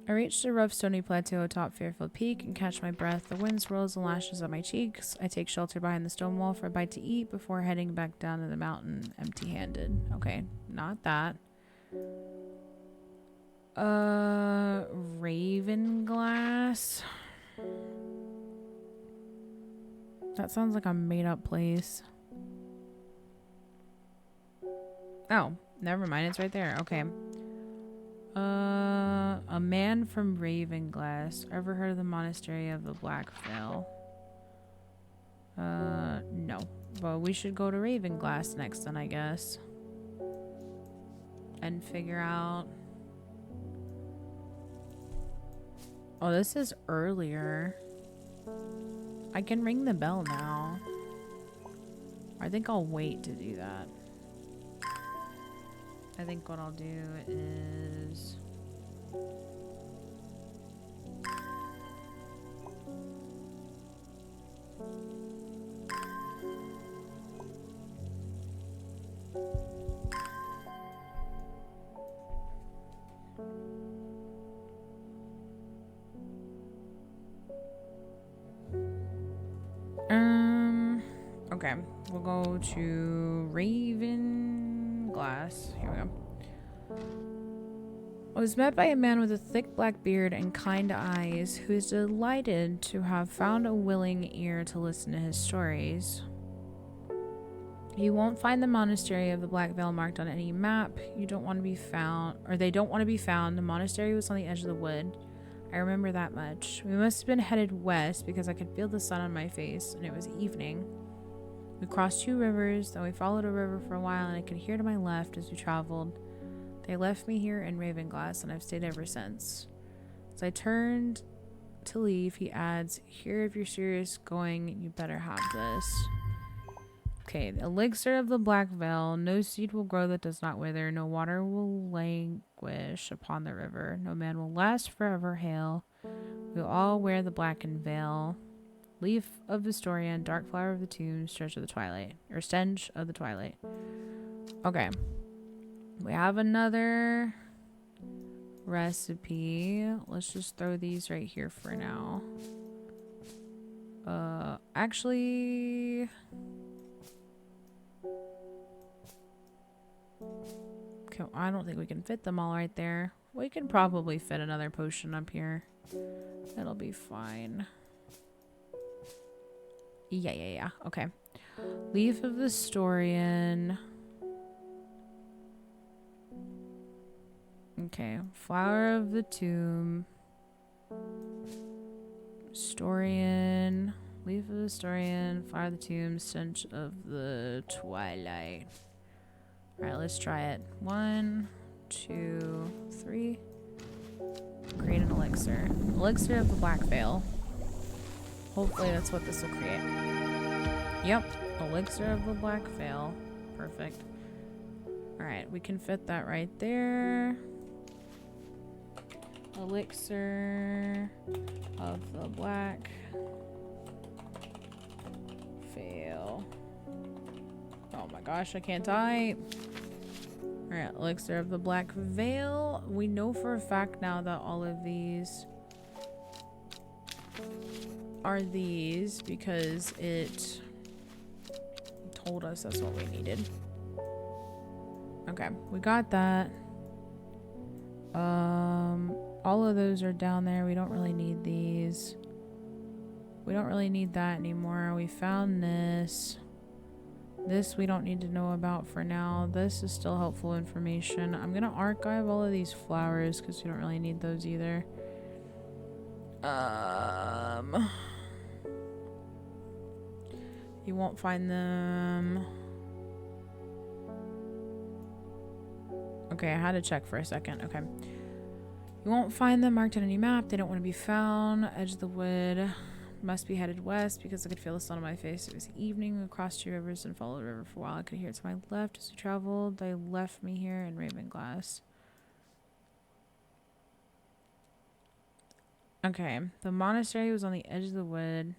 I reach the rough stony plateau atop Fairfield Peak and catch my breath. The wind swirls and lashes at my cheeks. I take shelter behind the stone wall for a bite to eat before heading back down to the mountain empty-handed. Okay, not that. Ravenglass. That sounds like a made-up place. Oh, never mind. It's right there. Okay. A man from Ravenglass. Ever heard of the Monastery of the Black Veil? No. But we should go to Ravenglass next then, I guess. And figure out... Oh, this is earlier. I can ring the bell now. I think I'll wait to do that. I think what I'll do is... Okay, we'll go to Ravenglass. Here we go. I was met by a man with a thick black beard and kind eyes who is delighted to have found a willing ear to listen to his stories. You won't find the Monastery of the Black Veil marked on any map. You don't want to be found, or they don't want to be found. The monastery was on the edge of the wood. I remember that much. We must have been headed west because I could feel the sun on my face and it was evening. We crossed 2 rivers, then we followed a river for a while, and I could hear to my left as we traveled. They left me here in Ravenglass, and I've stayed ever since. As I turned to leave, he adds, here, if you're serious going, you better have this. Okay, the elixir of the Black Veil. No seed will grow that does not wither. No water will languish upon the river. No man will last forever hail. We'll all wear the blackened veil. Leaf of Vistorian, dark flower of the tomb, stench of the twilight. Or stench of the twilight. Okay. We have another recipe. Let's just throw these right here for now. Actually... Okay, I don't think we can fit them all right there. We can probably fit another potion up here. It'll be fine. Yeah. Okay. Leaf of Vistorian. Okay. Flower of the Tomb. Vistorian. Leaf of Vistorian. Flower of the Tomb. Stench of the Twilight. Alright, let's try it. 1, 2, 3. Create an elixir. Elixir of the Black Veil. Hopefully that's what this will create. Yep. Elixir of the Black Veil. Perfect. Alright, we can fit that right there. Elixir of the Black Veil. Oh my gosh, I can't type. Alright, elixir of the Black Veil. We know for a fact now that all of these are these because it told us that's what we needed. Okay, we got that. All of those are down there. We don't really need these. We don't really need that anymore. We found this. This we don't need to know about for now. This is still helpful information. I'm gonna archive all of these flowers because we don't really need those either. You won't find them. Okay, I had to check for a second. Okay. You won't find them marked on any map. They don't want to be found. Edge of the wood. Must be headed west because I could feel the sun on my face. It was evening. We crossed 2 rivers and followed the river for a while. I could hear it to my left as we traveled. They left me here in Ravenglass. Okay. The monastery was on the edge of the wood.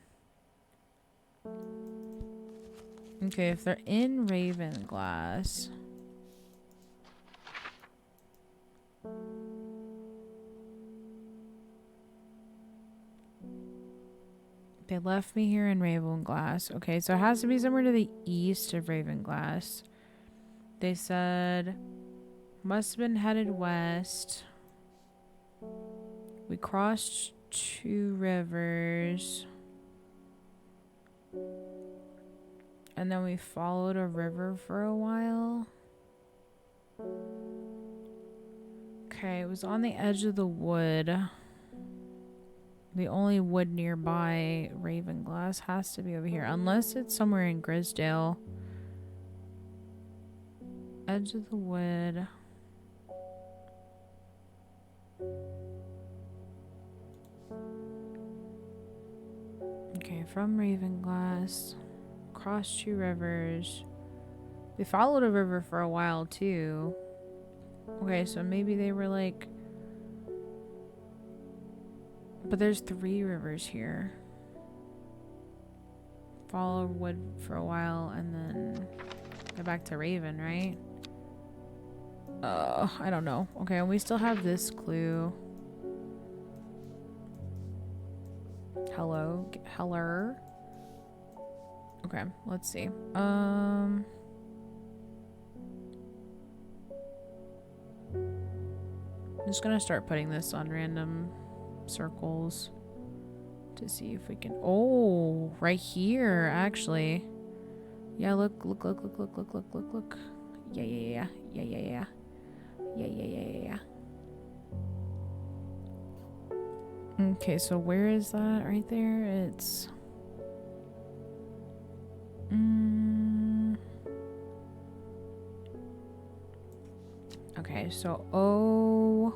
Okay, if they're in Ravenglass... They left me here in Ravenglass. Okay, so it has to be somewhere to the east of Ravenglass. They said must have been headed west. We crossed 2 rivers. And then we followed a river for a while. Okay, it was on the edge of the wood. The only wood nearby Ravenglass has to be over here. Unless it's somewhere in Grisdale. Edge of the wood. Okay, from Ravenglass. Crossed 2 rivers. We followed a river for a while too. Okay, so maybe they were like... But there's 3 rivers here. Follow wood for a while and then go back to Raven, right? I don't know. Okay, and we still have this clue. Hello? Heller? Okay, let's see. I'm just gonna start putting this on random circles to see if we can... Oh, right here, actually. Yeah, look. Yeah. Okay, so where is that? Right there? It's... Okay, so O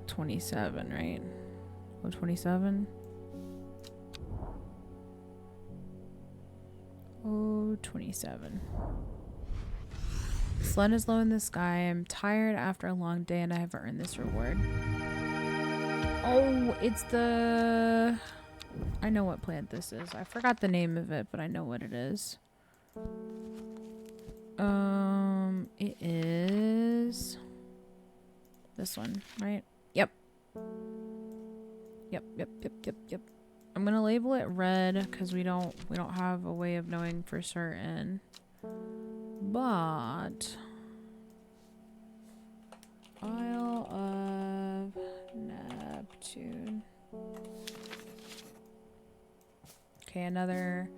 27, right? O 27. O 27. Sun is low in the sky. I'm tired after a long day and I haven't earned this reward. Oh, it's the... I know what plant this is. I forgot the name of it, but I know what it is. It is this one, right? Yep. Yep. I'm gonna label it red because we don't have a way of knowing for certain. But Isle of Neptune. Okay, another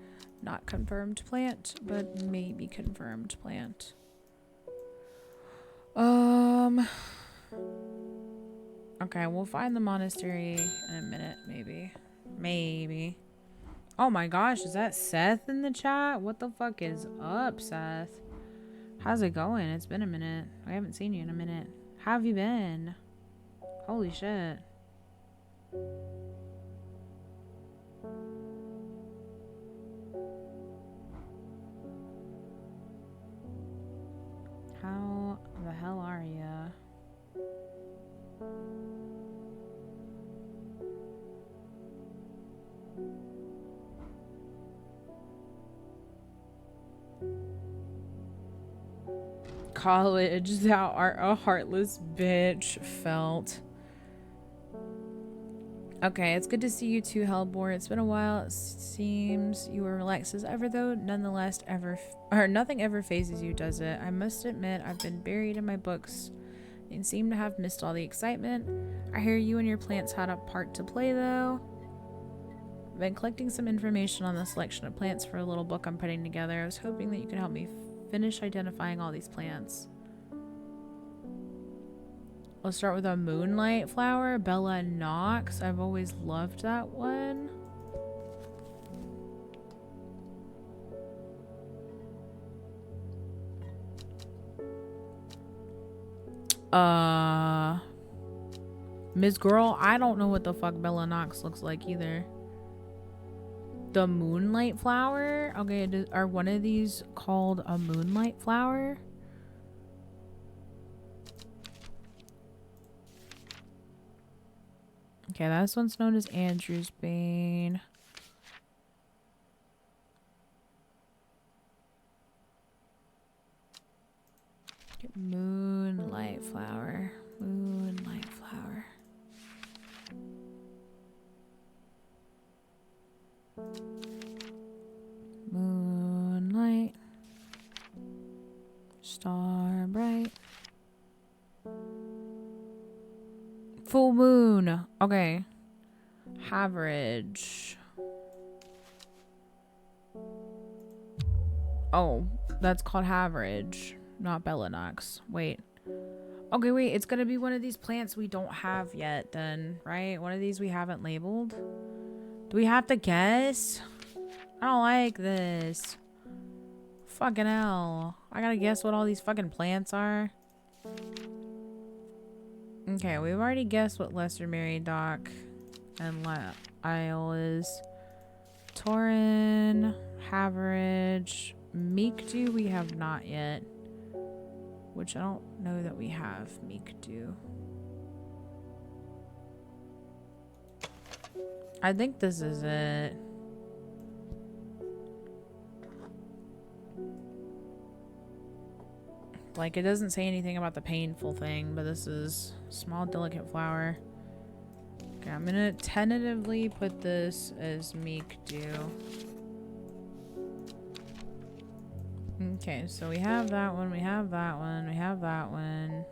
not confirmed plant, but maybe confirmed plant. Okay, we'll find the monastery in a minute, maybe. Oh my gosh, is that Seth in the chat? What the fuck is up, Seth? How's it going? It's been a minute. I haven't seen you in a minute. How have you been? Holy shit. How the hell are ya? College, thou art a heartless bitch. Felt. Okay, it's good to see you too, Hellbore. It's been a while. It seems you were relaxed as ever, though. Nonetheless, nothing ever phases you, does it? I must admit, I've been buried in my books and seem to have missed all the excitement. I hear you and your plants had a part to play, though. I've been collecting some information on the selection of plants for a little book I'm putting together. I was hoping that you could help me finish identifying all these plants. Let's start with a moonlight flower, Bella Knox. I've always loved that one. Ms. Girl, I don't know what the fuck Bella Knox looks like either. The moonlight flower? Okay, are one of these called a moonlight flower? Okay, this one's known as Andrew's Bane. Moonlight flower. Moonlight flower. Moonlight. Star bright. Full moon. Okay. Average. Oh, that's called average, not Bella Knox. Wait. Okay, wait. It's gonna be one of these plants we don't have yet then, right? One of these we haven't labeled. Do we have to guess? I don't like this. Fucking hell. I gotta guess what all these fucking plants are. Okay, we've already guessed what Lesser Meriadoc and Isle is. Tauren, Haverage, Meekdew we have not yet. Which I don't know that we have Meekdew. I think this is it. Like, it doesn't say anything about the painful thing, but this is small, delicate flower. Okay, I'm gonna tentatively put this as Meekdew. Okay, so we have that one, we have that one, we have that one.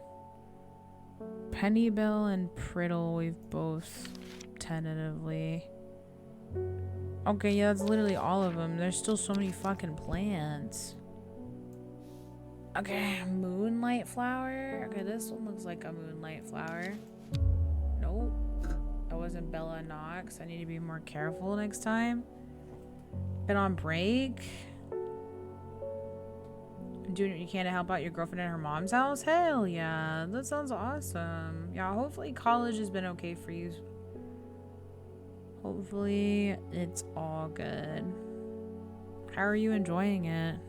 Pennybell and Priddle, we've both tentatively. Okay, yeah, that's literally all of them. There's still so many fucking plants. Okay, moonlight flower. Okay, this one looks like a moonlight flower. Nope. That wasn't Bella Knox. I need to be more careful next time. Been on break. doing you can to help out your girlfriend at her mom's house? Hell yeah, that sounds awesome. Yeah, hopefully college has been okay for you. Hopefully it's all good. How are you enjoying it?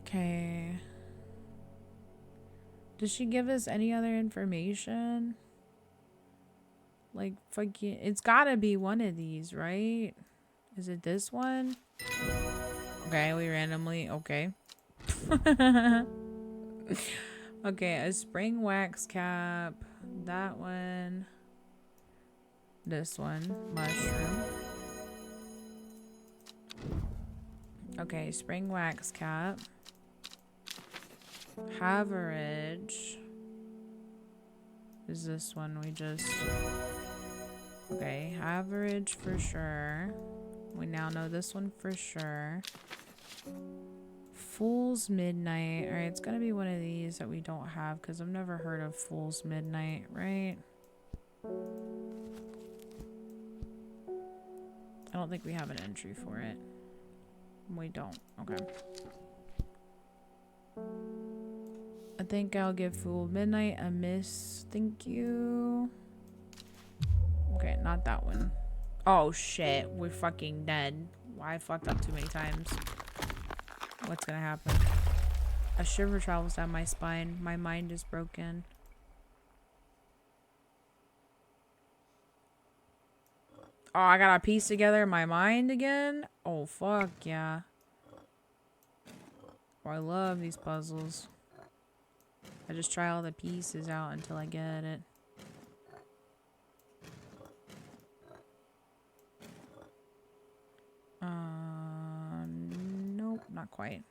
Okay. Does she give us any other information? Like, fucking, it's gotta be one of these, right? Is it this one? Okay, we randomly, okay. Okay, a spring wax cap. That one. This one. Mushroom. Okay, spring wax cap. Haverage. Is this one we just... Okay, Haverage for sure. We now know this one for sure. Fool's Midnight. Alright, it's gonna be one of these that we don't have because I've never heard of Fool's Midnight, right? I don't think we have an entry for it. We don't. Okay. I think I'll give Fool Midnight a miss. Thank you. Okay, not that one. Oh shit, we're fucking dead. Why I fucked up too many times. What's gonna happen? A shiver travels down my spine. My mind is broken. Oh, I gotta piece together my mind again? Oh, fuck yeah. Oh, I love these puzzles. I just try all the pieces out until I get it. Nope, not quite.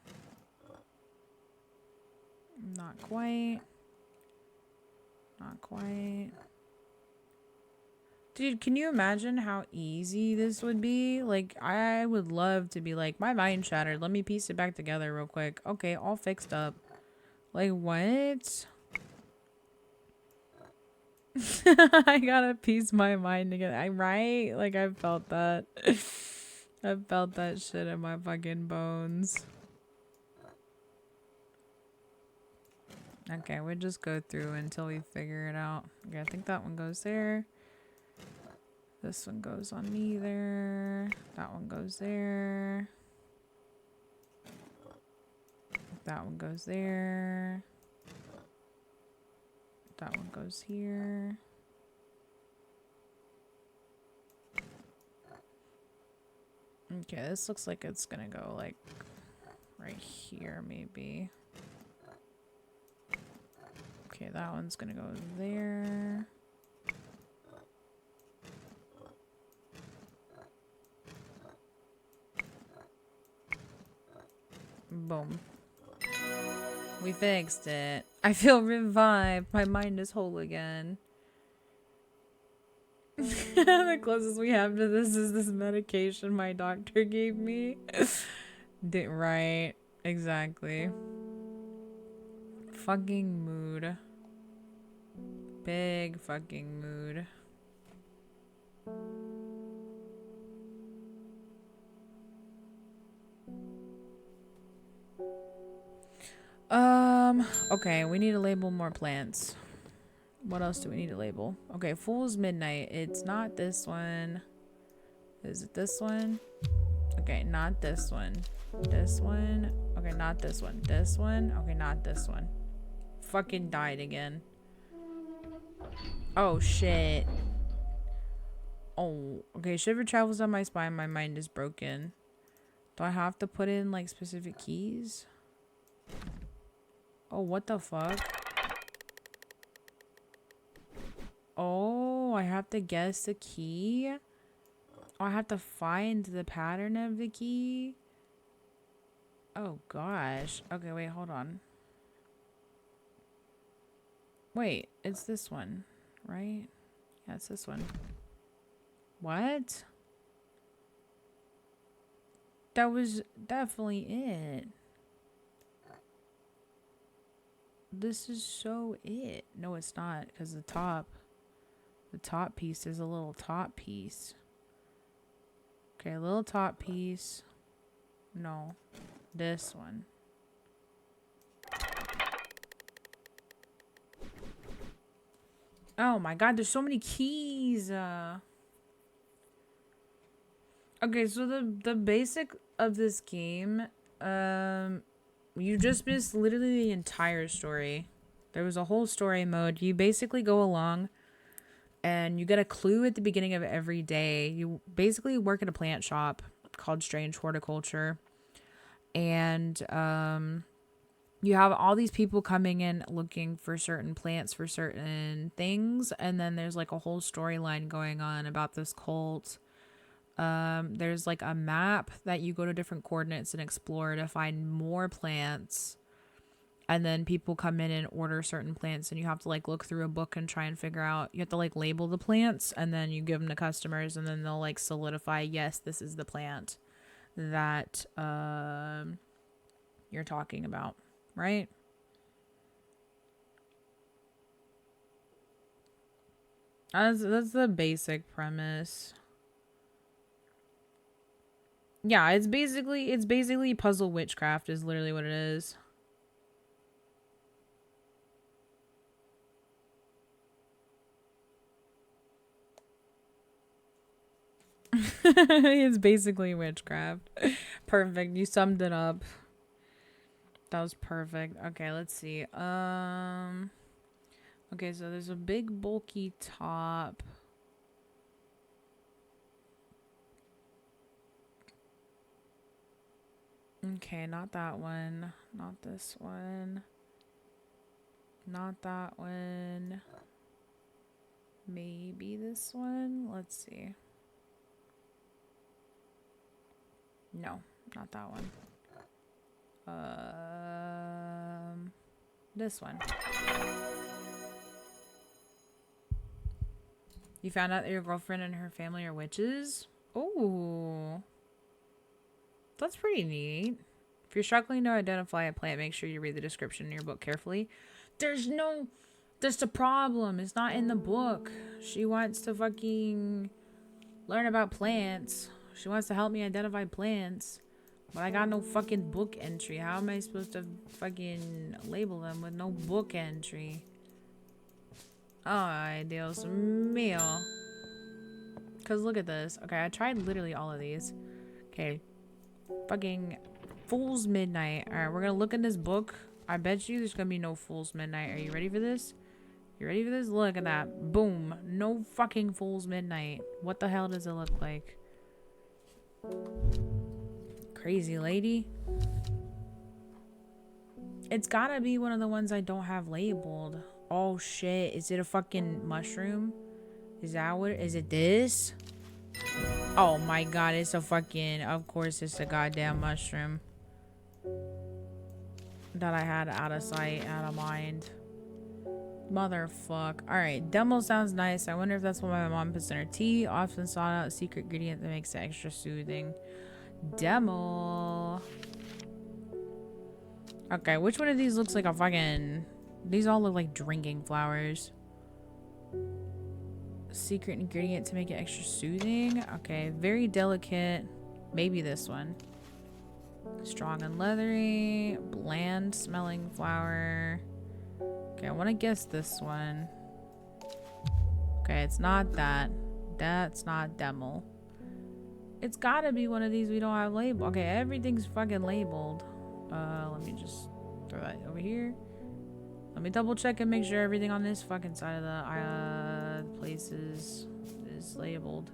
Not quite. Not quite. Dude, can you imagine how easy this would be? Like, I would love to be like, my mind shattered. Let me piece it back together real quick. Okay, all fixed up. Like, what? I gotta piece my mind together. I'm right? Like, I felt that. I felt that shit in my fucking bones. Okay, we'll just go through until we figure it out. Okay, I think that one goes there. This one goes on me there. That one goes there. That one goes there. That one goes here. Okay, this looks like it's gonna go like right here maybe. Okay, that one's gonna go there. Boom. We fixed it. I feel revived. My mind is whole again. The closest we have to this is this medication my doctor gave me. Right. Exactly. Fucking mood. Big fucking mood. Okay, we need to label more plants. What else do we need to label? Okay, Fool's Midnight. It's not this one. Is it this one? Okay, not this one. This one. Okay, not this one. This one. Okay, not this one. Fucking died again. Oh, shit. Oh, okay. Shiver travels down my spine. My mind is broken. Do I have to put in, like, specific keys? Oh, what the fuck? Oh, I have to guess the key? Oh, I have to find the pattern of the key? Oh, gosh. Okay, wait, hold on. Wait, it's this one, right? Yeah, it's this one. What? That was definitely it. This is so it. No, it's not, because the top piece is a little top piece. Okay, little top piece. No. This one. Oh my god, there's so many keys. Okay, so the basic of this game, you just missed literally the entire story. There was a whole story mode. You basically go along and you get a clue at the beginning of every day. You basically work at a plant shop called Strange Horticulture. And you have all these people coming in looking for certain plants for certain things, and then there's like a whole storyline going on about this cult. There's like a map that you go to different coordinates and explore to find more plants, and then people come in and order certain plants, and you have to like look through a book and try and figure out, you have to like label the plants, and then you give them to customers, and then they'll like solidify, yes, this is the plant that you're talking about, right? That's the basic premise. Yeah, it's basically puzzle witchcraft is literally what it is. It's basically witchcraft. Perfect. You summed it up. That was perfect. Okay, let's see. Okay, so there's a big bulky top. Okay, not that one. Not this one. Not that one. Maybe this one. Let's see. No, not that one. This one. You found out that your girlfriend and her family are witches? Oh. That's pretty neat. If you're struggling to identify a plant, make sure you read the description in your book carefully. That's the problem. It's not in the book. She wants to fucking learn about plants. She wants to help me identify plants. But I got no fucking book entry. How am I supposed to fucking label them with no book entry? Ay, Dios mío. Because look at this. Okay, I tried literally all of these. Okay. Fucking Fool's Midnight. Alright, we're gonna look in this book. I bet you there's gonna be no Fool's Midnight. Are you ready for this? You ready for this? Look at that. Boom. No fucking Fool's Midnight. What the hell does it look like? Crazy lady. It's gotta be one of the ones I don't have labeled. Oh shit. Is it a fucking mushroom? Is that what? Is it this? Oh my god. It's a fucking. Of course it's a goddamn mushroom. That I had out of sight, out of mind. Motherfuck. Alright. Demo sounds nice. I wonder if that's what my mom puts in her tea. Often sought out secret ingredient that makes it extra soothing. Demo. Okay, which one of these looks like a fucking... These all look like drinking flowers. Secret ingredient to make it extra soothing. Okay, very delicate. Maybe this one. Strong and leathery. Bland smelling flower. Okay, I want to guess this one. Okay, it's not that. That's not demo. It's gotta be one of these we don't have labeled. Okay, everything's fucking labeled. Let me just throw that over here. Let me double check and make sure everything on this fucking side of the place is labeled.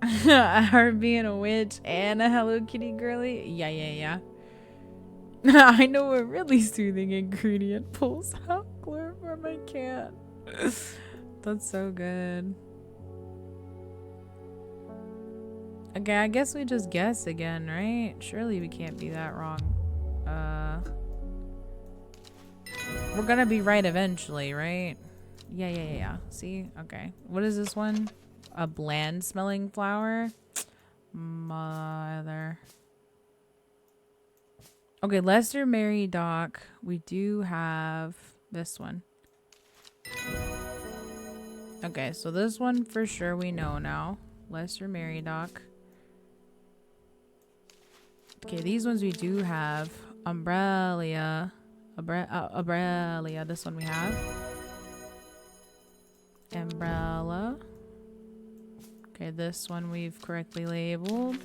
Her being a witch and a Hello Kitty girly? Yeah. I know a really soothing ingredient pulls out glue from my cat. That's so good. Okay, I guess we just guess again, right? Surely we can't be that wrong. We're gonna be right eventually, right? Yeah. See? Okay. What is this one? A bland smelling flower? Mother. Okay, Lester, Mary, Doc. We do have this one. Okay, so this one for sure we know now. Lesser Meriadoc. Okay, these ones we do have. Umbrella. Umbrella. This one we have. Umbrella. Okay, this one we've correctly labeled.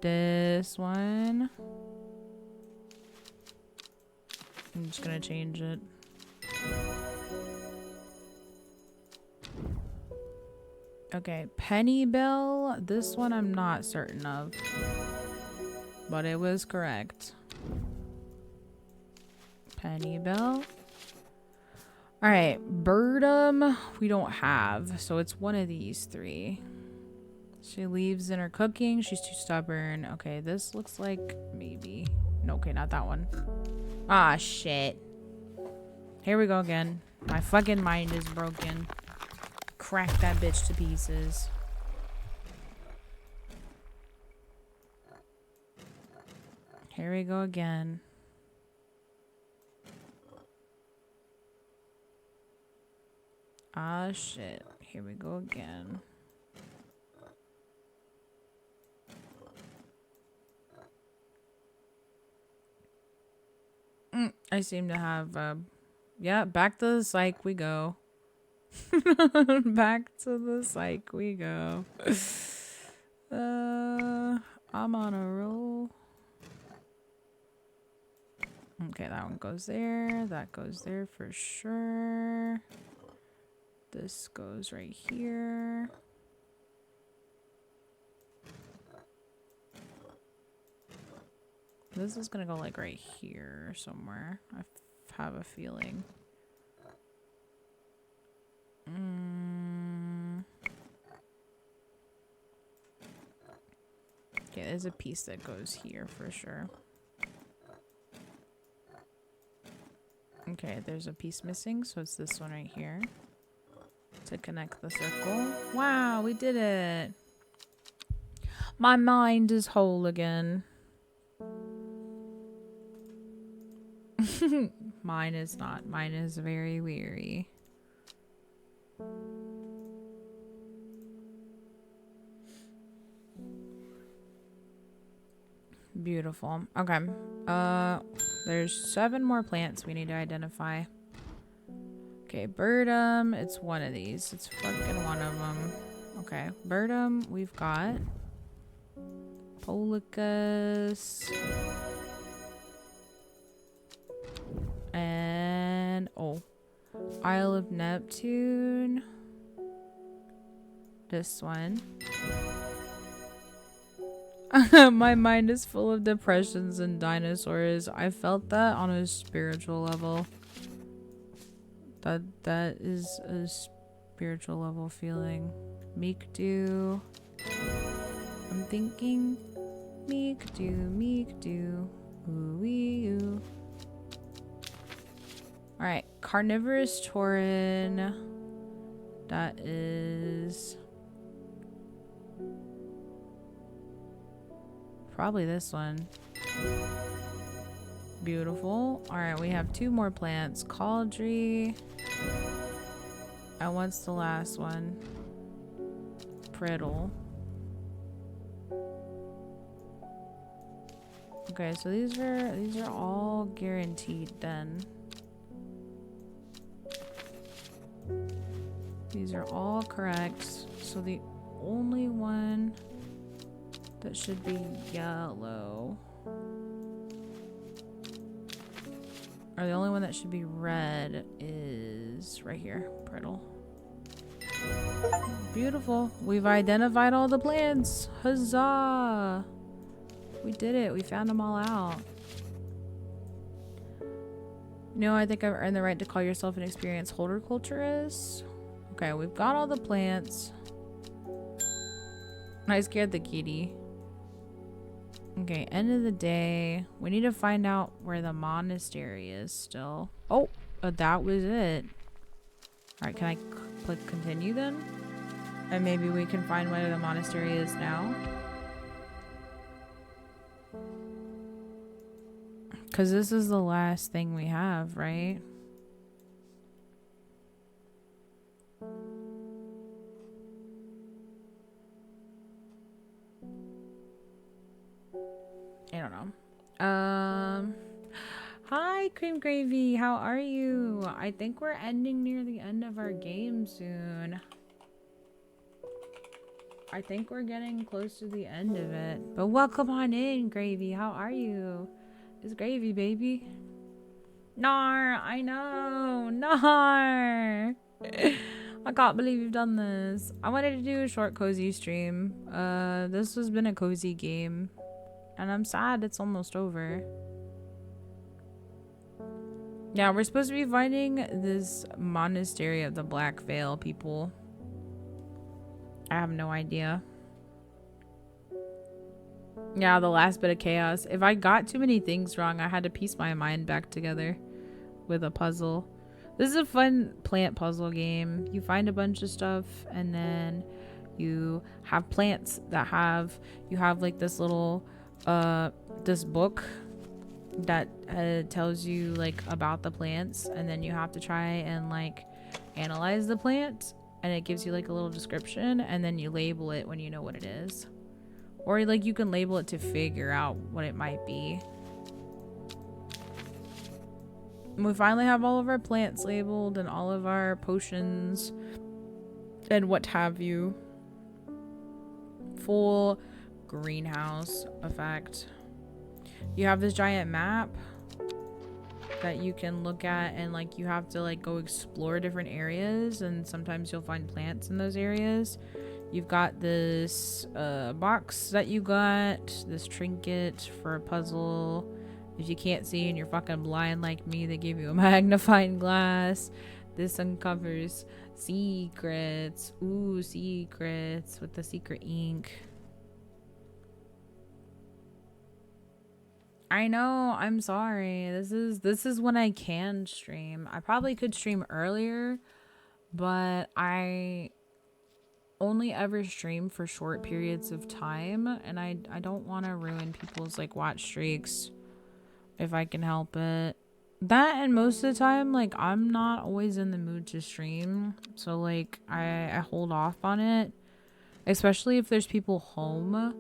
This one. I'm just gonna change it. Okay, Penny Bell. This one I'm not certain of. But it was correct. Penny Bell. Alright, Birdum we don't have. So it's one of these three. She leaves in her cooking. She's too stubborn. Okay, this looks like maybe. No, okay, not that one. Ah, shit. Here we go again. My fucking mind is broken. Crack that bitch to pieces. Here we go again. Ah, shit. Here we go again. I seem to have, yeah, back to the psych we go. Back to the psych we go. I'm on a roll. Okay, that one goes there. That goes there for sure. This goes right here. This is gonna go like right here somewhere. I have a feeling. Okay, there's a piece that goes here for sure. Okay, there's a piece missing, so it's this one right here. To connect the circle. Wow, we did it. My mind is whole again. Mine is not. Mine is very weary. Beautiful. Okay. There's 7 more plants we need to identify. Okay, Birdum. It's one of these. It's fucking one of them. Okay, Birdum. We've got Polycus. And Isle of Neptune. This one. My mind is full of depressions and dinosaurs. I felt that on a spiritual level. That is a spiritual level feeling. Meek Dew. I'm thinking Meek Dew. Ooh wee oo. Alright, Carnivorous Tauren. That is probably this one. Beautiful. Alright, we have 2 more plants. Cauldry. And what's the last one? Prittle. Okay, so these are all guaranteed then. These are all correct. So the only one that should be yellow, or the only one that should be red, is right here. Prittle. Beautiful. We've identified all the plants. Huzzah! We did it. We found them all out. No, I think I've earned the right to call yourself an experienced horticulturist. Okay, we've got all the plants. I scared the kitty. Okay, end of the day. We need to find out where the monastery is still. Oh, that was it. Alright, can I click continue then? And maybe we can find where the monastery is now. Because this is the last thing we have, right? don't know. Hi, Cream Gravy. How are you? I think we're ending near the end of our game soon. I think we're getting close to the end of it. But welcome on in, Gravy. How are you? It's Gravy, baby. Nar, I know. Nar. I can't believe you've done this. I wanted to do a short cozy stream. This has been a cozy game. And I'm sad it's almost over. Yeah, we're supposed to be finding this monastery of the Black Veil people. I have no idea. Yeah, the last bit of chaos. If I got too many things wrong, I had to piece my mind back together with a puzzle. This is a fun plant puzzle game. You find a bunch of stuff and then you have plants that you have like this little this book that tells you like about the plants, and then you have to try and like analyze the plant, and it gives you like a little description, and then you label it when you know what it is, or like you can label it to figure out what it might be. We finally have all of our plants labeled and all of our potions and what have you. Full greenhouse effect. You have this giant map that you can look at, and like you have to like go explore different areas, and sometimes you'll find plants in those areas. You've got this box that you got, this trinket for a puzzle. If you can't see and you're fucking blind like me, they give you a magnifying glass. This uncovers secrets. Ooh, secrets with the secret ink. I know, I'm sorry. This is when I can stream. I probably could stream earlier, but I only ever stream for short periods of time, and I don't want to ruin people's like watch streaks if I can help it. That, and most of the time, like, I'm not always in the mood to stream, so like I hold off on it, especially if there's people home,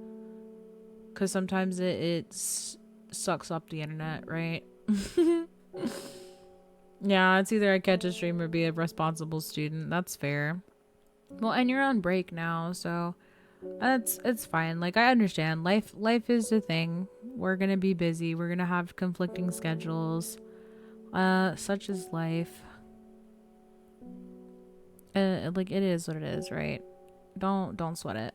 because sometimes it sucks up the internet, right? Yeah, it's either I catch a stream or be a responsible student. That's fair. Well, and you're on break now, so it's fine. Like, I understand. Life is a thing. We're gonna be busy. We're gonna have conflicting schedules. Such is life. Like, it is what it is, right? Don't sweat it.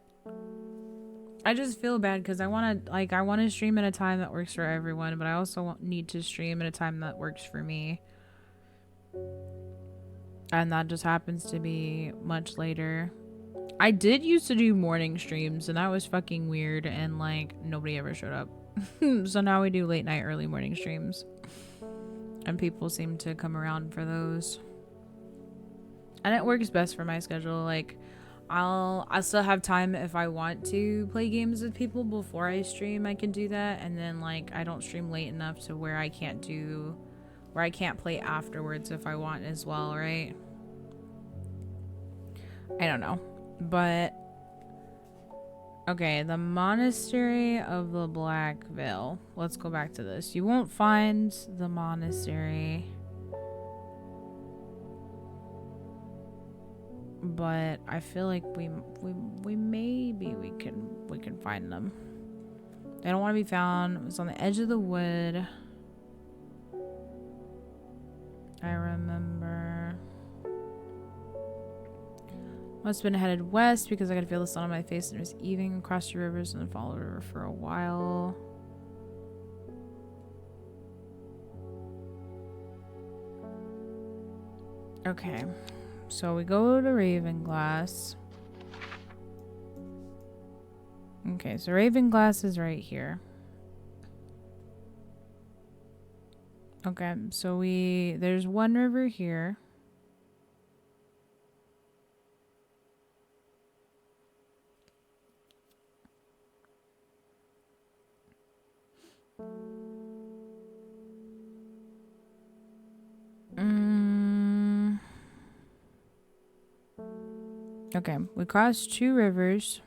I just feel bad because I want to stream at a time that works for everyone, but I also need to stream at a time that works for me. And that just happens to be much later. I did used to do morning streams, and that was fucking weird, and like nobody ever showed up. So now we do late night, early morning streams, and people seem to come around for those. And it works best for my schedule. Like, I'll still have time if I want to play games with people before I stream. I can do that, and then like I don't stream late enough to where I can't play afterwards if I want as well, right? I don't know, but okay, the Monastery of the Black Veil. Let's go back to this. You won't find the monastery, but I feel like we can find them. They don't want to be found. It's on the edge of the wood. I remember. Must have been headed west because I could feel the sun on my face, and it was evening across the rivers and then follow the river for a while. Okay, so we go to Ravenglass. Okay, so Ravenglass is right here. Okay, so there's one river here. Okay, we crossed 2 rivers.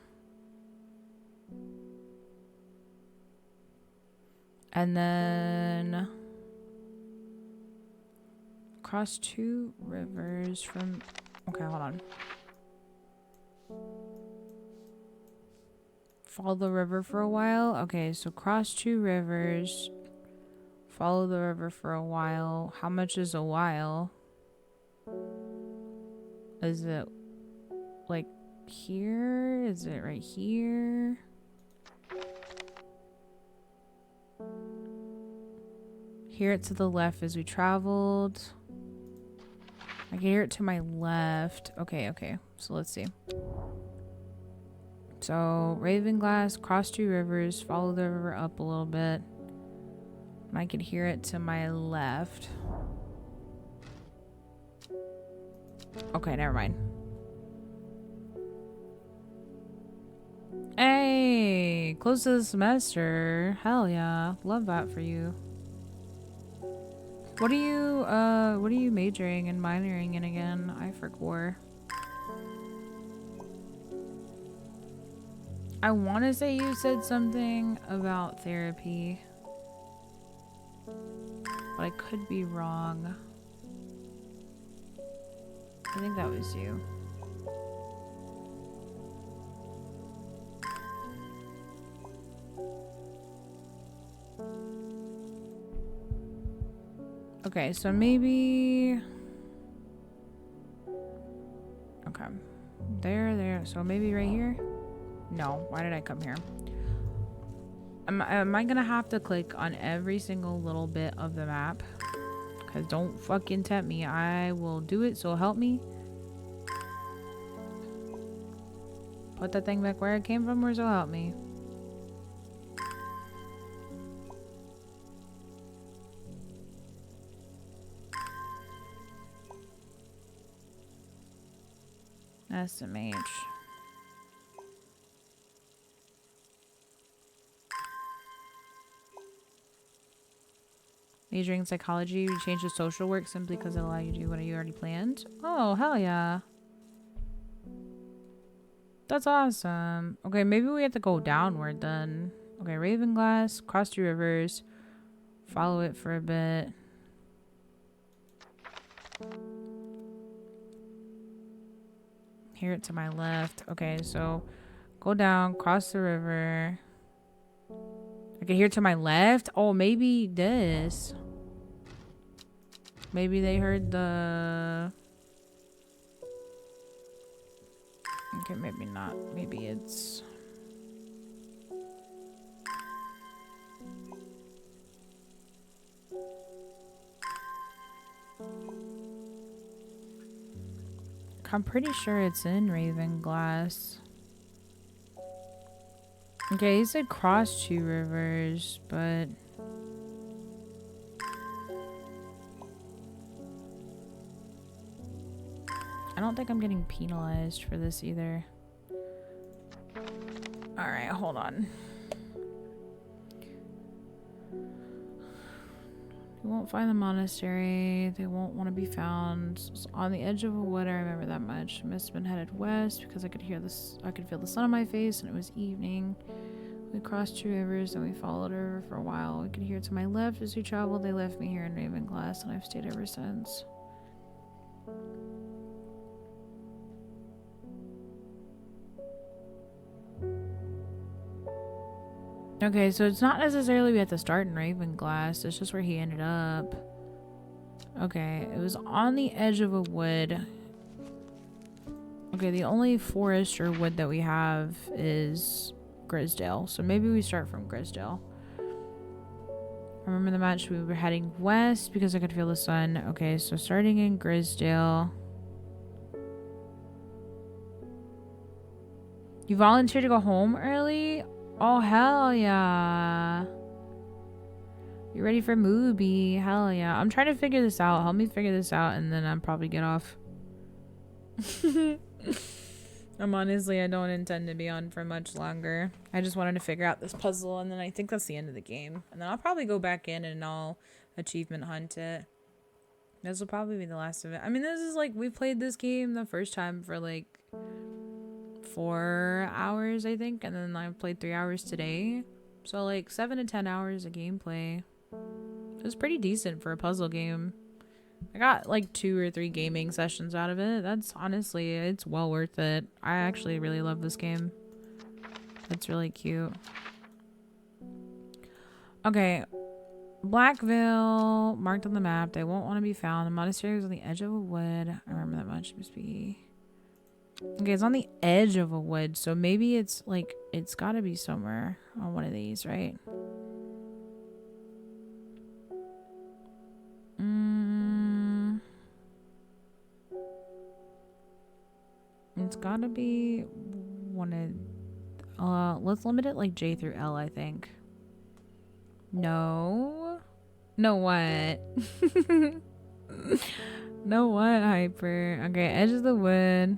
And then cross 2 rivers from... Okay, hold on. Follow the river for a while. Okay, so cross 2 rivers. Follow the river for a while. How much is a while? Is it like here? Is it right here? Hear it to the left as we traveled. I can hear it to my left. Okay, okay. So let's see. So Ravenglass, cross 2 rivers, follow the river up a little bit. And I can hear it to my left. Okay, never mind. Hey, close to the semester. Hell yeah. Love that for you. What are you majoring and minoring in again? I forgot. I want to say you said something about therapy, but I could be wrong. I think that was you. Okay, so maybe... Okay. There. So maybe right here? No. Why did I come here? Am I gonna have to click on every single little bit of the map? Because don't fucking tempt me. I will do it, so help me. Put that thing back where it came from, or so help me. SMH. Majoring in psychology, you change to social work simply because it allows you to do what you already planned. Oh, hell yeah. That's awesome. Okay, maybe we have to go downward then. Okay, Ravenglass, cross 2 rivers, follow it for a bit. Hear it to my left. Okay, so go down, cross the river. I can hear it to my left. Oh, maybe this. Maybe they heard the... Okay, maybe not. Maybe it's... I'm pretty sure it's in Ravenglass. Okay, he said cross 2 rivers, but... I don't think I'm getting penalized for this either. Alright, hold on. You won't find the monastery. They won't want to be found. It's on the edge of a wood. I remember that much. Must have been headed west because I could hear this. I could feel the sun on my face, and it was evening. We crossed 2 rivers, and we followed a river for a while. We could hear to my left as we traveled. They left me here in Ravenglass, and I've stayed ever since. Okay, so it's not necessarily we have to start in Ravenglass. It's just where he ended up. Okay, it was on the edge of a wood. Okay, the only forest or wood that we have is Grisdale. So maybe we start from Grisdale. I remember the match, we were heading west because I could feel the sun. Okay, so starting in Grisdale. You volunteered to go home early? Oh, hell yeah. You ready for movie? Hell yeah. I'm trying to figure this out. Help me figure this out and then I'll probably get off. I don't intend to be on for much longer. I just wanted to figure out this puzzle and then I think that's the end of the game. And then I'll probably go back in and I'll achievement hunt it. This will probably be the last of it. I mean, this is like, we played this game the first time for like 4 hours, I think. And then I played 3 hours today. So like 7 to 10 hours of gameplay. It was pretty decent for a puzzle game. I got like 2 or 3 gaming sessions out of it. That's honestly, it's well worth it. I actually really love this game. It's really cute. Okay. Blackville, marked on the map. They won't want to be found. The monastery is on the edge of a wood. I remember that much. It must be... Okay, it's on the edge of a wood. So maybe it's like, it's got to be somewhere on one of these, right? It's got to be one of... let's limit it like J through L, I think. No. No what? No what, Hyper? Okay, edge of the wood.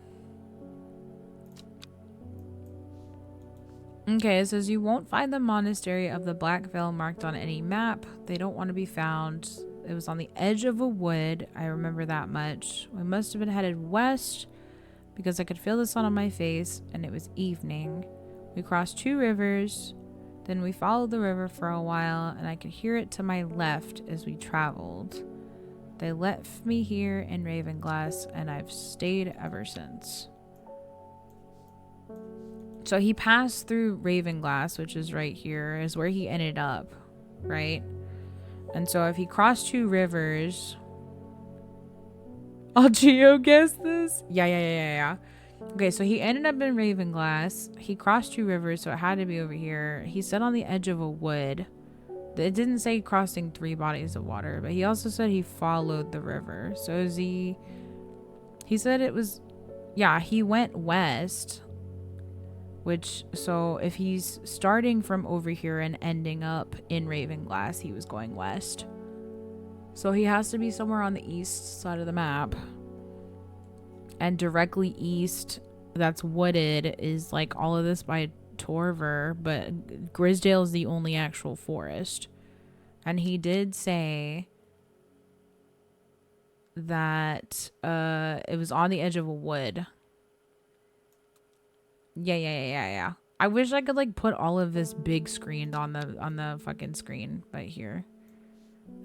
Okay, it says you won't find the monastery of the Black Veil marked on any map. They don't want to be found. It was on the edge of a wood. I remember that much. We must have been headed west because I could feel the sun on my face and it was evening. We crossed 2 rivers. Then we followed the river for a while and I could hear it to my left as we traveled. They left me here in Ravenglass and I've stayed ever since. So he passed through Ravenglass, which is right here, is where he ended up, right? And so if he crossed 2 rivers... I'll geo-guess this? Yeah. Okay, so he ended up in Ravenglass. He crossed 2 rivers, so it had to be over here. He said on the edge of a wood. It didn't say crossing 3 bodies of water, but he also said he followed the river. So is he... He said it was... Yeah, he went west... Which, so if he's starting from over here and ending up in Ravenglass, he was going west. So he has to be somewhere on the east side of the map. And directly east, that's wooded, is like all of this by Torver, but Grisdale is the only actual forest. And he did say that it was on the edge of a wood. Yeah. I wish I could like put all of this big screen on the fucking screen right here.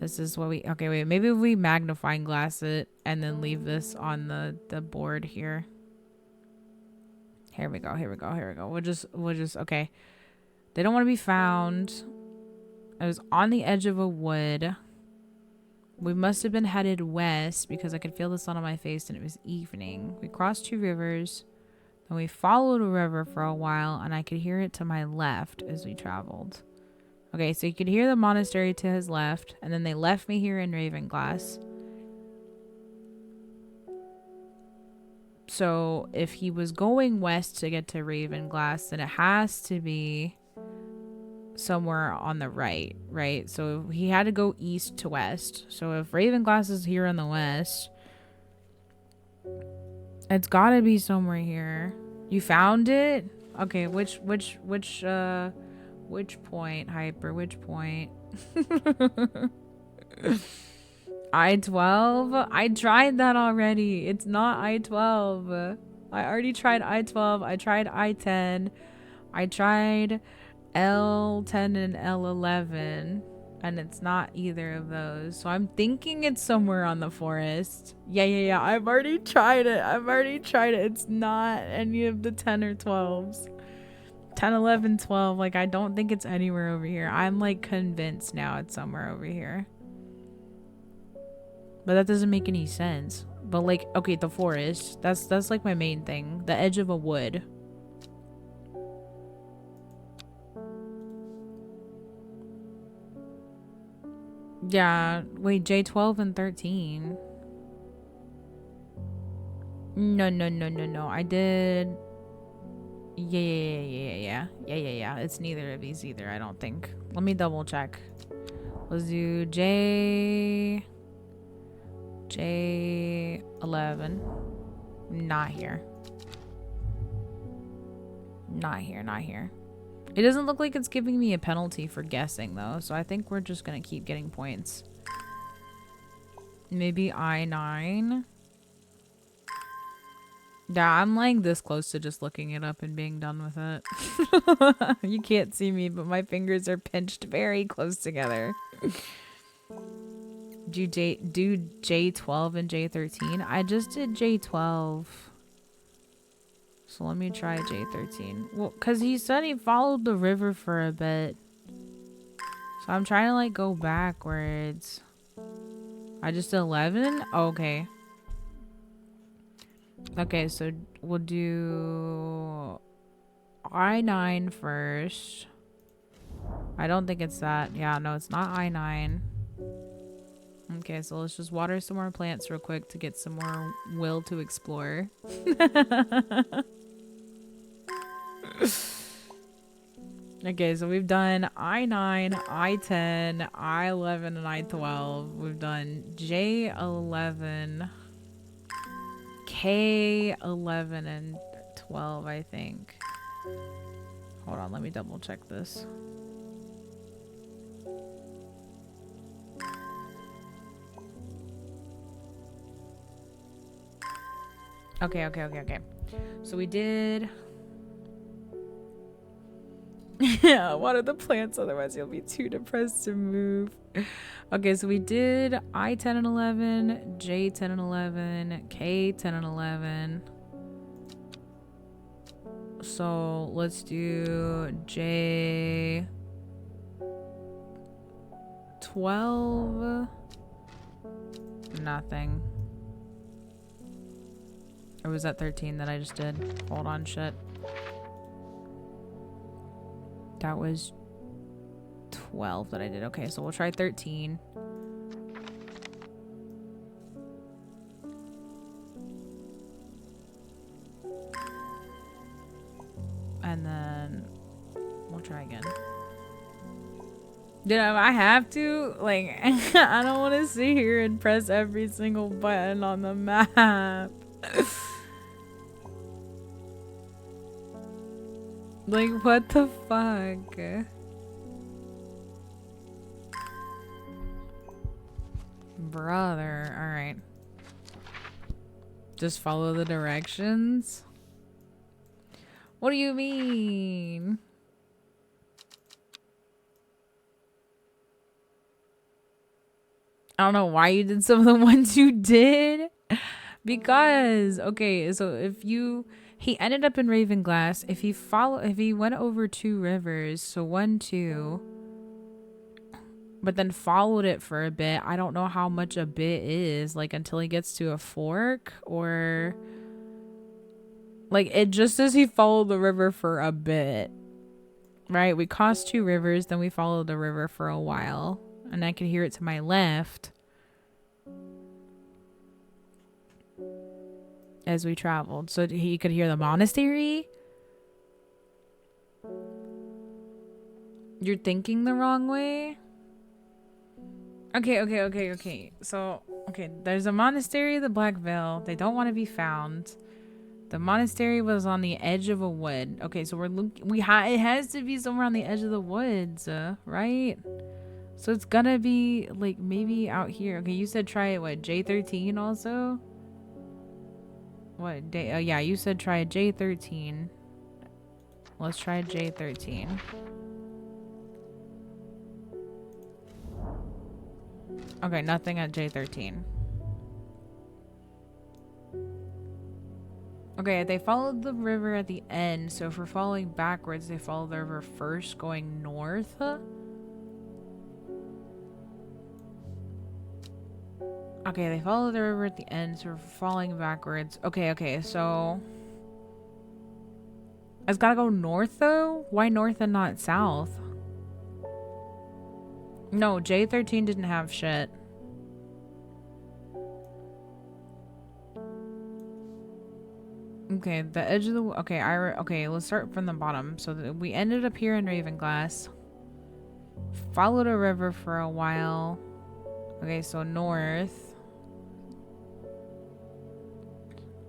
This is what we... Okay, wait. Maybe if we magnifying glass it and then leave this on the board here. Here we go. We'll just... Okay. They don't want to be found. I was on the edge of a wood. We must have been headed west because I could feel the sun on my face and it was evening. We crossed 2 rivers. Then we followed a river for a while and I could hear it to my left as we traveled. Okay, so you could hear the monastery to his left and then they left me here in Ravenglass. So if he was going west to get to Ravenglass, then it has to be somewhere on the right? So he had to go east to west. So if Ravenglass is here in the west... It's gotta be somewhere here. You found it? Okay, which point, Hyper? Which point? I-12? I tried that already. It's not I-12. I already tried I-12. I tried I-10. I tried L10 and L11. And it's not either of those. So I'm thinking it's somewhere on the forest. Yeah. I've already tried it. It's not any of the 10 or 12s. 10, 11, 12. Like, I don't think it's anywhere over here. I'm, like, convinced now it's somewhere over here. But that doesn't make any sense. But, like, okay, the forest. That's like, my main thing. The edge of a wood. Yeah, wait, J12 and 13. No. I did... Yeah. It's neither of these either, I don't think. Let me double check. Let's do J11. Not here. It doesn't look like it's giving me a penalty for guessing, though, so I think we're just gonna keep getting points. Maybe I-9? Yeah, I'm like this close to just looking it up and being done with it. You can't see me, but my fingers are pinched very close together. Do J12 and J13? I just did J12. So let me try J13. Well, because he said he followed the river for a bit. So I'm trying to like go backwards. I just did 11? Okay. Okay, so we'll do I-9 first. I don't think it's that. Yeah, no, it's not I-9. Okay, so let's just water some more plants real quick to get some more will to explore. Okay, so we've done I-9, I-10, I-11, and I-12. We've done J-11, K-11, and 12, I think. Hold on, let me double check this. Okay. So we did... Yeah, water the plants, otherwise you'll be too depressed to move. Okay, so we did I-10 and 11, J-10 and 11, K-10 and 11. So let's do J-12. Nothing. Or was that 13 that I just did? Hold on, shit. That was 12 that I did. Okay, so we'll try 13. And then we'll try again. Dude, I have to? Like, I don't want to sit here and press every single button on the map. Like, what the fuck? Brother, alright. Just follow the directions? What do you mean? I don't know why you did some of the ones you did. Because, okay, so if you... He ended up in Ravenglass. If he went over 2 rivers, so 1, 2, but then followed it for a bit. I don't know how much a bit is, like until he gets to a fork, or like it just says he followed the river for a bit. Right? We crossed 2 rivers, then we followed the river for a while, and I could hear it to my left as we traveled. So he could hear the monastery? You're thinking the wrong way? Okay. So, okay, there's a monastery, the Black Veil. They don't want to be found. The monastery was on the edge of a wood. Okay, so we're looking... it has to be somewhere on the edge of the woods, right? So it's gonna be, like, maybe out here. Okay, you said try it, what, J13 also? What day? Oh yeah, you said try a J13. Let's try a J13. Okay, nothing at J13. Okay, they followed the river at the end, so if we're following backwards, they follow the river first, going north. Okay, they follow the river at the end, so we're falling backwards. Okay, so... It's gotta go north, though? Why north and not south? No, J13 didn't have shit. Okay, the edge of the... Okay, let's start from the bottom. So we ended up here in Ravenglass. Followed a river for a while. Okay, so north.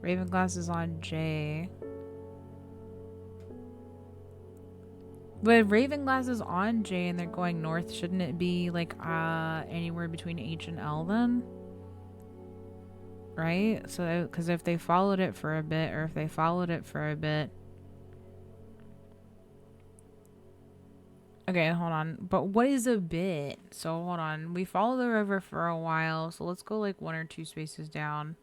Ravenglass is on J. But if Ravenglass is on J and they're going north, shouldn't it be like anywhere between H and L then? right? So, because if they followed it for a bit, or if they followed it for a bit. Okay, hold on. But what is a bit? So, hold on. We follow the river for a while. So, let's go like 1 or 2 spaces down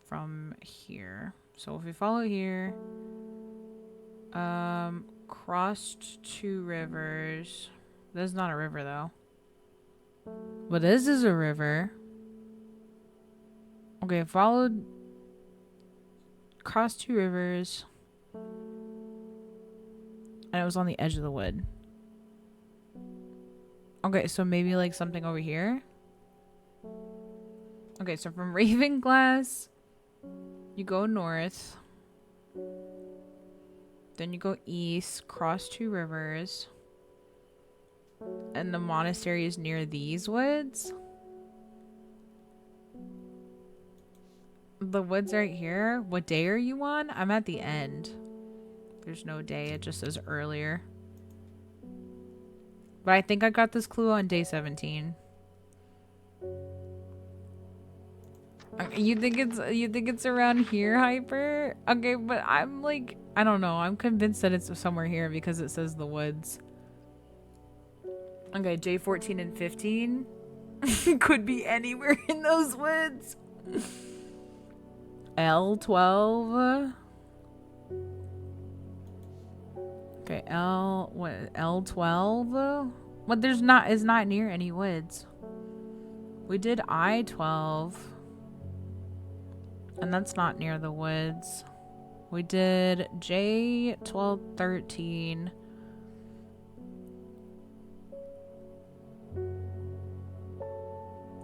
from here. So, if we follow here, crossed 2 rivers. This is not a river, though. But this is a river. Okay, followed, crossed 2 rivers. And it was on the edge of the wood. Okay, so maybe like something over here. Okay, so from Ravenglass, you go north. Then you go east, cross 2 rivers. And the monastery is near these woods. The woods right here. What day are you on? I'm at the end. There's no day. It just says earlier. But I think I got this clue on day 17. You think it's around here, Hyper? Okay, but I'm like, I don't know. I'm convinced that it's somewhere here because it says the woods. Okay, J14 and 15 could be anywhere in those woods. L12. Okay, L12? But is not near any woods. We did I-12. And that's not near the woods. We did J12, 13.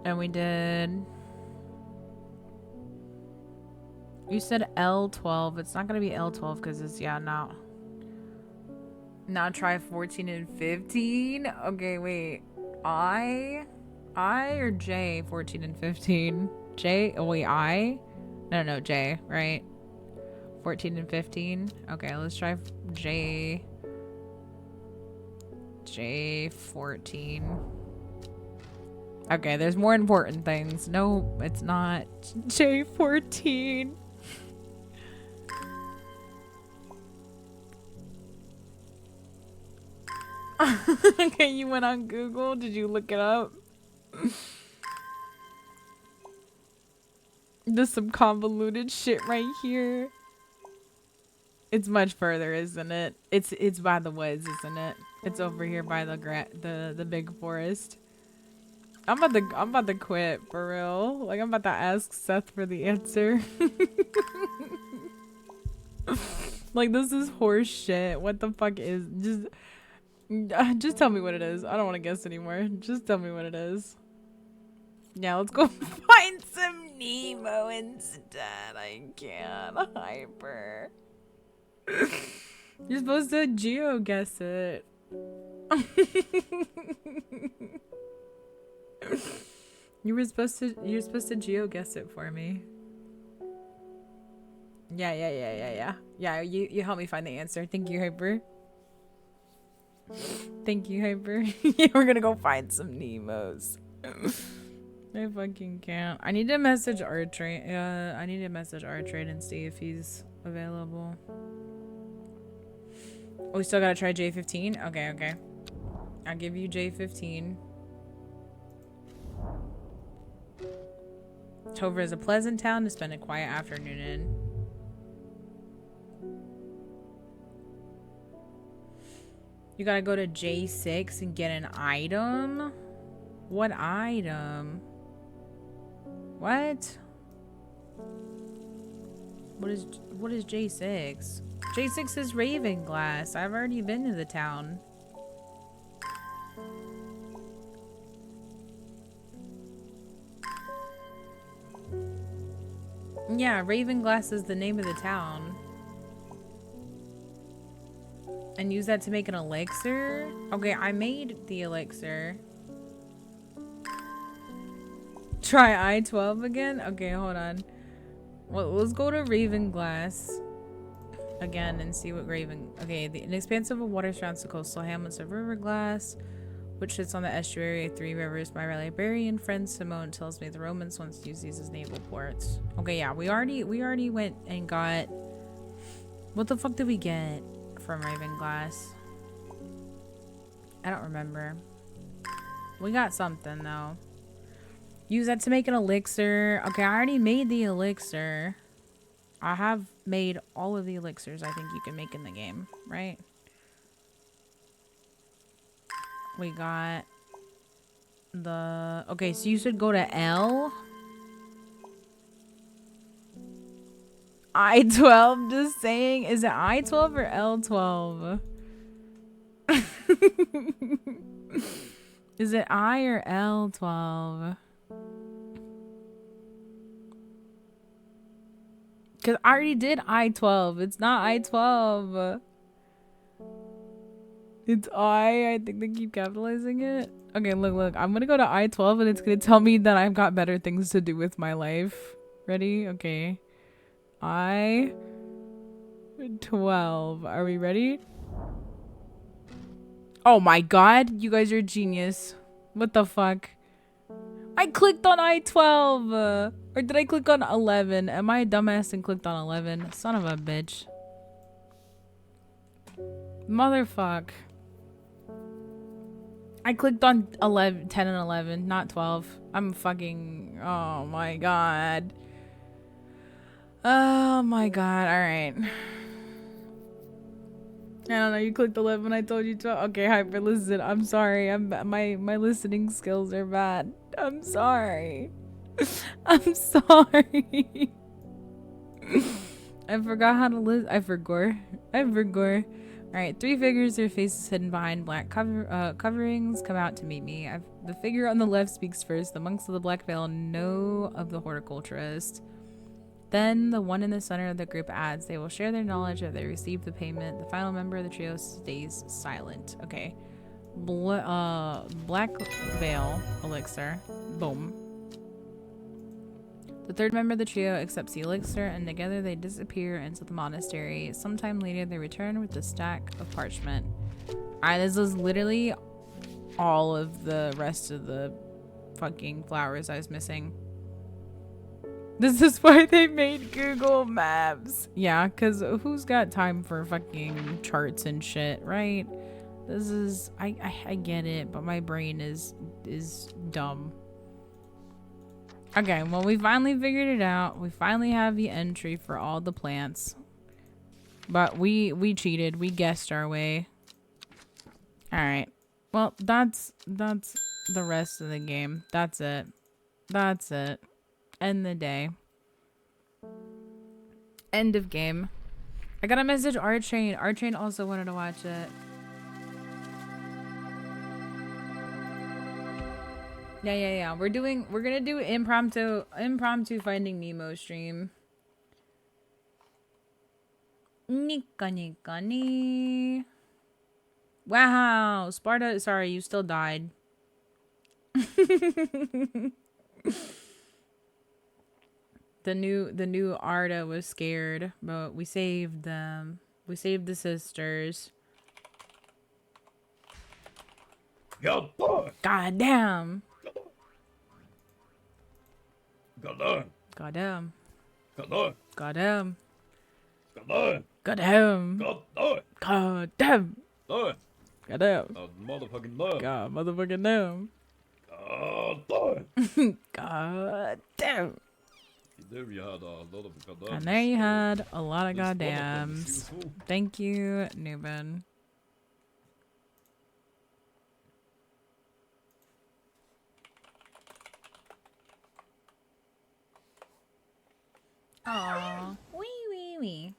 And we did... You said L12. It's not going to be L12 because it's, yeah, no. Now try 14 and 15? Okay, wait. I or J, 14 and 15? J? Oh, wait, I? No, J, right? 14 and 15? Okay, let's try J14. Okay, there's more important things. No, it's not. J14. Okay, you went on Google. Did you look it up? There's some convoluted shit right here. It's much further, isn't it? It's by the woods, isn't it? It's over here by the big forest. I'm about to quit for real. Like, I'm about to ask Seth for the answer. Like, this is horse shit. What the fuck is just tell me what it is. I don't want to guess anymore. Just tell me what it is. Yeah, let's go find some Nemo instead. I can't. Hyper. You're supposed to geo-guess it. You're supposed to geo-guess it for me. Yeah. Yeah, you help me find the answer. Thank you, Hyper. Thank you, Hyper. Yeah, we're gonna go find some Nemos. I fucking can't. I need to message R-Train. I need to message R-Train and see if he's available. Oh, we still gotta try J15? Okay. I'll give you J15. Tover is a pleasant town to spend a quiet afternoon in. You gotta go to J6 and get an item? What item? What? What is J6? J6 is Ravenglass. I've already been to the town. Yeah, Ravenglass is the name of the town. And use that to make an elixir? Okay, I made the elixir. Try I-12 again? Okay, hold on. Well, let's go to Ravenglass again and see what Okay, an expanse of water surrounds the coastal hamlets of Riverglass. which sits on the estuary of Three Rivers. My librarian friend Simone tells me the Romans once used these as naval ports. Okay, yeah, we already went and got. What the fuck did we get from Ravenglass? I don't remember. We got something though. Use that to make an elixir. Okay, I already made the elixir. I have made all of the elixirs I think you can make in the game, right? We got the... Okay, so you should go to L. I-12, just saying. Is it I-12 or L-12? Is it I or L-12? Because I already did I-12. It's not I-12. It's I think they keep capitalizing it. Okay, look. I'm going to go to I-12 and it's going to tell me that I've got better things to do with my life. Ready? Okay. I-12. Are we ready? Oh my god. You guys are genius. What the fuck? I clicked on I-12. Or did I click on 11? Am I a dumbass and clicked on 11? Son of a bitch. Motherfuck. I clicked on 10 and 11, not 12. I'm fucking... Oh my god. Oh my god. Alright. I don't know, you clicked 11, I told you 12. Okay, Hyper, listen, I'm sorry. My listening skills are bad. I'm sorry. I'm sorry. I forgot how to listen. I forgot. Alright, three figures, their faces hidden behind black coverings, come out to meet me. The figure on the left speaks first. The monks of the Black Veil know of the horticulturist. Then the one in the center of the group adds, they will share their knowledge if they receive the payment. The final member of the trio stays silent. Okay. Black Veil elixir. Boom. The third member of the trio accepts the elixir, and together they disappear into the monastery. Sometime later, they return with a stack of parchment. Alright, this is literally all of the rest of the fucking flowers I was missing. This is why they made Google Maps. Yeah, because who's got time for fucking charts and shit, right? This is... I get it, but my brain is dumb. Okay, well, we finally figured it out. We finally have the entry for all the plants. But we cheated. We guessed our way. Alright. Well, that's the rest of the game. That's it. That's it. End the day. End of game. I got a message Archain. Archain also wanted to watch it. Yeah. We're gonna do impromptu Finding Nemo stream. Nika. Wow, Sparta, sorry, you still died. The new Arda was scared, but we saved them. We saved the sisters. God damn. Goddamn. Goddamn. Goddamn. Goddamn. Goddamn. Goddamn. Goddamn. Goddamn. Goddamn. Goddamn. God motherfucking damn. God motherfucking damn. Goddamn. Goddamn. There you had a lot of goddams. And there you had a lot of goddams. Thank you, Newbin. Aww. Wee. Wee.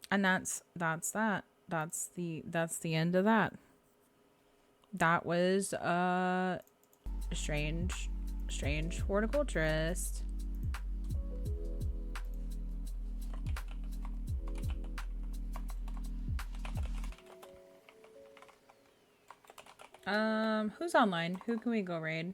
And that's that. That's the end of that. That was strange horticulturist. Who's online? Who can we go raid?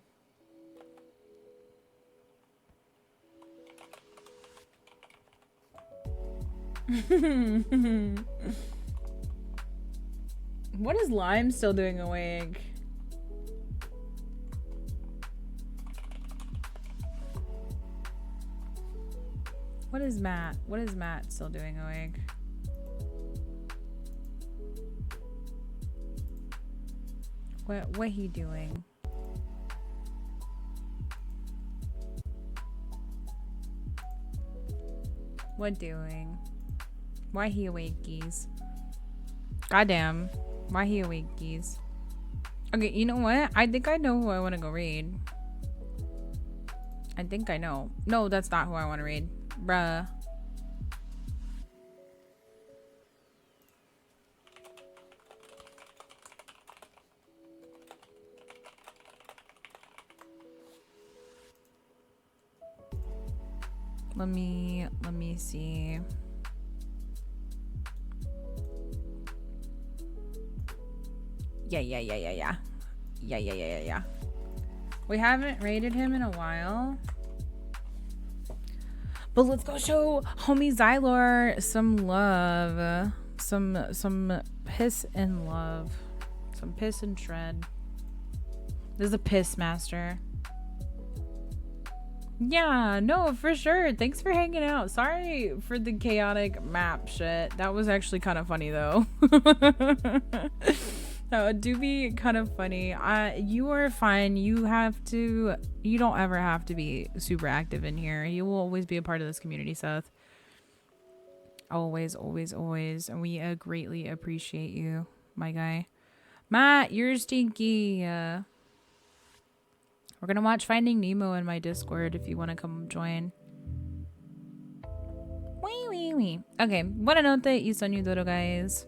What is Lime still doing awake? What is Matt? What is Matt still doing awake? What he doing? What doing? Why he awakies? Goddamn. Why he awakies? Okay, you know what? I think I know who I want to go raid. I think I know. No, that's not who I want to raid. Bruh. Let me see. Yeah. We haven't raided him in a while. But let's go show homie Xylor some love. Some piss and love. Some piss and shred. This is a piss master. Yeah, no, for sure. Thanks for hanging out. Sorry for the chaotic map shit. That was actually kind of funny though. That would do be kind of funny. You are fine. You don't ever have to be super active in here. You will always be a part of this community, Seth. Always. And we greatly appreciate you, my guy. Matt, you're stinky. We're gonna watch Finding Nemo in my Discord if you want to come join. Wee. Okay, buona notte, I sogno d'oro, guys.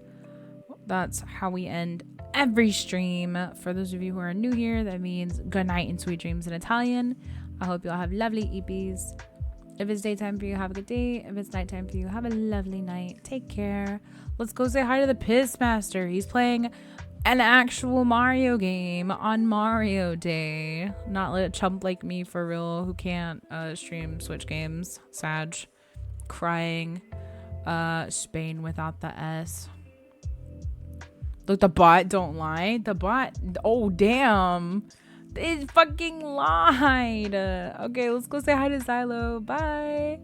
That's how we end every stream. For those of you who are new here, that means good night and sweet dreams in Italian. I hope you all have lovely EPs. If it's daytime for you, have a good day. If it's nighttime for you, have a lovely night. Take care. Let's go say hi to the Piss Master. He's playing an actual Mario game on Mario Day. Not a chump like me, for real, who can't stream Switch games. Sag. Crying. Spain without the S. Look, the bot don't lie. The bot, oh damn. It fucking lied. Okay, let's go say hi to Xylo. Bye.